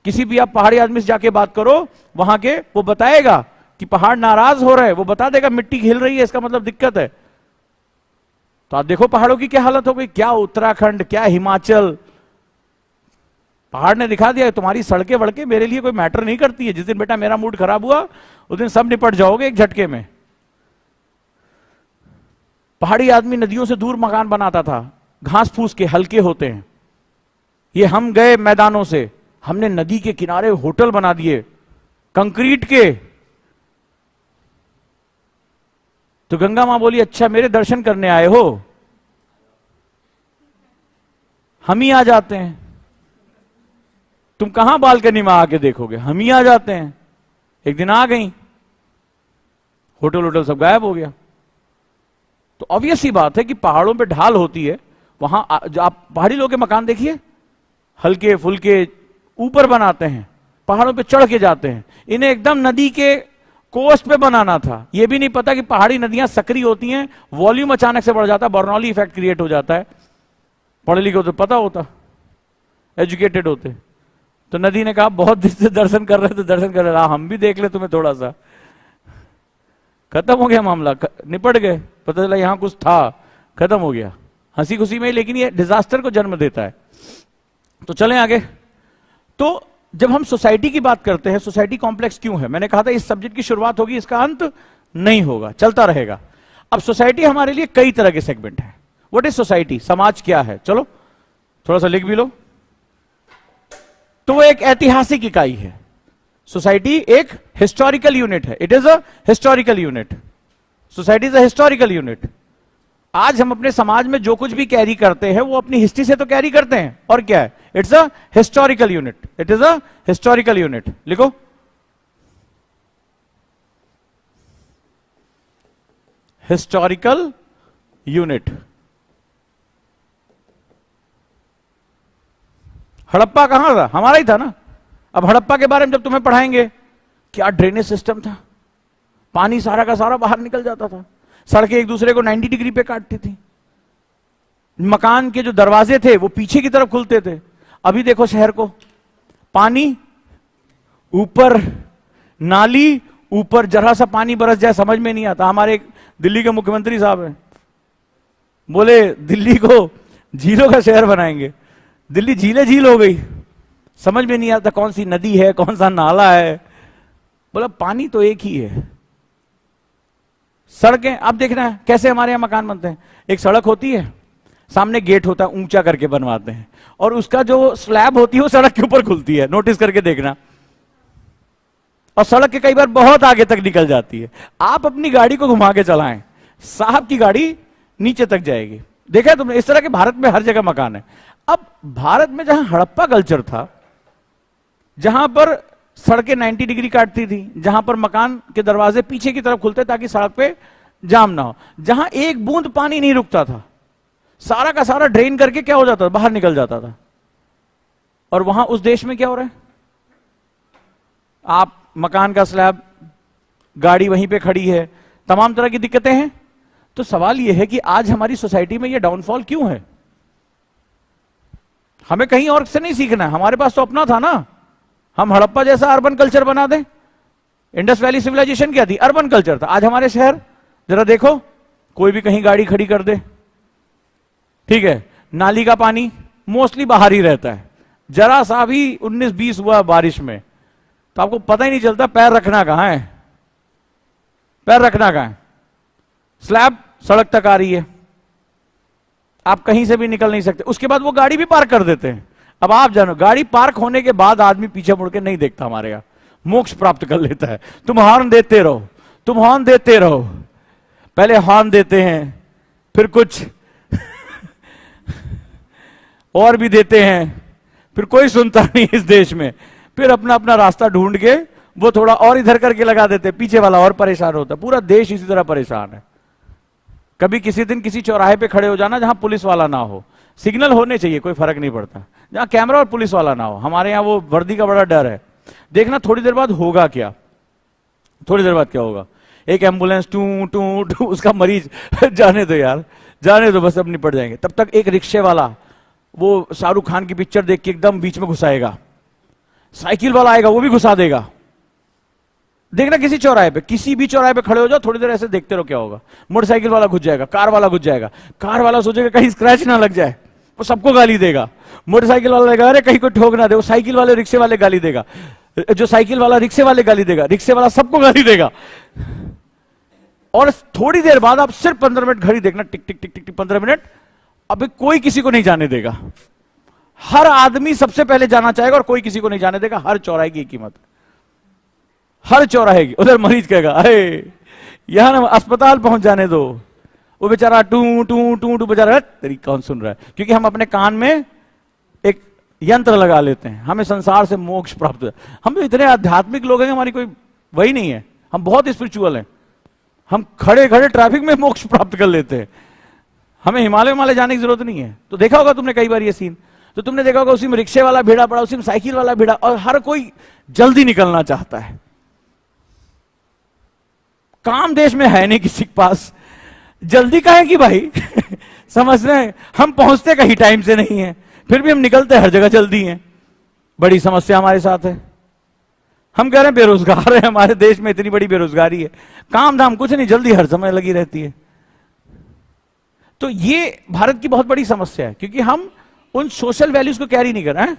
किसी भी आप पहाड़ी आदमी से जाके बात करो वहां के, वो बताएगा कि पहाड़ नाराज हो रहा है, वो बता देगा मिट्टी हिल रही है, इसका मतलब दिक्कत है। तो आप देखो पहाड़ों की क्या हालत हो गई, क्या उत्तराखंड, क्या हिमाचल। पहाड़ ने दिखा दिया तुम्हारी सड़कें वड़के मेरे लिए कोई मैटर नहीं करती है। जिस दिन बेटा मेरा मूड खराब हुआ उस दिन सब निपट जाओगे एक झटके में। पहाड़ी आदमी नदियों से दूर मकान बनाता था, घास फूस के, हल्के होते हैं। ये हम गए मैदानों से, हमने नदी के किनारे होटल बना दिए कंक्रीट के। तो गंगा मां बोली अच्छा मेरे दर्शन करने आए हो, हम ही आ जाते हैं। तुम कहां बालकनी में आके देखोगे, हम ही आ जाते हैं। एक दिन आ गई, होटल होटल सब गायब हो गया। तो ऑब्वियस सी बात है कि पहाड़ों पे ढाल होती है, वहां जो आप पहाड़ी लोग के मकान देखिए, हल्के फुल्के ऊपर बनाते हैं, पहाड़ों पे चढ़ के जाते हैं। इन्हें एकदम नदी के कोस्ट पे बनाना था। यह भी नहीं पता कि पहाड़ी नदियां सक्रिय होती हैं, वॉल्यूम अचानक से बढ़ जाता है, बर्नौली इफेक्ट क्रिएट हो जाता है। पढ़े लिखे तो पता होता, एजुकेटेड होते। तो नदी ने कहा बहुत दिन से दर्शन कर रहे थे, दर्शन कर रहे, हम भी देख ले तुम्हें थोड़ा सा। खत्म हो गया मामला, निपट गए। पता चला यहां कुछ था, खत्म हो गया हंसी खुशी में। लेकिन ये डिजास्टर को जन्म देता है। तो चलें आगे। तो जब हम सोसाइटी की बात करते हैं, सोसाइटी कॉम्प्लेक्स क्यों है? मैंने कहा था इस सब्जेक्ट की शुरुआत होगी, इसका अंत नहीं होगा, चलता रहेगा। अब सोसाइटी हमारे लिए कई तरह के सेगमेंट है। What is society? समाज क्या है? चलो थोड़ा सा लिख भी लो। तो वो एक ऐतिहासिक इकाई है। सोसाइटी एक हिस्टोरिकल यूनिट है। It is a historical unit. Society is a historical unit. आज हम अपने समाज में जो कुछ भी कैरी करते हैं वो अपनी हिस्ट्री से तो कैरी करते हैं, और क्या है? It's a historical unit. It is a historical unit. लिखो, हिस्टोरिकल यूनिट। हड़प्पा कहां था? हमारा ही था ना। अब हड़प्पा के बारे में जब तुम्हें पढ़ाएंगे, क्या ड्रेनेज सिस्टम था, पानी सारा का सारा बाहर निकल जाता था, सड़कें एक दूसरे को 90 डिग्री पे काटती थी, मकान के जो दरवाजे थे वो पीछे की तरफ खुलते थे। अभी देखो शहर को, पानी ऊपर, नाली ऊपर, जरा सा पानी बरस जाए समझ में नहीं आता। हमारे एक दिल्ली के मुख्यमंत्री साहब हैं, बोले दिल्ली को झीलों का शहर बनाएंगे। दिल्ली झीले झील हो गई, समझ में नहीं आता कौन सी नदी है, कौन सा नाला है। बोला पानी तो एक ही है। सड़कें अब देखना है कैसे हमारे यहां मकान बनते हैं। एक सड़क होती है, सामने गेट होता है, ऊंचा करके बनवाते हैं, और उसका जो स्लैब होती है वो सड़क के ऊपर खुलती है। नोटिस करके देखना। और सड़क के कई बार बहुत आगे तक निकल जाती है। आप अपनी गाड़ी को घुमा के चलाएं, साहब की गाड़ी नीचे तक जाएगी। देखा तुमने? इस तरह के भारत में हर जगह मकान है। अब भारत में जहां हड़प्पा कल्चर था, जहां पर सड़कें 90 डिग्री काटती थी, जहां पर मकान के दरवाजे पीछे की तरफ खुलते ताकि सड़क पे जाम ना हो, जहां एक बूंद पानी नहीं रुकता था, सारा का सारा ड्रेन करके क्या हो जाता था? बाहर निकल जाता था। और वहां उस देश में क्या हो रहा है? आप मकान का स्लैब, गाड़ी वहीं पे खड़ी है, तमाम तरह की दिक्कतें हैं। तो सवाल यह है कि आज हमारी सोसाइटी में यह डाउनफॉल क्यों है? हमें कहीं और से नहीं सीखना है, हमारे पास तो अपना था ना। हम हड़प्पा जैसा अर्बन कल्चर बना दें। इंडस वैली सिविलाइजेशन क्या थी? अर्बन कल्चर था। आज हमारे शहर जरा देखो, कोई भी कहीं गाड़ी खड़ी कर दे, ठीक है, नाली का पानी मोस्टली बाहर ही रहता है। जरा सा भी 19-20 हुआ बारिश में तो आपको पता ही नहीं चलता पैर रखना कहां है, पैर रखना कहां है। स्लैब सड़क तक आ रही है, आप कहीं से भी निकल नहीं सकते। उसके बाद वो गाड़ी भी पार्क कर देते हैं। अब आप जानो, गाड़ी पार्क होने के बाद आदमी पीछे मुड़ के नहीं देखता हमारे यहां, मोक्ष प्राप्त कर लेता है। तुम हॉर्न देते रहो, तुम हॉर्न देते रहो। पहले हॉर्न देते हैं, फिर कुछ और भी देते हैं, फिर कोई सुनता नहीं इस देश में। फिर अपना अपना रास्ता ढूंढ के वो थोड़ा और इधर करके लगा देते, पीछे वाला और परेशान होता है। पूरा देश इसी तरह परेशान है। कभी किसी दिन किसी चौराहे पे खड़े हो जाना जहां पुलिस वाला ना हो, सिग्नल होने चाहिए, कोई फर्क नहीं पड़ता, जहां कैमरा और पुलिस वाला ना हो। हमारे यहां वो वर्दी का बड़ा डर है। देखना थोड़ी देर बाद होगा क्या, थोड़ी देर बाद क्या होगा, एक एम्बुलेंस टू टू टू, उसका मरीज जाने दो यार, जाने दो, बस अब निपट जाएंगे। तब तक एक रिक्शे वाला वो शाहरुख खान की पिक्चर देख के एकदम बीच में घुसाएगा, साइकिल वाला आएगा वो भी घुसा देगा। देखना किसी चौराहे पे, किसी भी चौराहे पे खड़े हो जाओ, थोड़ी देर ऐसे देखते रहो क्या होगा। मोटरसाइकिल वाला घुस जाएगा, कार वाला घुस जाएगा, कार वाला सोचेगा कहीं स्क्रैच ना लग जाए, वो सबको गाली देगा। मोटरसाइकिल वाला लगेगा अरे कहीं कोई ठोक ना दे, वो साइकिल वाले रिक्शे वाले गाली देगा, जो साइकिल वाला रिक्शे वाले गाली देगा, रिक्शे वाला सबको गाली देगा। और थोड़ी देर बाद आप सिर्फ 15 मिनट घड़ी देखना, टिक टिक टिक टिक टिक 15 मिनट, अभी कोई किसी को नहीं जाने देगा। हर आदमी सबसे पहले जाना चाहेगा और कोई किसी को नहीं जाने देगा। हर चौराहे की कीमत, हर चौराहे की। उधर मरीज कहेगा अरे यहां ना अस्पताल पहुंच जाने दो, वो बेचारा टू टू टू टू बेचारा, तेरी कौन सुन रहा है, क्योंकि हम अपने कान में एक यंत्र लगा लेते हैं, हमें संसार से मोक्ष प्राप्त हो। हम तो इतने आध्यात्मिक लोग हैं, हमारी कोई वही नहीं है, हम बहुत स्पिरिचुअल हैं। हम खड़े खड़े ट्रैफिक में मोक्ष प्राप्त कर लेते हैं, हमें हिमालय जाने की जरूरत नहीं है। तो देखा होगा तुमने कई बार ये सीन, तो तुमने देखा होगा उसी में रिक्शे वाला भिड़ा पड़ा, उसी में साइकिल वाला भिड़ा, और हर कोई जल्दी निकलना चाहता है। काम देश में है नहीं किसी के पास, जल्दी का है कि भाई समझ रहे हैं, हम पहुंचते कहीं टाइम से नहीं है, फिर भी हम निकलते हर जगह जल्दी हैं। बड़ी समस्या हमारे साथ है। हम कह रहे हैं बेरोजगार है, हमारे देश में इतनी बड़ी बेरोजगारी है, काम धाम कुछ नहीं, जल्दी हर समय लगी रहती है। तो ये भारत की बहुत बड़ी समस्या है, क्योंकि हम उन सोशल वैल्यूज को कैरी नहीं कर रहे हैं।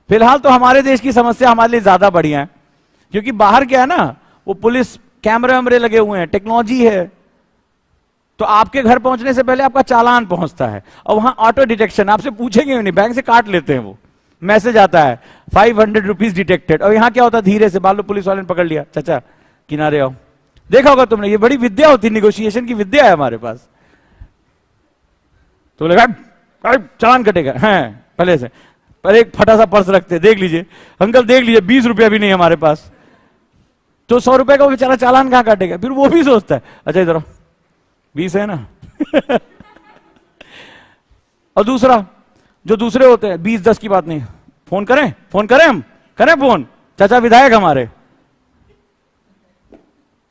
फिलहाल तो हमारे देश की समस्या हमारे लिए ज्यादा बढ़िया है, क्योंकि बाहर क्या है ना, वो पुलिस कैमरे वैमरे लगे हुए हैं, टेक्नोलॉजी है, तो आपके घर पहुंचने से पहले आपका चालान पहुंचता है, और वहां ऑटो डिटेक्शन, आपसे पूछेंगे नहीं, बैंक से काट लेते हैं, वो मैसेज आता है 500 रुपीज डिटेक्टेड। और यहां क्या होता है, धीरे से मान लो पुलिस वाले ने पकड़ लिया, चाचा किनारे आओ। देखा होगा तुमने, ये बड़ी विद्या होती है, निगोशिएशन की विद्या है हमारे पास। तो लगा चालान कटेगा, हैं पहले से, पर एक फटा सा पर्स रखते, देख लीजिए अंकल, देख लीजिए 20 रुपया भी नहीं हमारे पास, तो 100 रुपए का वो बेचारा चालान कहां काटेगा। फिर वो भी सोचता है अच्छा इधर 20 है ना और दूसरा, जो दूसरे होते हैं 20-10 की बात नहीं, फोन करें हम करें फोन, चाचा विधायक हमारे,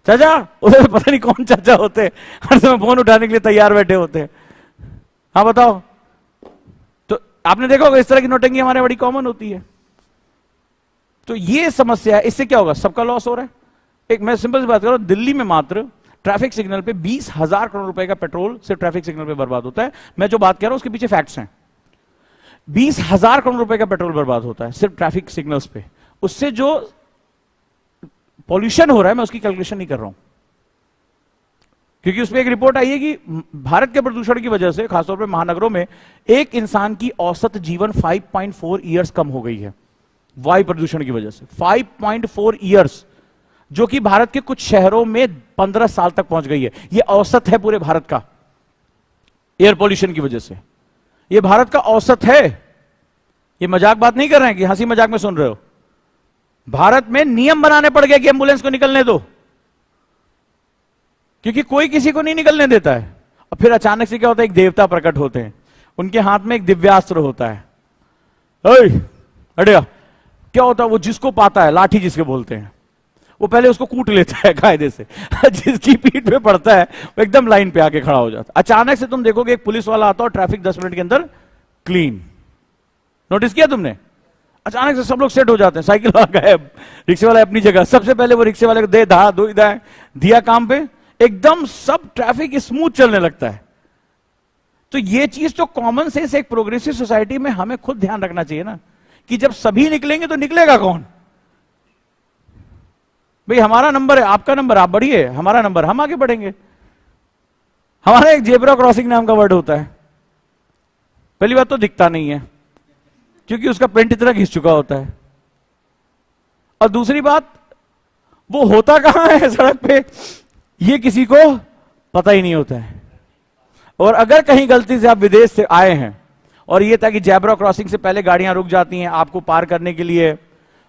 चाचा, उधर पता नहीं कौन चाचा होते हैं, हर समय फोन उठाने के लिए तैयार बैठे होते हैं। हाँ बताओ, तो आपने देखा होगा इस तरह की नोटंकी हमारे बड़ी कॉमन होती है। तो ये समस्या है, इससे क्या होगा, सबका लॉस हो रहा है। एक मैं सिंपल सी बात करूं, दिल्ली में मात्र ट्रैफिक सिग्नल पे 20,000 करोड़ रुपए का पेट्रोल सिर्फ ट्रैफिक सिग्नल पे बर्बाद होता है। मैं जो बात कह रहा हूं उसके पीछे फैक्ट्स हैं। 20,000 करोड़ रुपए का पेट्रोल बर्बाद होता है सिर्फ ट्रैफिक सिग्नल्स पे। उससे जो पॉल्यूशन हो रहा है, मैं उसकी कैलकुलेशन नहीं कर रहा हूं, क्योंकि उसमें एक रिपोर्ट आई है कि भारत के प्रदूषण की वजह से, खासतौर पे महानगरों में, एक इंसान की औसत जीवन 5.4 ईयर्स कम हो गई है वायु प्रदूषण की वजह से। 5.4 ईयर्स, जो कि भारत के कुछ शहरों में 15 साल तक पहुंच गई है। यह औसत है पूरे भारत का, एयर पॉल्यूशन की वजह से। यह भारत का औसत है, ये मजाक बात नहीं कर रहे हैं कि हंसी मजाक में सुन रहे हो। भारत में नियम बनाने पड़ गए कि एम्बुलेंस को निकलने दो, क्योंकि कोई किसी को नहीं निकलने देता है। और फिर अचानक से क्या होता है, एक देवता प्रकट होते हैं, उनके हाथ में एक दिव्यास्त्र होता है। अरे क्या होता है, वो जिसको पाता है, लाठी जिसके बोलते हैं, वो पहले उसको कूट लेता है कायदे से जिसकी पीठ पे पड़ता है वो एकदम लाइन पे आके खड़ा हो जाता है। अचानक से तुम देखोगे एक पुलिस वाला आता है और ट्रैफिक 10 मिनट के अंदर क्लीन। नोटिस किया तुमने? अचानक से सब लोग सेट हो जाते हैं, साइकिल वाला गायब, रिक्शे वाला अपनी जगह, सबसे पहले वो रिक्शे वाले को दे धा दो दिया काम पे, एकदम सब ट्रैफिक स्मूथ चलने लगता है। तो ये चीज तो कॉमन सेंस, एक प्रोग्रेसिव सोसाइटी में हमें खुद ध्यान रखना चाहिए ना, कि जब सभी निकलेंगे तो निकलेगा कौन? भाई हमारा नंबर है, आपका नंबर, आप बढ़िए, हमारा नंबर, हम आगे बढ़ेंगे। हमारा एक जेब्रा क्रॉसिंग नाम का वर्ड होता है। पहली बात तो दिखता नहीं है क्योंकि उसका प्रिंट इतना घिस चुका होता है, और दूसरी बात वो होता कहां है सड़क पे, ये किसी को पता ही नहीं होता है। और अगर कहीं गलती से आप विदेश से आए हैं और ये था कि जेब्रा क्रॉसिंग से पहले गाड़ियां रुक जाती हैं आपको पार करने के लिए,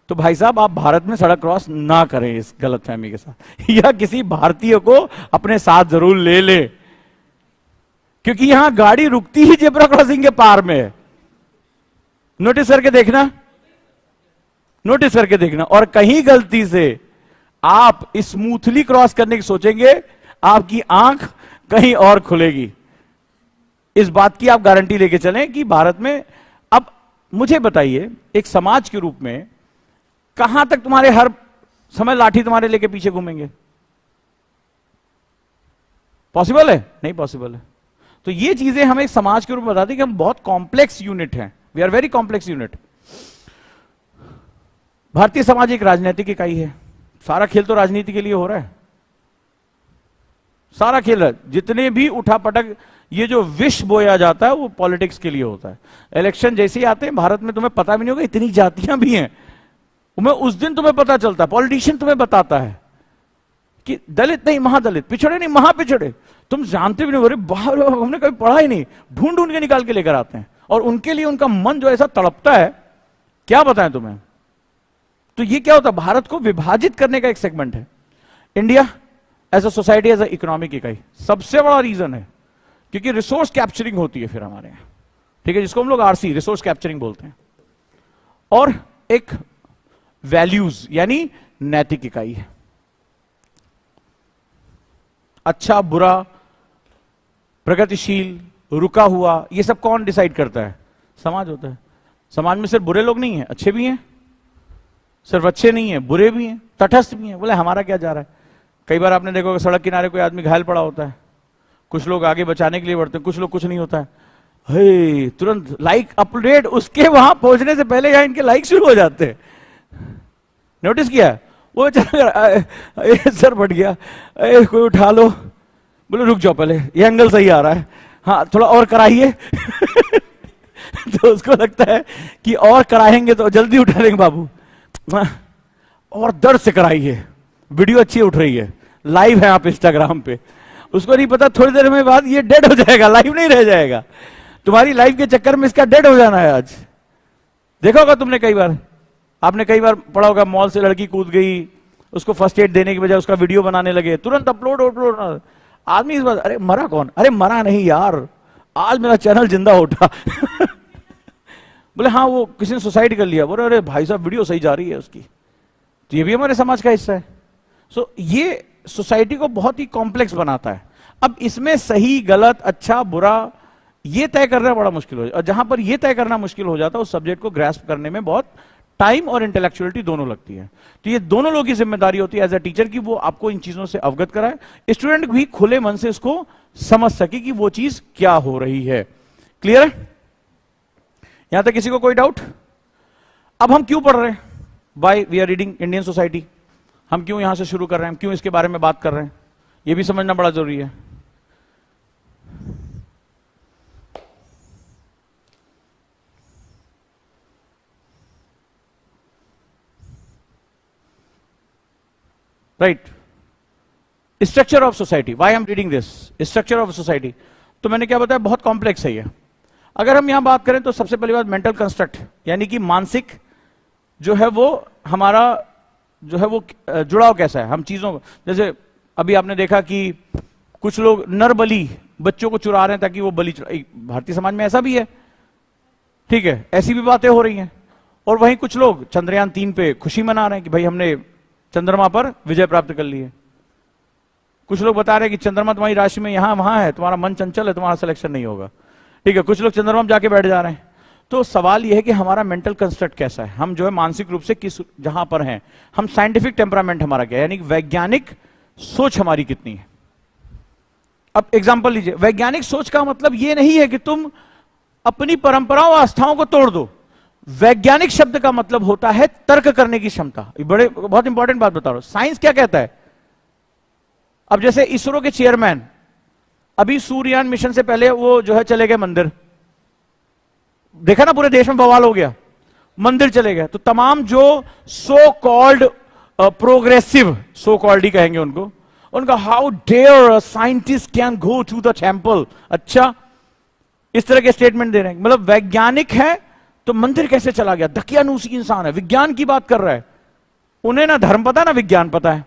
तो भाई साहब आप भारत में सड़क क्रॉस ना करें इस गलतफहमी के साथ, या किसी भारतीय को अपने साथ जरूर ले ले, क्योंकि यहां गाड़ी रुकती ही जेब्रा क्रॉसिंग के पार में है। नोटिस करके देखना, नोटिस करके देखना। और कहीं गलती से आप स्मूथली क्रॉस करने की सोचेंगे, आपकी आंख कहीं और खुलेगी। इस बात की आप गारंटी लेके चलें कि भारत में, अब मुझे बताइए एक समाज के रूप में कहां तक तुम्हारे हर समय लाठी तुम्हारे लेके पीछे घूमेंगे? पॉसिबल है? नहीं पॉसिबल है। तो ये चीजें हमें समाज के रूप में बताती कि हम बहुत कॉम्प्लेक्स यूनिट हैं, we are very complex unit. भारतीय समाज एक राजनीतिक इकाई है, सारा खेल तो राजनीति के लिए हो रहा है, सारा खेल है। जितने भी उठापटक ये जो विष बोया जाता है वो पॉलिटिक्स के लिए होता है। इलेक्शन जैसे ही आते हैं भारत में, तुम्हें पता भी नहीं होगा इतनी जातियां भी हैं, तुम्हें उस दिन तुम्हें पता चलता है, पॉलिटिशियन तुम्हें बताता है कि दलित नहीं महादलित, पिछड़े नहीं महापिछड़े, तुम जानते भी नहीं, अरे बाहर हमने कभी पढ़ा ही नहीं, ढूंढ ढूंढ के निकाल के लेकर आते हैं। और उनके लिए उनका मन जो ऐसा तड़पता है, क्या बताएं तुम्हें। तो ये क्या होता है, भारत को विभाजित करने का एक सेगमेंट है। India as a society, as a economic इकाई सबसे बड़ा रीजन है, क्योंकि रिसोर्स कैप्चरिंग होती है फिर हमारे यहां, ठीक है, जिसको हम लोग आरसी रिसोर्स कैप्चरिंग बोलते हैं। और एक वैल्यूज यानी नैतिक इकाई है। अच्छा बुरा, प्रगतिशील, रुका हुआ, ये सब कौन डिसाइड करता है? समाज होता है। समाज में सिर्फ बुरे लोग नहीं हैं, अच्छे भी हैं, सिर्फ अच्छे नहीं हैं, बुरे भी हैं, तटस्थ भी हैं। बोले हमारा क्या जा रहा है। कई बार आपने देखा सड़क किनारे कोई आदमी घायल पड़ा होता है, कुछ लोग आगे बचाने के लिए बढ़ते हैं, कुछ लोग कुछ नहीं होता है, हे तुरंत लाइक अपडेट, उसके वहां पहुंचने से पहले यहां इनके लाइक शुरू हो जाते हैं। नोटिस किया? वो सर फट गया, कोई उठा लो, बोले रुक जाओ पहले ये एंगल सही आ रहा है, हाँ थोड़ा और कराइए तो उसको लगता है कि और कराएंगे तो जल्दी उठा लेंगे बाबू, और दर्द से कराइए, वीडियो अच्छी उठ रही है, लाइव है आप इंस्टाग्राम पे। उसको नहीं पता थोड़ी देर में बाद ये डेड हो जाएगा, लाइव नहीं रह जाएगा। तुम्हारी लाइफ के चक्कर में इसका डेड हो जाना है आज। देखा होगा तुमने कई बार, आपने कई बार पढ़ा होगा, मॉल से लड़की कूद गई, उसको फर्स्ट एड देने की बजाय उसका वीडियो बनाने लगे, तुरंत अपलोड। आदमी इस बात, अरे मरा कौन? अरे मरा नहीं यार, आज मेरा चैनल जिंदा उठा बोले हाँ वो किसी ने सुसाइड कर लिया, बोले अरे भाई साहब वीडियो सही जा रही है उसकी। तो ये भी हमारे समाज का हिस्सा है। सो ये सोसाइटी को बहुत ही कॉम्प्लेक्स बनाता है। अब इसमें सही गलत अच्छा बुरा ये तय करना बड़ा मुश्किल हो जाता है, और जहां पर ये तय करना मुश्किल हो जाता है उस सब्जेक्ट को ग्रैस्प करने में बहुत टाइम और इंटेलेक्चुअलिटी दोनों लगती है। तो ये दोनों लोगों की जिम्मेदारी होती है एज अ टीचर की वो आपको इन चीजों से अवगत कराए, स्टूडेंट भी खुले मन से इसको समझ सके कि वो चीज क्या हो रही है। क्लियर है? यहां तक किसी को कोई डाउट? अब हम क्यों पढ़ रहे हैं? Why we are reading Indian society, हम क्यों यहां से शुरू कर रहे हैं, क्यों इसके बारे में बात कर रहे हैं, यह भी समझना बड़ा जरूरी है। Right, structure of society, why I am reading this, structure of society. तो मैंने क्या बताया, बहुत कॉम्प्लेक्स है ये। अगर हम यहां बात करें तो सबसे पहली बात मेंटल कंस्ट्रक्ट, यानी कि मानसिक जो है वो हमारा जो है वो जुड़ाव कैसा है हम चीजों को। जैसे अभी आपने देखा कि कुछ लोग नरबली बच्चों को चुरा रहे हैं ताकि वो बलि चुरा, भारतीय समाज में ऐसा भी है, ठीक है, ऐसी भी बातें हो रही हैं। और वहीं कुछ लोग चंद्रयान 3 पे खुशी मना रहे हैं कि भाई हमने चंद्रमा पर विजय प्राप्त कर ली है। कुछ लोग बता रहे हैं कि चंद्रमा तुम्हारी राशि में यहां वहां है, तुम्हारा मन चंचल है, तुम्हारा सिलेक्शन नहीं होगा, ठीक है। कुछ लोग चंद्रमा में जाके बैठ जा रहे हैं। तो सवाल यह है कि हमारा मेंटल कंस्ट्रक्ट कैसा है, हम जो है मानसिक रूप से किस जहां पर हैं, हम साइंटिफिक टेम्परामेंट हमारा क्या है, यानी वैज्ञानिक सोच हमारी कितनी है। अब एग्जांपल लीजिए, वैज्ञानिक सोच का मतलब यह नहीं है कि तुम अपनी परंपराओं आस्थाओं को तोड़ दो। वैज्ञानिक शब्द का मतलब होता है तर्क करने की क्षमता। बहुत इंपॉर्टेंट बात बता रहा हूं, साइंस क्या कहता है। अब जैसे इसरो के चेयरमैन अभी सूर्ययान मिशन से पहले वो जो है चले गए मंदिर, देखा ना पूरे देश में बवाल हो गया, मंदिर चले गए। तो तमाम जो so called progressive, so called ही कहेंगे उनको, उनका how dare scientist can go to the temple. अच्छा, इस तरह के स्टेटमेंट दे रहे हैं, मतलब वैज्ञानिक है तो मंदिर कैसे चला गया, दकियानूसी इंसान है, विज्ञान की बात कर रहा है। उन्हें ना धर्म पता ना विज्ञान पता है,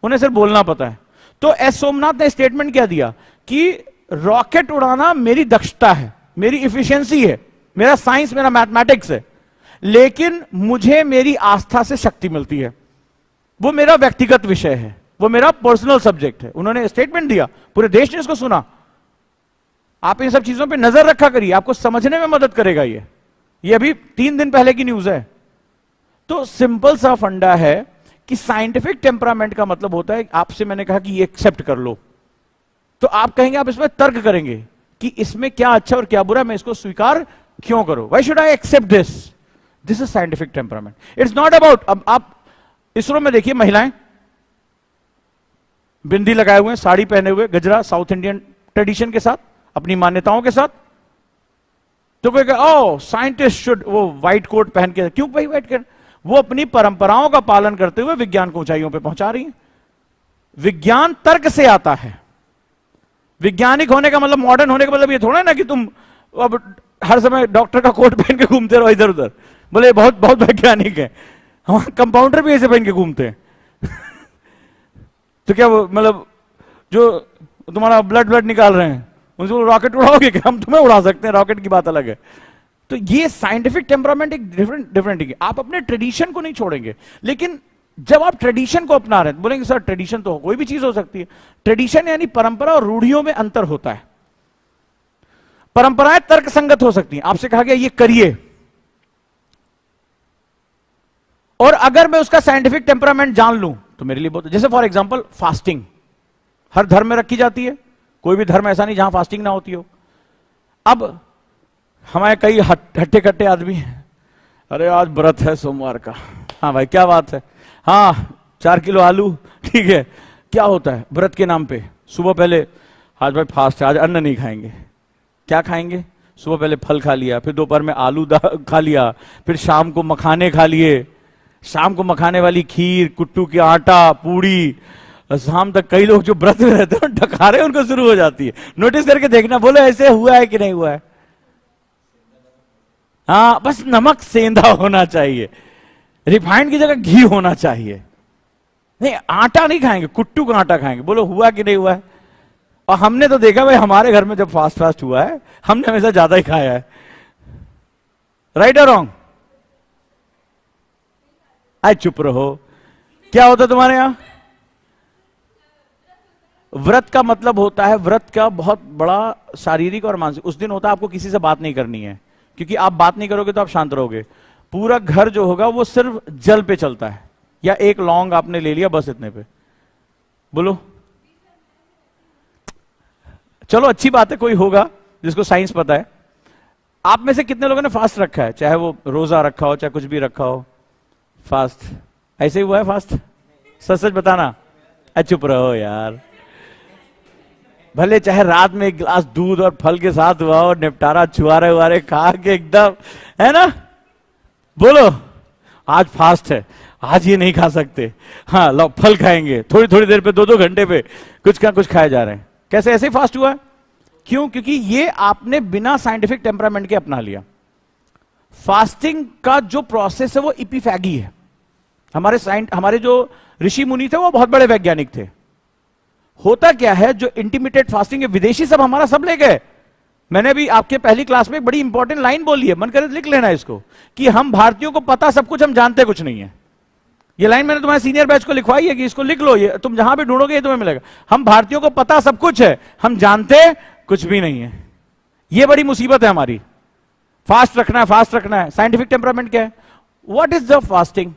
उन्हें सिर्फ बोलना पता है। तो एस सोमनाथ ने स्टेटमेंट क्या दिया कि रॉकेट उड़ाना मेरी दक्षता है, मेरी इफिशियंसी है, मेरा साइंस, मेरा मैथमेटिक्स है, लेकिन मुझे मेरी आस्था से शक्ति मिलती है, वो मेरा व्यक्तिगत विषय है, वो मेरा पर्सनल सब्जेक्ट है। उन्होंने स्टेटमेंट दिया, पूरे देश ने इसको सुना। आप इन सब चीजों पे नजर रखा करिए, आपको समझने में मदद करेगा। ये अभी 3 दिन पहले की न्यूज है। तो सिंपल सा फंडा है कि साइंटिफिक टेम्परामेंट का मतलब होता है, आपसे मैंने कहा कि ये एक्सेप्ट कर लो, तो आप कहेंगे, आप इसमें तर्क करेंगे कि इसमें क्या अच्छा और क्या बुरा, मैं इसको स्वीकार क्यों करूं, why should I accept this, this is scientific temperament. It's not about, अब आप इसरो में देखिए, महिलाएं बिंदी लगाए हुए, साड़ी पहने हुए, गजरा, साउथ इंडियन ट्रेडिशन के साथ, अपनी मान्यताओं के साथ। तो कोई कहे ओ साइंटिस्ट शुड, वो व्हाइट कोट पहन के, क्यों भाई व्हाइट कोट, वो अपनी परंपराओं का पालन करते हुए विज्ञान को ऊंचाइयों पे पहुंचा रही है। विज्ञान तर्क से आता है। वैज्ञानिक होने का मतलब, मॉडर्न होने का मतलब ये थोड़ा ना कि तुम अब हर समय डॉक्टर का कोट पहन के घूमते रहो इधर उधर, बोले बहुत बहुत वैज्ञानिक है। हमारे कंपाउंडर भी ऐसे पहन के घूमते हैं। तो क्या मतलब जो तुम्हारा ब्लड निकाल रहे हैं उनको रॉकेट उड़ाओगे क्या? हम तुम्हें उड़ा सकते हैं, रॉकेट की बात अलग है। तो ये साइंटिफिक टेम्परामेंट एक डिफरेंट है। आप अपने ट्रेडिशन को नहीं छोड़ेंगे, लेकिन जब आप ट्रेडिशन को अपना रहे हैं, बोलेंगे सर ट्रेडिशन तो कोई भी चीज हो सकती है। ट्रेडिशन यानी परंपरा और रूढ़ियों में अंतर होता है। परंपराएं तर्कसंगत हो सकती हैं, आपसे कहा गया ये करिए, और अगर मैं उसका साइंटिफिक टेम्परामेंट जान लूं तो मेरे लिए बहुत, जैसे फॉर एग्जांपल फास्टिंग हर धर्म में रखी जाती है, कोई भी धर्म ऐसा नहीं जहां फास्टिंग ना होती हो। अब हमारे कई हट्टे कट्टे आदमी हैं, अरे आज व्रत है सोमवार का, हाँ भाई क्या बात है, हाँ 4 किलो आलू, ठीक है, क्या होता है व्रत के नाम पे, सुबह पहले आज भाई फास्ट है, आज अन्न नहीं खाएंगे, क्या खाएंगे, सुबह पहले फल खा लिया, फिर दोपहर में आलू खा लिया, फिर शाम को मखाने खा लिए, शाम को मखाने वाली खीर, कुट्टू की आटा, पूड़ी, शाम तक कई लोग जो व्रत में रहते हैं डकारे उनको शुरू हो जाती है। नोटिस करके देखना, बोलो ऐसे हुआ है कि नहीं हुआ है? हाँ, बस नमक सेंधा होना चाहिए, रिफाइंड की जगह घी होना चाहिए। नहीं, आटा नहीं खाएंगे, कुट्टू का आटा खाएंगे, बोलो हुआ कि नहीं हुआ है? और हमने तो देखा भाई, हमारे घर में जब फास्ट हुआ है, हमने हमेशा ज्यादा ही खाया है। राइट और रॉन्ग? आए चुप रहो, क्या होता तुम्हारे यहां? व्रत का मतलब होता है, व्रत का बहुत बड़ा शारीरिक और मानसिक, उस दिन होता है आपको किसी से बात नहीं करनी है, क्योंकि आप बात नहीं करोगे तो आप शांत रहोगे। पूरा घर जो होगा वो सिर्फ जल पे चलता है, या एक लौंग आपने ले लिया बस इतने पे, बोलो चलो अच्छी बात है, कोई होगा जिसको साइंस पता है। आप में से कितने लोगों ने फास्ट रखा है, चाहे वो रोजा रखा हो चाहे कुछ भी रखा हो? फास्ट ऐसे ही हुआ है फास्ट? सच सच बताना, चुप रहो यार, भले चाहे रात में 1 गिलास दूध और फल के साथ हुआ और निपटारा छुआरे उआरे खा के एकदम, है ना, बोलो आज फास्ट है, आज ये नहीं खा सकते, हाँ लो फल खाएंगे, थोड़ी थोड़ी देर पे 2-2 घंटे पे कुछ का कुछ खाए जा रहे हैं। कैसे ऐसे ही फास्ट हुआ है? क्यों? क्योंकि ये आपने बिना साइंटिफिक टेम्परामेंट के अपना लिया। फास्टिंग का जो प्रोसेस है वो इपिफैगी है। हमारे जो ऋषि मुनि थे वो बहुत बड़े वैज्ञानिक थे। होता क्या है, जो इंटिमिटेट फास्टिंग है, विदेशी सब हमारा सब ले गए। मैंने भी आपके पहली क्लास में एक बड़ी इंपॉर्टेंट लाइन बोली है, मन करे तो लिख लेना इसको, कि हम भारतीयों को पता सब कुछ, हम जानते कुछ नहीं है। ये लाइन मैंने तुम्हारे सीनियर बैच को लिखवाई है कि इसको लिख लो, ये तुम जहां भी ढूंढोगे ये तुम्हें मिलेगा। हम भारतीयों को पता सब कुछ है, हम जानते कुछ भी नहीं है। ये बड़ी मुसीबत है हमारी। फास्ट रखना है, फास्ट रखना है। साइंटिफिक टेम्परामेंट क्या है? What is the fasting?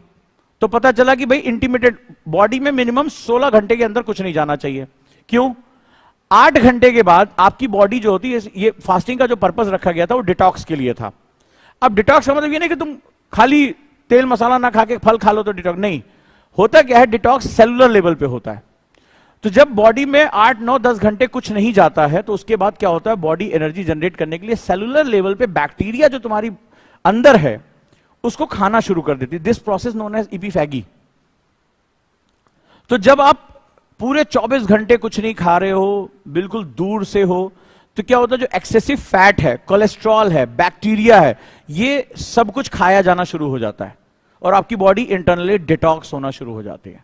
तो पता चला कि भाई इंटिमिटेट बॉडी में मिनिमम 16 घंटे के अंदर कुछ नहीं जाना चाहिए। क्यों? 8 घंटे के बाद आपकी बॉडी जो होती है, ये फास्टिंग का जो पर्पस रखा गया था वो डिटॉक्स के लिए था। अब डिटॉक्स का मतलब ये नहीं कि तुम खाली तेल मसाला ना खा के फल खा लो तो डिटॉक्स नहीं। होता क्या है, डिटॉक्स सेलुलर लेवल पे होता है। तो जब बॉडी में 8, 9, 10 घंटे कुछ नहीं जाता है तो उसके बाद क्या होता है, बॉडी एनर्जी जनरेट करने के लिए सेलुलर लेवल पे बैक्टीरिया जो तुम्हारी अंदर है उसको खाना शुरू कर देती है। This process known as epiphagy. तो जब आप पूरे 24 घंटे कुछ नहीं खा रहे हो, बिल्कुल दूर से हो, तो क्या होता है, जो एक्सेसिव फैट है, कोलेस्ट्रॉल है, बैक्टीरिया है, ये सब कुछ खाया जाना शुरू हो जाता है और आपकी बॉडी इंटरनली डिटॉक्स होना शुरू हो जाती है।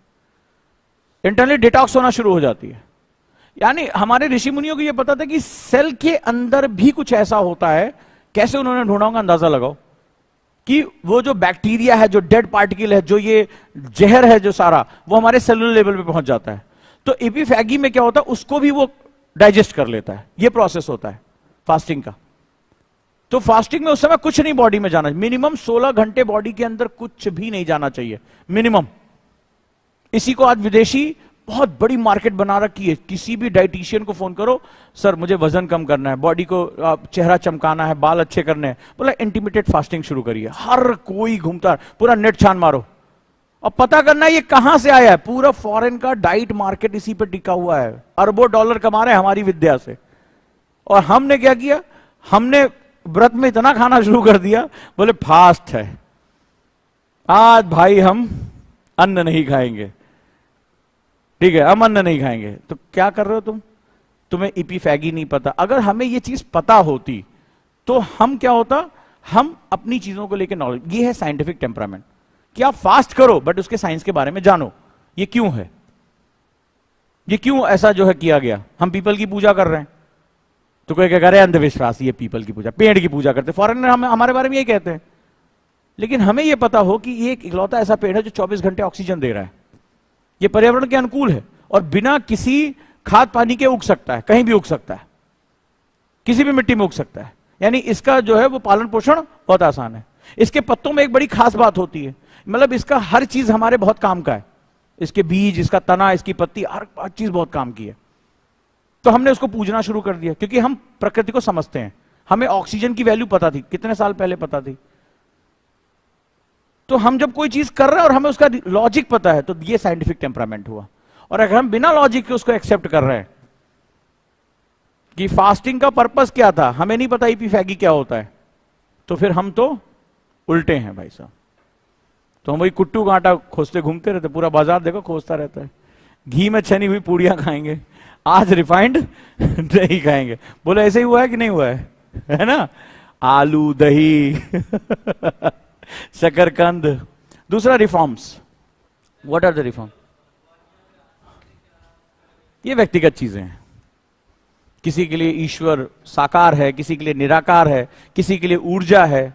इंटरनली डिटॉक्स होना शुरू हो जाती है। यानी हमारे ऋषि मुनियों को यह पता था कि सेल के अंदर भी कुछ ऐसा होता है। कैसे उन्होंने ढूंढा होगा, अंदाजा लगाओ, कि वो जो बैक्टीरिया है, जो डेड पार्टिकल है, जो ये जहर है जो सारा, वो हमारे सेलुलर लेवल पे पहुंच जाता है। तो एपिफैगी में क्या होता है, उसको भी वो डाइजेस्ट कर लेता है। ये प्रोसेस होता है फास्टिंग का। तो फास्टिंग में उस समय कुछ नहीं बॉडी में जाना, मिनिमम 16 घंटे बॉडी के अंदर कुछ भी नहीं जाना चाहिए, मिनिमम। इसी को आज विदेशी बहुत बड़ी मार्केट बना रखी है। किसी भी डाइटिशियन को फोन करो, सर मुझे वजन कम करना है, बॉडी को चेहरा चमकाना है, बाल अच्छे करने हैं, बोला इंटरमिटेंट फास्टिंग शुरू करिए। हर कोई घूमता, पूरा नेट छान मारो और पता करना है ये कहां से आया है। पूरा फॉरेन का डाइट मार्केट इसी पे टिका हुआ है, अरबों डॉलर कमा रहे हैं हमारी विद्या से। और हमने क्या किया, हमने व्रत में इतना खाना शुरू कर दिया, बोले फास्ट है आज भाई, हम अन्न नहीं खाएंगे, ठीक है, हम अन्न नहीं खाएंगे। तो क्या कर रहे हो तुम, तुम्हें इपीफैगी नहीं पता। अगर हमें ये चीज पता होती तो हम क्या होता, हम अपनी चीजों को लेकर नॉलेज, ये है साइंटिफिक टेम्परामेंट कि आप फास्ट करो बट उसके साइंस के बारे में जानो। ये क्यों है, ये क्यों ऐसा जो है किया गया। हम पीपल की पूजा कर रहे हैं तो कोई क्या करे, अंधविश्वास, ये पीपल की पूजा, पेड़ की पूजा करते। फॉरेनर हमारे बारे में यही कहते हैं। लेकिन हमें यह पता हो कि ये एक इकलौता ऐसा पेड़ है जो 24 घंटे ऑक्सीजन दे रहा है, ये पर्यावरण के अनुकूल है और बिना किसी खाद पानी के उग सकता है, कहीं भी उग सकता है, किसी भी मिट्टी में उग सकता है। यानी इसका जो है वो पालन पोषण बहुत आसान है। इसके पत्तों में एक बड़ी खास बात होती है, मतलब इसका हर चीज हमारे बहुत काम का है। इसके बीज, इसका तना, इसकी पत्ती, हर चीज बहुत काम की है। तो हमने उसको पूजना शुरू कर दिया क्योंकि हम प्रकृति को समझते हैं। हमें ऑक्सीजन की वैल्यू पता थी, कितने साल पहले पता थी। तो हम जब कोई चीज कर रहे हैं और हमें उसका लॉजिक पता है, तो ये साइंटिफिक टेम्परामेंट हुआ। और अगर हम बिना लॉजिक के उसको एक्सेप्ट कर रहे हैं कि फास्टिंग का पर्पस क्या था, हमें नहीं पता इपीफैगी क्या होता है, तो फिर हम तो उल्टे हैं भाई साहब। तो हम वही कुट्टू कांटा खोजते घूमते रहते, पूरा बाजार देखो खोजता रहता है। घी में छनी हुई पूड़ियां खाएंगे, आज रिफाइंड नहीं खाएंगे। बोले ऐसे ही हुआ है कि नहीं हुआ है ना। आलू, दही शकरकंद। दूसरा reforms. What are the reform? ये व्यक्तिगत चीजें हैं। किसी के लिए ईश्वर साकार है, किसी के लिए निराकार है, किसी के लिए ऊर्जा है,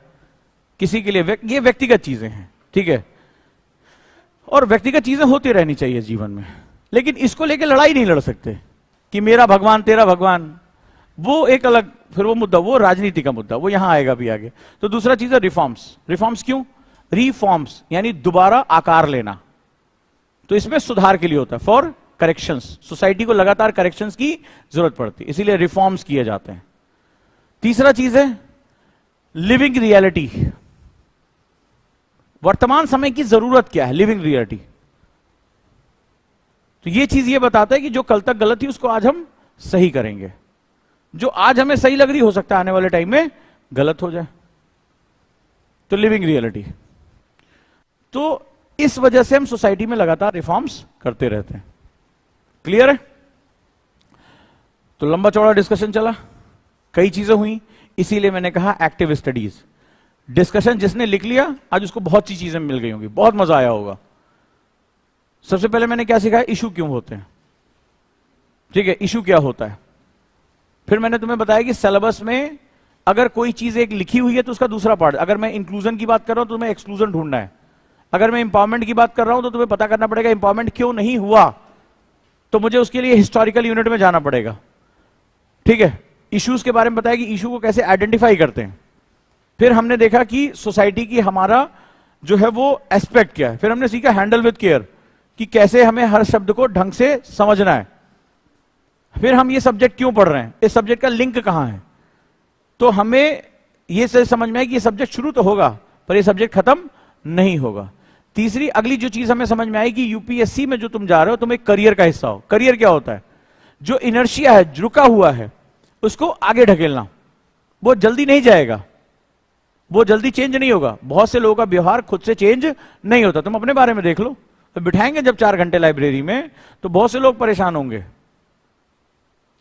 किसी के लिए ये व्यक्तिगत चीजें हैं, ठीक है। और व्यक्तिगत चीजें होती रहनी चाहिए जीवन में, लेकिन इसको लेकर लड़ाई नहीं लड़ सकते कि मेरा भगवान तेरा भगवान। वो एक अलग फिर वो मुद्दा, वो राजनीति का मुद्दा, वो यहां आएगा भी आगे। तो दूसरा चीज है रिफॉर्म्स। रिफॉर्म्स क्यों? रिफॉर्म्स यानी दोबारा आकार लेना। तो इसमें सुधार के लिए होता है, फॉर करेक्शंस। सोसाइटी को लगातार करेक्शंस की जरूरत पड़ती है, इसीलिए रिफॉर्म्स किए जाते हैं। तीसरा चीज है लिविंग रियलिटी। वर्तमान समय की जरूरत क्या है, लिविंग रियलिटी। तो ये चीज ये बताता है कि जो कल तक गलत थी उसको आज हम सही करेंगे। जो आज हमें सही लग रही हो सकता है आने वाले टाइम में गलत हो जाए। तो लिविंग रियलिटी। तो इस वजह से हम सोसाइटी में लगातार रिफॉर्म्स करते रहते हैं। क्लियर है? तो लंबा चौड़ा डिस्कशन चला, कई चीजें हुई, इसीलिए मैंने कहा एक्टिव स्टडीज। डिस्कशन जिसने लिख लिया आज उसको बहुत सी चीजें मिल गई होंगी, बहुत मजा आया होगा। सबसे पहले मैंने क्या सिखाया, इशू क्यों होते हैं, ठीक है, इशू क्या होता है। फिर मैंने तुम्हें बताया कि सिलेबस में अगर कोई चीज एक लिखी हुई है तो उसका दूसरा पार्ट, अगर मैं इंक्लूजन की बात कर रहा हूं तो तुम्हें एक्सक्लूजन ढूंढना है। अगर मैं इंपावरमेंट की बात कर रहा हूं तो तुम्हें पता करना पड़ेगा इंपावरमेंट क्यों नहीं हुआ, तो मुझे उसके लिए हिस्टोरिकल यूनिट में जाना पड़ेगा, ठीक है। इश्यूज के बारे में बताया कि इशू को कैसे आइडेंटिफाई करते हैं। फिर हमने देखा कि सोसाइटी की हमारा जो है वो एस्पेक्ट क्या है। फिर हमने सीखा हैंडल विद केयर, कि कैसे हमें हर शब्द को ढंग से समझना है। फिर हम ये सब्जेक्ट क्यों पढ़ रहे हैं, इस सब्जेक्ट का लिंक कहां है। तो हमें ये समझ में आया कि ये सब्जेक्ट शुरू तो होगा पर ये सब्जेक्ट खत्म नहीं होगा। तीसरी अगली जो चीज हमें समझ में आई कि यूपीएससी में जो तुम जा रहे हो तुम एक करियर का हिस्सा हो। करियर क्या होता है? जो इनर्शिया है, रुका हुआ है, उसको आगे ढकेलना। वो जल्दी नहीं जाएगा, वो जल्दी चेंज नहीं होगा। बहुत से लोगों का व्यवहार खुद से चेंज नहीं होता। तुम अपने बारे में देख लो, तो बिठाएंगे जब 4 घंटे लाइब्रेरी में तो बहुत से लोग परेशान होंगे,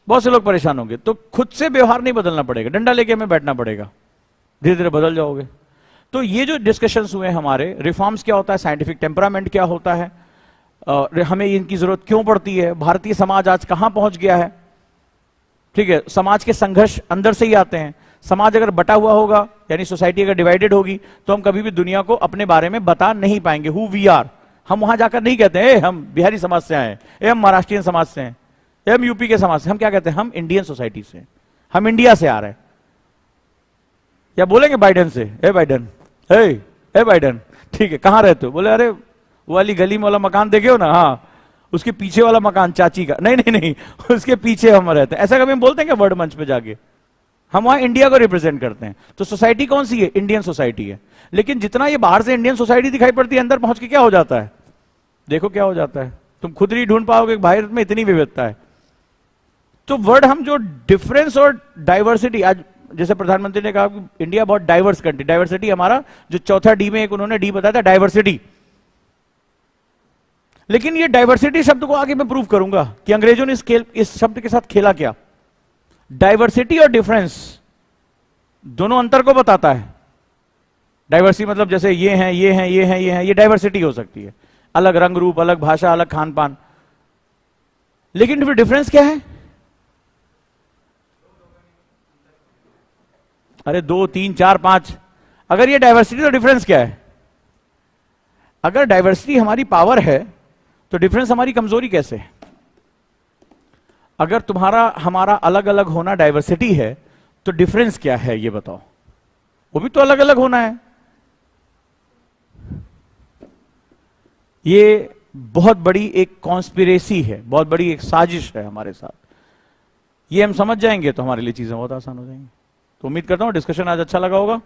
बहुत से लोग परेशान होंगे। तो खुद से व्यवहार नहीं बदलना पड़ेगा, डंडा लेके हमें बैठना पड़ेगा, धीरे धीरे बदल जाओगे। तो ये जो डिस्कशंस हुए हमारे, रिफॉर्म्स क्या होता है, साइंटिफिक टेम्परामेंट क्या होता है, हमें इनकी जरूरत क्यों पड़ती है, भारतीय समाज आज कहां पहुंच गया है। ठीक है, समाज के संघर्ष अंदर से ही आते हैं। समाज अगर बटा हुआ होगा, यानी सोसाइटी अगर डिवाइडेड होगी, तो हम कभी भी दुनिया को अपने बारे में बता नहीं पाएंगे, हु वी आर। हम वहां जाकर नहीं कहते हैं हम बिहारी समाज से आए हैं, हम महाराष्ट्रियन समाज से हैं, हम यूपी के समाज से। हम क्या कहते हैं? हम इंडियन सोसाइटी से, हम इंडिया से आ रहे हैं। या बोलेंगे बाइडन से, ए बाइडन, ए बाइडन, ठीक है कहां रहते हो? बोले अरे वो वाली गली में वाला मकान देखे हो ना, हाँ उसके पीछे वाला मकान चाची का। नहीं नहीं नहीं, उसके पीछे हम रहते हैं। ऐसा कभी हम बोलते हैं क्या वर्ड मंच पे जाके? हम वहां इंडिया को रिप्रेजेंट करते हैं। तो सोसाइटी कौन सी है? इंडियन सोसाइटी है। लेकिन जितना ये बाहर से इंडियन सोसाइटी दिखाई पड़ती है, अंदर पहुंच के क्या हो जाता है? देखो क्या हो जाता है, तुम खुद नहीं ढूंढ पाओगे भारत में इतनी विविधता है। तो वर्ड हम जो डिफरेंस और डाइवर्सिटी, आज जैसे प्रधानमंत्री ने कहा कि इंडिया बहुत डाइवर्स कंट्री, डाइवर्सिटी हमारा जो चौथा डी में एक उन्होंने डी बताया था, डाइवर्सिटी। लेकिन ये डाइवर्सिटी शब्द को आगे मैं प्रूव करूंगा कि अंग्रेजों ने इस शब्द के साथ खेला क्या। डाइवर्सिटी और डिफरेंस दोनों अंतर को बताता है। डाइवर्सिटी मतलब जैसे ये हैं, ये हैं, ये हैं, ये हैं, ये डाइवर्सिटी हो सकती है, अलग रंग रूप, अलग भाषा, अलग खान पान। लेकिन फिर डिफरेंस क्या है? अरे 2, 3, 4, 5। अगर ये डाइवर्सिटी तो डिफरेंस क्या है? अगर डाइवर्सिटी हमारी पावर है तो डिफरेंस हमारी कमजोरी कैसे है? अगर तुम्हारा हमारा अलग अलग होना डाइवर्सिटी है तो डिफरेंस क्या है ये बताओ? वो भी तो अलग अलग होना है। ये बहुत बड़ी एक कॉन्स्पिरेसी है, बहुत बड़ी एक साजिश है हमारे साथ। ये हम समझ जाएंगे तो हमारे लिए चीजें बहुत आसान हो जाएंगी। तो उम्मीद करता हूं डिस्कशन आज अच्छा लगा होगा।